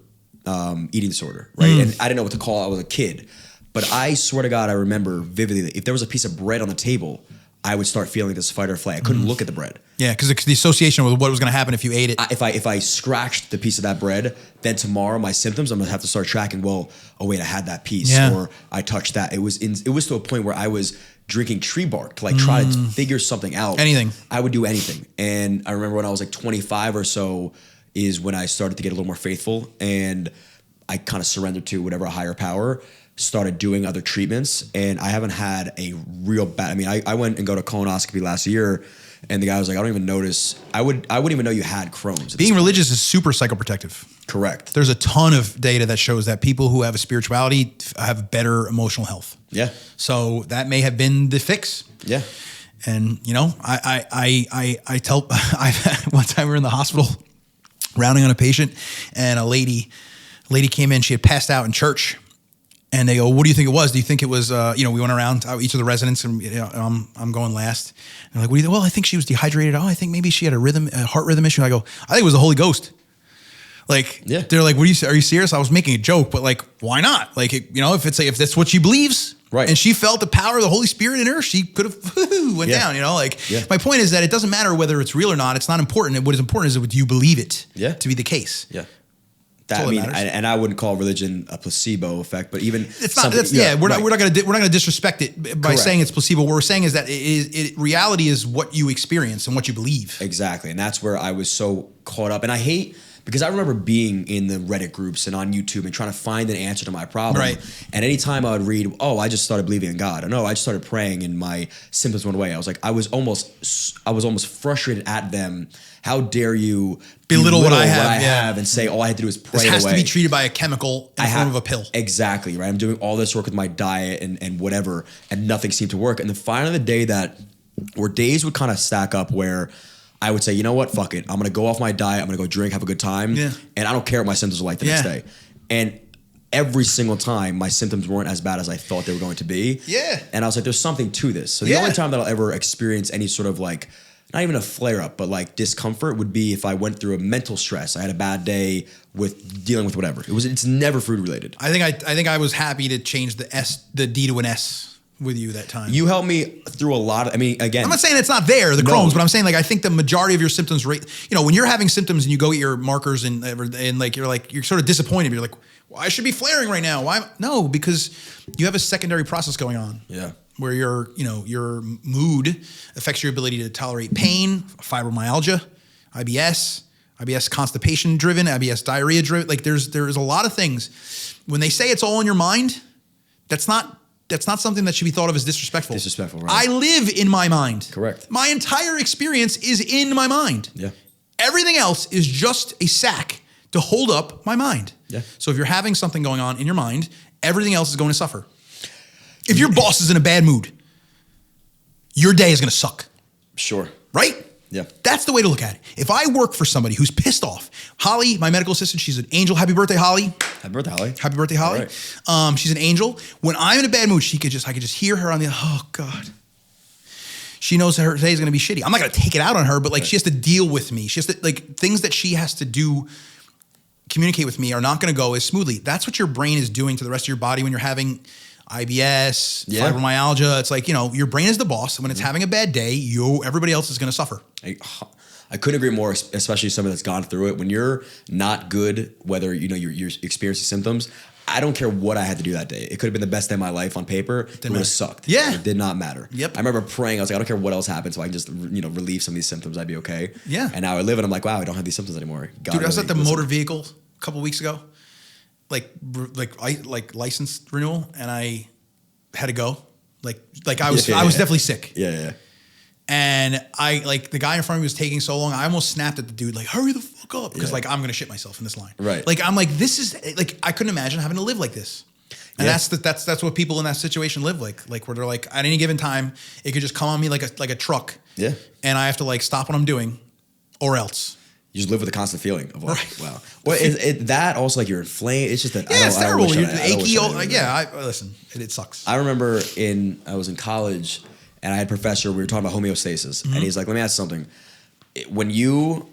Speaker 2: eating disorder, right? And I didn't know what to call it. I was a kid. But I swear to God, I remember vividly that if there was a piece of bread on the table, I would start feeling this fight or flight. I couldn't look at the bread.
Speaker 1: Yeah, because the association with what was going to happen if you ate it.
Speaker 2: If I scratched the piece of that bread, then tomorrow my symptoms, I'm gonna have to start tracking. Well, oh wait, I had that piece, or I touched that. It was to a point where I was drinking tree bark to like try to figure something out.
Speaker 1: Anything.
Speaker 2: I would do anything. And I remember when I was like 25 or so is when I started to get a little more faithful, and I kind of surrendered to whatever higher power. Started doing other treatments, and I haven't had a real bad. I mean, I went and got a colonoscopy last year, and the guy was like, "I don't even notice. I wouldn't even know you had Crohn's."
Speaker 1: Being religious is super psychoprotective.
Speaker 2: Correct.
Speaker 1: There's a ton of data that shows that people who have a spirituality have better emotional health.
Speaker 2: Yeah.
Speaker 1: So that may have been the fix.
Speaker 2: Yeah.
Speaker 1: And you know, I tell one time we were in the hospital rounding on a patient, and a lady came in. She had passed out in church. And they go, what do you think it was? Do you think it was, we went around each of the residents, and I'm going last. And they're like, what do you think? Well, I think she was dehydrated. Oh, I think maybe she had a heart rhythm issue. And I go, I think it was the Holy Ghost. Like, they're like, are you serious? I was making a joke, but like, why not? Like, if that's what she believes,
Speaker 2: right? And
Speaker 1: she felt the power of the Holy Spirit in her, she could have went down, My point is that it doesn't matter whether it's real or not. It's not important. What is important is do you believe it to be the case?
Speaker 2: Yeah. And I wouldn't call religion a placebo effect, but even
Speaker 1: it's not. We're not going to disrespect it by saying it's placebo. What we're saying is that reality is what you experience and what you believe.
Speaker 2: Exactly, and that's where I was so caught up. And I hate because I remember being in the Reddit groups and on YouTube and trying to find an answer to my problem.
Speaker 1: Right.
Speaker 2: And anytime I would read, "Oh, I just started believing in God," or "No, I just started praying and my symptoms went away," I was like, I was almost frustrated at them. How dare you
Speaker 1: belittle what I have
Speaker 2: and say all I had to do is pray
Speaker 1: this
Speaker 2: it
Speaker 1: has
Speaker 2: away.
Speaker 1: To be treated by a chemical in the form of a pill.
Speaker 2: Exactly, right? I'm doing all this work with my diet and whatever, and nothing seemed to work. And then finally the day where days would kind of stack up where I would say, you know what, fuck it. I'm going to go off my diet. I'm going to go drink, have a good time.
Speaker 1: Yeah.
Speaker 2: And I don't care what my symptoms are like the next day. And every single time my symptoms weren't as bad as I thought they were going to be.
Speaker 1: Yeah.
Speaker 2: And I was like, there's something to this. So the only time that I'll ever experience any sort of like, not even a flare up, but like discomfort would be if I went through a mental stress. I had a bad day with dealing with whatever. It's never food related.
Speaker 1: I think I was happy to change the D to an S with you that time.
Speaker 2: You helped me through a lot of, again.
Speaker 1: I'm not saying it's not there, the Crohn's, but I'm saying like I think the majority of your symptoms when you're having symptoms and you go get your markers and like you're sort of disappointed. You're like, well, I should be flaring right now. Why? No, because you have a secondary process going on.
Speaker 2: Yeah.
Speaker 1: Where your mood affects your ability to tolerate pain, fibromyalgia, IBS constipation driven, IBS diarrhea driven. Like there's a lot of things. When they say it's all in your mind, that's not something that should be thought of as disrespectful.
Speaker 2: Disrespectful, right?
Speaker 1: I live in my mind.
Speaker 2: Correct.
Speaker 1: My entire experience is in my mind.
Speaker 2: Yeah.
Speaker 1: Everything else is just a sack to hold up my mind.
Speaker 2: Yeah.
Speaker 1: So if you're having something going on in your mind, everything else is going to suffer. If your boss is in a bad mood, your day is going to suck.
Speaker 2: Sure.
Speaker 1: Right?
Speaker 2: Yeah.
Speaker 1: That's the way to look at it. If I work for somebody who's pissed off, Holly, my medical assistant, she's an angel. Happy birthday, Holly.
Speaker 2: Happy birthday, Holly.
Speaker 1: Happy birthday, Holly.
Speaker 2: Right.
Speaker 1: She's an angel. When I'm in a bad mood, I could just hear her on the, oh God. She knows that her day is going to be shitty. I'm not going to take it out on her, but like she has to deal with me. She has to, like, things that she has to do, communicate with me are not going to go as smoothly. That's what your brain is doing to the rest of your body when you're having IBS, fibromyalgia. It's like, your brain is the boss. When it's having a bad day, everybody else is going to suffer.
Speaker 2: I couldn't agree more, especially somebody that's gone through it. When you're not good, whether you're experiencing symptoms, I don't care what I had to do that day. It could have been the best day of my life on paper. It would have sucked.
Speaker 1: Yeah.
Speaker 2: It did not matter.
Speaker 1: Yep.
Speaker 2: I remember praying. I was like, I don't care what else happens, so I can just relieve some of these symptoms. I'd be okay.
Speaker 1: Yeah.
Speaker 2: And now I live and I'm like, wow, I don't have these symptoms anymore. God,
Speaker 1: dude, I was at the motor vehicle a couple weeks ago, like license renewal, and I had to go. I was definitely sick.
Speaker 2: Yeah.
Speaker 1: And the guy in front of me was taking so long, I almost snapped at the dude, like, hurry the fuck up. Because I'm going to shit myself in this line.
Speaker 2: Right.
Speaker 1: Like, I'm like, this is, like, I couldn't imagine having to live like this. And that's what people in that situation live like. Like, where they're like, at any given time, it could just come on me like a truck.
Speaker 2: Yeah.
Speaker 1: And I have to like stop what I'm doing or else.
Speaker 2: You just live with a constant feeling of like, wow. Well, that also like you're inflamed. It's just that
Speaker 1: it's terrible. You're achy.
Speaker 2: Listen,
Speaker 1: it sucks.
Speaker 2: I remember I was in college and I had a professor. We were talking about homeostasis, and he's like, "Let me ask you something. When you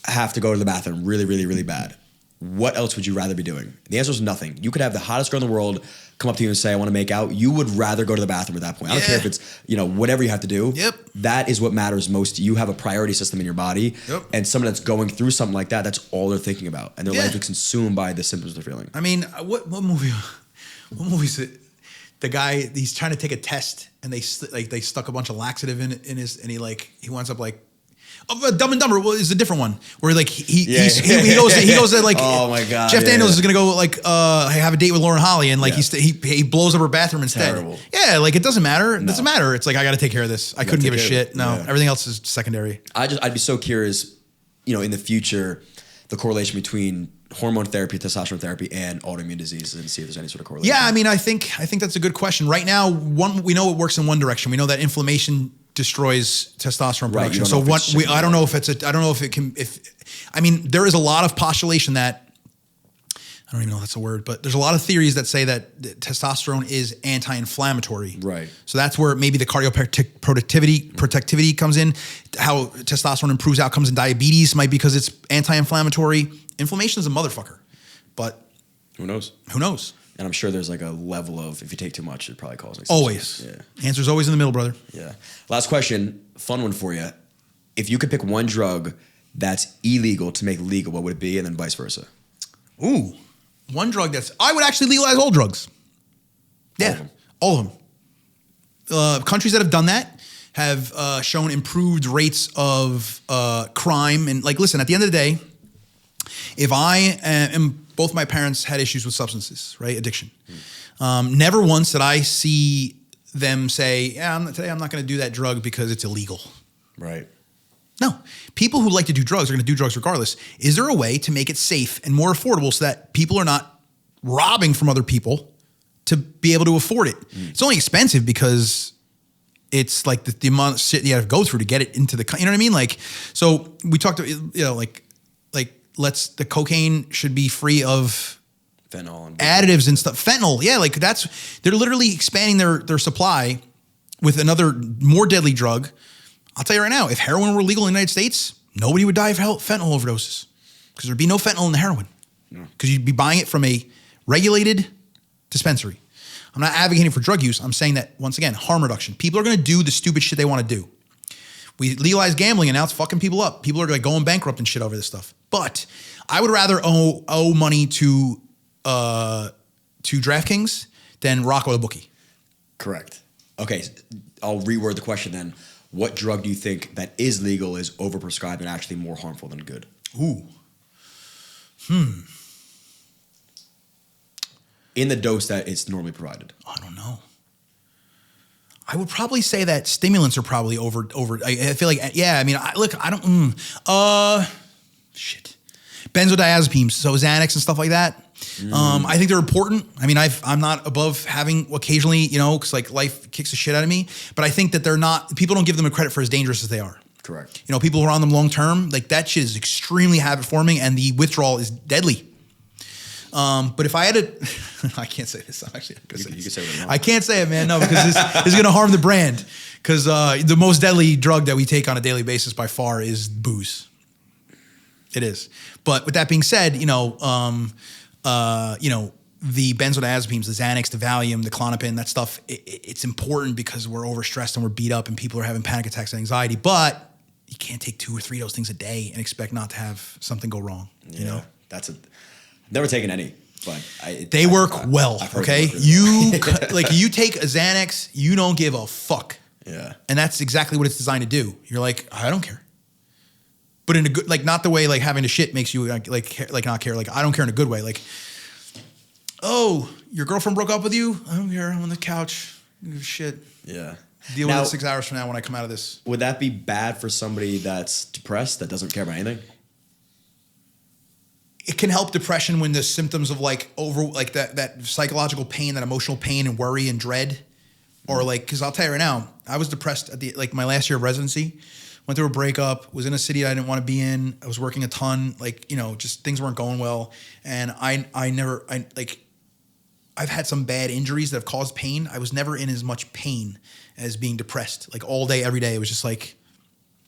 Speaker 2: have to go to the bathroom really, really, really bad, what else would you rather be doing? The answer is nothing. You could have the hottest girl in the world come up to you and say, I want to make out. You would rather go to the bathroom at that point. I don't care if it's, whatever you have to do.
Speaker 1: Yep.
Speaker 2: That is what matters most. You have a priority system in your body.
Speaker 1: Yep.
Speaker 2: And someone that's going through something like that, that's all they're thinking about. And their life is consumed by the symptoms they're feeling.
Speaker 1: I mean, what movie is it? The guy, he's trying to take a test and they stuck a bunch of laxative in his, and he winds up like, Dumb and Dumber is a different one where like he goes to like,
Speaker 2: oh my God,
Speaker 1: Jeff Daniels is gonna go like have a date with Lauren Holly and like he blows up her bathroom instead.
Speaker 2: Terrible.
Speaker 1: Yeah, like it doesn't matter. It doesn't matter. It's like I got to take care of this. I couldn't give a shit. No, everything else is secondary.
Speaker 2: I'd be so curious, in the future, the correlation between hormone therapy, testosterone therapy, and autoimmune diseases, and see if there's any sort of correlation.
Speaker 1: Yeah, I mean, I think that's a good question. Right now, we know it works in one direction. We know that inflammation destroys testosterone production. So I don't know if it can. I mean, there is a lot of postulation that I don't even know if that's a word, but there's a lot of theories that say that testosterone is anti-inflammatory.
Speaker 2: Right.
Speaker 1: So that's where maybe the protectivity comes in. How testosterone improves outcomes in diabetes might be because it's anti-inflammatory. Inflammation is a motherfucker, but
Speaker 2: who knows?
Speaker 1: Who knows?
Speaker 2: And I'm sure there's like a level of, if you take too much, it probably causes.
Speaker 1: Always. Yeah. Answer's always in the middle, brother.
Speaker 2: Yeah. Last question, fun one for you. If you could pick one drug that's illegal to make legal, what would it be? And then vice versa.
Speaker 1: Ooh, one drug I would actually legalize all drugs. Yeah, all of them. Countries that have done that have shown improved rates of crime. And like, listen, at the end of the day, if I am, both my parents had issues with substances, right? Addiction. Never once did I see them say, yeah, today I'm not going to do that drug because it's illegal.
Speaker 2: Right.
Speaker 1: No. People who like to do drugs are going to do drugs regardless. Is there a way to make it safe and more affordable so that people are not robbing from other people to be able to afford it? It's only expensive because it's like the amount of shit you have to go through to get it into the, you know what I mean? Like, so we talked about, like the cocaine should be free of
Speaker 2: fentanyl and
Speaker 1: additives and stuff. Fentanyl, yeah, like they're literally expanding their supply with another more deadly drug. I'll tell you right now, if heroin were legal in the United States, nobody would die of fentanyl overdoses because there'd be no fentanyl in the heroin because you'd be buying it from a regulated dispensary. I'm not advocating for drug use. I'm saying that, once again, harm reduction. People are going to do the stupid shit they want to do. We legalize gambling and now it's fucking people up. People are like going bankrupt and shit over this stuff. But I would rather owe money to DraftKings than rock with a bookie.
Speaker 2: Correct. Okay, I'll reword the question then. What drug do you think that is legal is overprescribed and actually more harmful than good?
Speaker 1: Ooh.
Speaker 2: In the dose that it's normally provided.
Speaker 1: I don't know. I would probably say that stimulants are probably over. I feel like, yeah. I mean, I don't. Shit. Benzodiazepines, so Xanax and stuff like that. I think they're important. I mean, I'm not above having occasionally, because like life kicks the shit out of me. But I think that they're not. People don't give them a credit for as dangerous as they are.
Speaker 2: Correct.
Speaker 1: People who are on them long term, like that shit is extremely habit forming, and the withdrawal is deadly. But if I had to, I can't say this. I'm actually you can say it. I can't say it, man. No, because this is going to harm the brand. Because the most deadly drug that we take on a daily basis by far is booze. It is. But with that being said, the benzodiazepines, the Xanax, the Valium, the Klonopin, that stuff, it's important because we're overstressed and we're beat up and people are having panic attacks and anxiety. But you can't take 2 or 3 of those things a day and expect not to have something go wrong.
Speaker 2: Yeah, never taken any, but
Speaker 1: they work well. Okay, you you take a Xanax, you don't give a fuck.
Speaker 2: Yeah,
Speaker 1: and that's exactly what it's designed to do. You're like, I don't care, but in a good, like, not the way like having to shit makes you like not care. Like, I don't care in a good way. Like, oh, your girlfriend broke up with you? I don't care. I'm on the couch. Shit.
Speaker 2: Yeah.
Speaker 1: Deal with it 6 hours from now when I come out of this.
Speaker 2: Would that be bad for somebody that's depressed that doesn't care about anything?
Speaker 1: It can help depression when the symptoms of that psychological pain, that emotional pain and worry and dread, or because I'll tell you right now, I was depressed at my last year of residency, went through a breakup, was in a city I didn't want to be in. I was working a ton, just things weren't going well. And I've had some bad injuries that have caused pain. I was never in as much pain as being depressed, all day, every day. It was just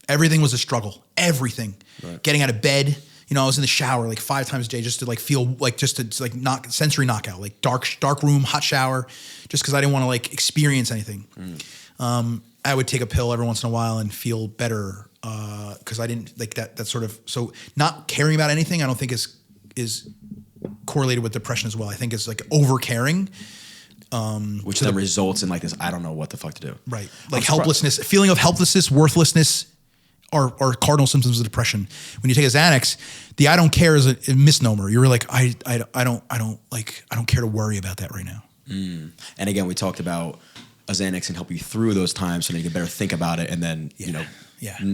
Speaker 1: everything was a struggle, everything. Right. Getting out of bed, I was in the shower like 5 times a day just to like feel like just to like sensory knockout, like dark room, hot shower, just because I didn't want to like experience anything. I would take a pill every once in a while and feel better because I didn't like that sort of, so not caring about anything I don't think is correlated with depression as well. I think it's like over caring.
Speaker 2: Which then results in like this, I don't know what the fuck to do.
Speaker 1: Right. Like helplessness, feeling of helplessness, worthlessness are cardinal symptoms of depression. When you take a Xanax, the I don't care is a misnomer. You're like, I don't care to worry about that right now.
Speaker 2: And again, we talked about a Xanax can help you through those times so that you can better think about it and then,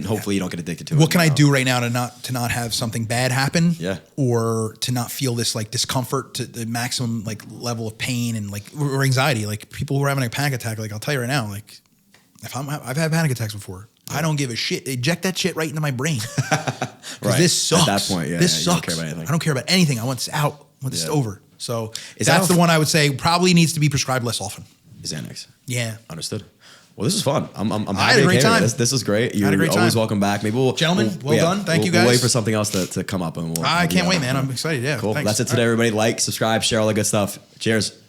Speaker 2: hopefully you don't get addicted to it.
Speaker 1: What can I do right now to not have something bad happen?
Speaker 2: Yeah.
Speaker 1: Or to not feel this like discomfort to the maximum like level of pain and like or anxiety. Like people who are having a panic attack, like I'll tell you right now, like I've had panic attacks before. I don't give a shit. Eject that shit right into my brain. Because this sucks.
Speaker 2: At that point,
Speaker 1: this sucks.
Speaker 2: You don't care about anything.
Speaker 1: I don't care about anything. I want this out. I want this over. So
Speaker 2: Is
Speaker 1: that's
Speaker 2: that
Speaker 1: the one I would say probably needs to be prescribed less often.
Speaker 2: Xanax.
Speaker 1: Yeah.
Speaker 2: Understood. Well, this is fun. I'm happy.
Speaker 1: I had a great time.
Speaker 2: This is great. You're
Speaker 1: had a great
Speaker 2: always
Speaker 1: time.
Speaker 2: welcome back. Maybe
Speaker 1: Gentlemen, well done. Thank you guys.
Speaker 2: We'll wait for something else to come up. And
Speaker 1: I can't wait, man. I'm excited. Yeah.
Speaker 2: Cool.
Speaker 1: Thanks.
Speaker 2: That's it today, everybody. Like, subscribe, share all that good stuff. Cheers.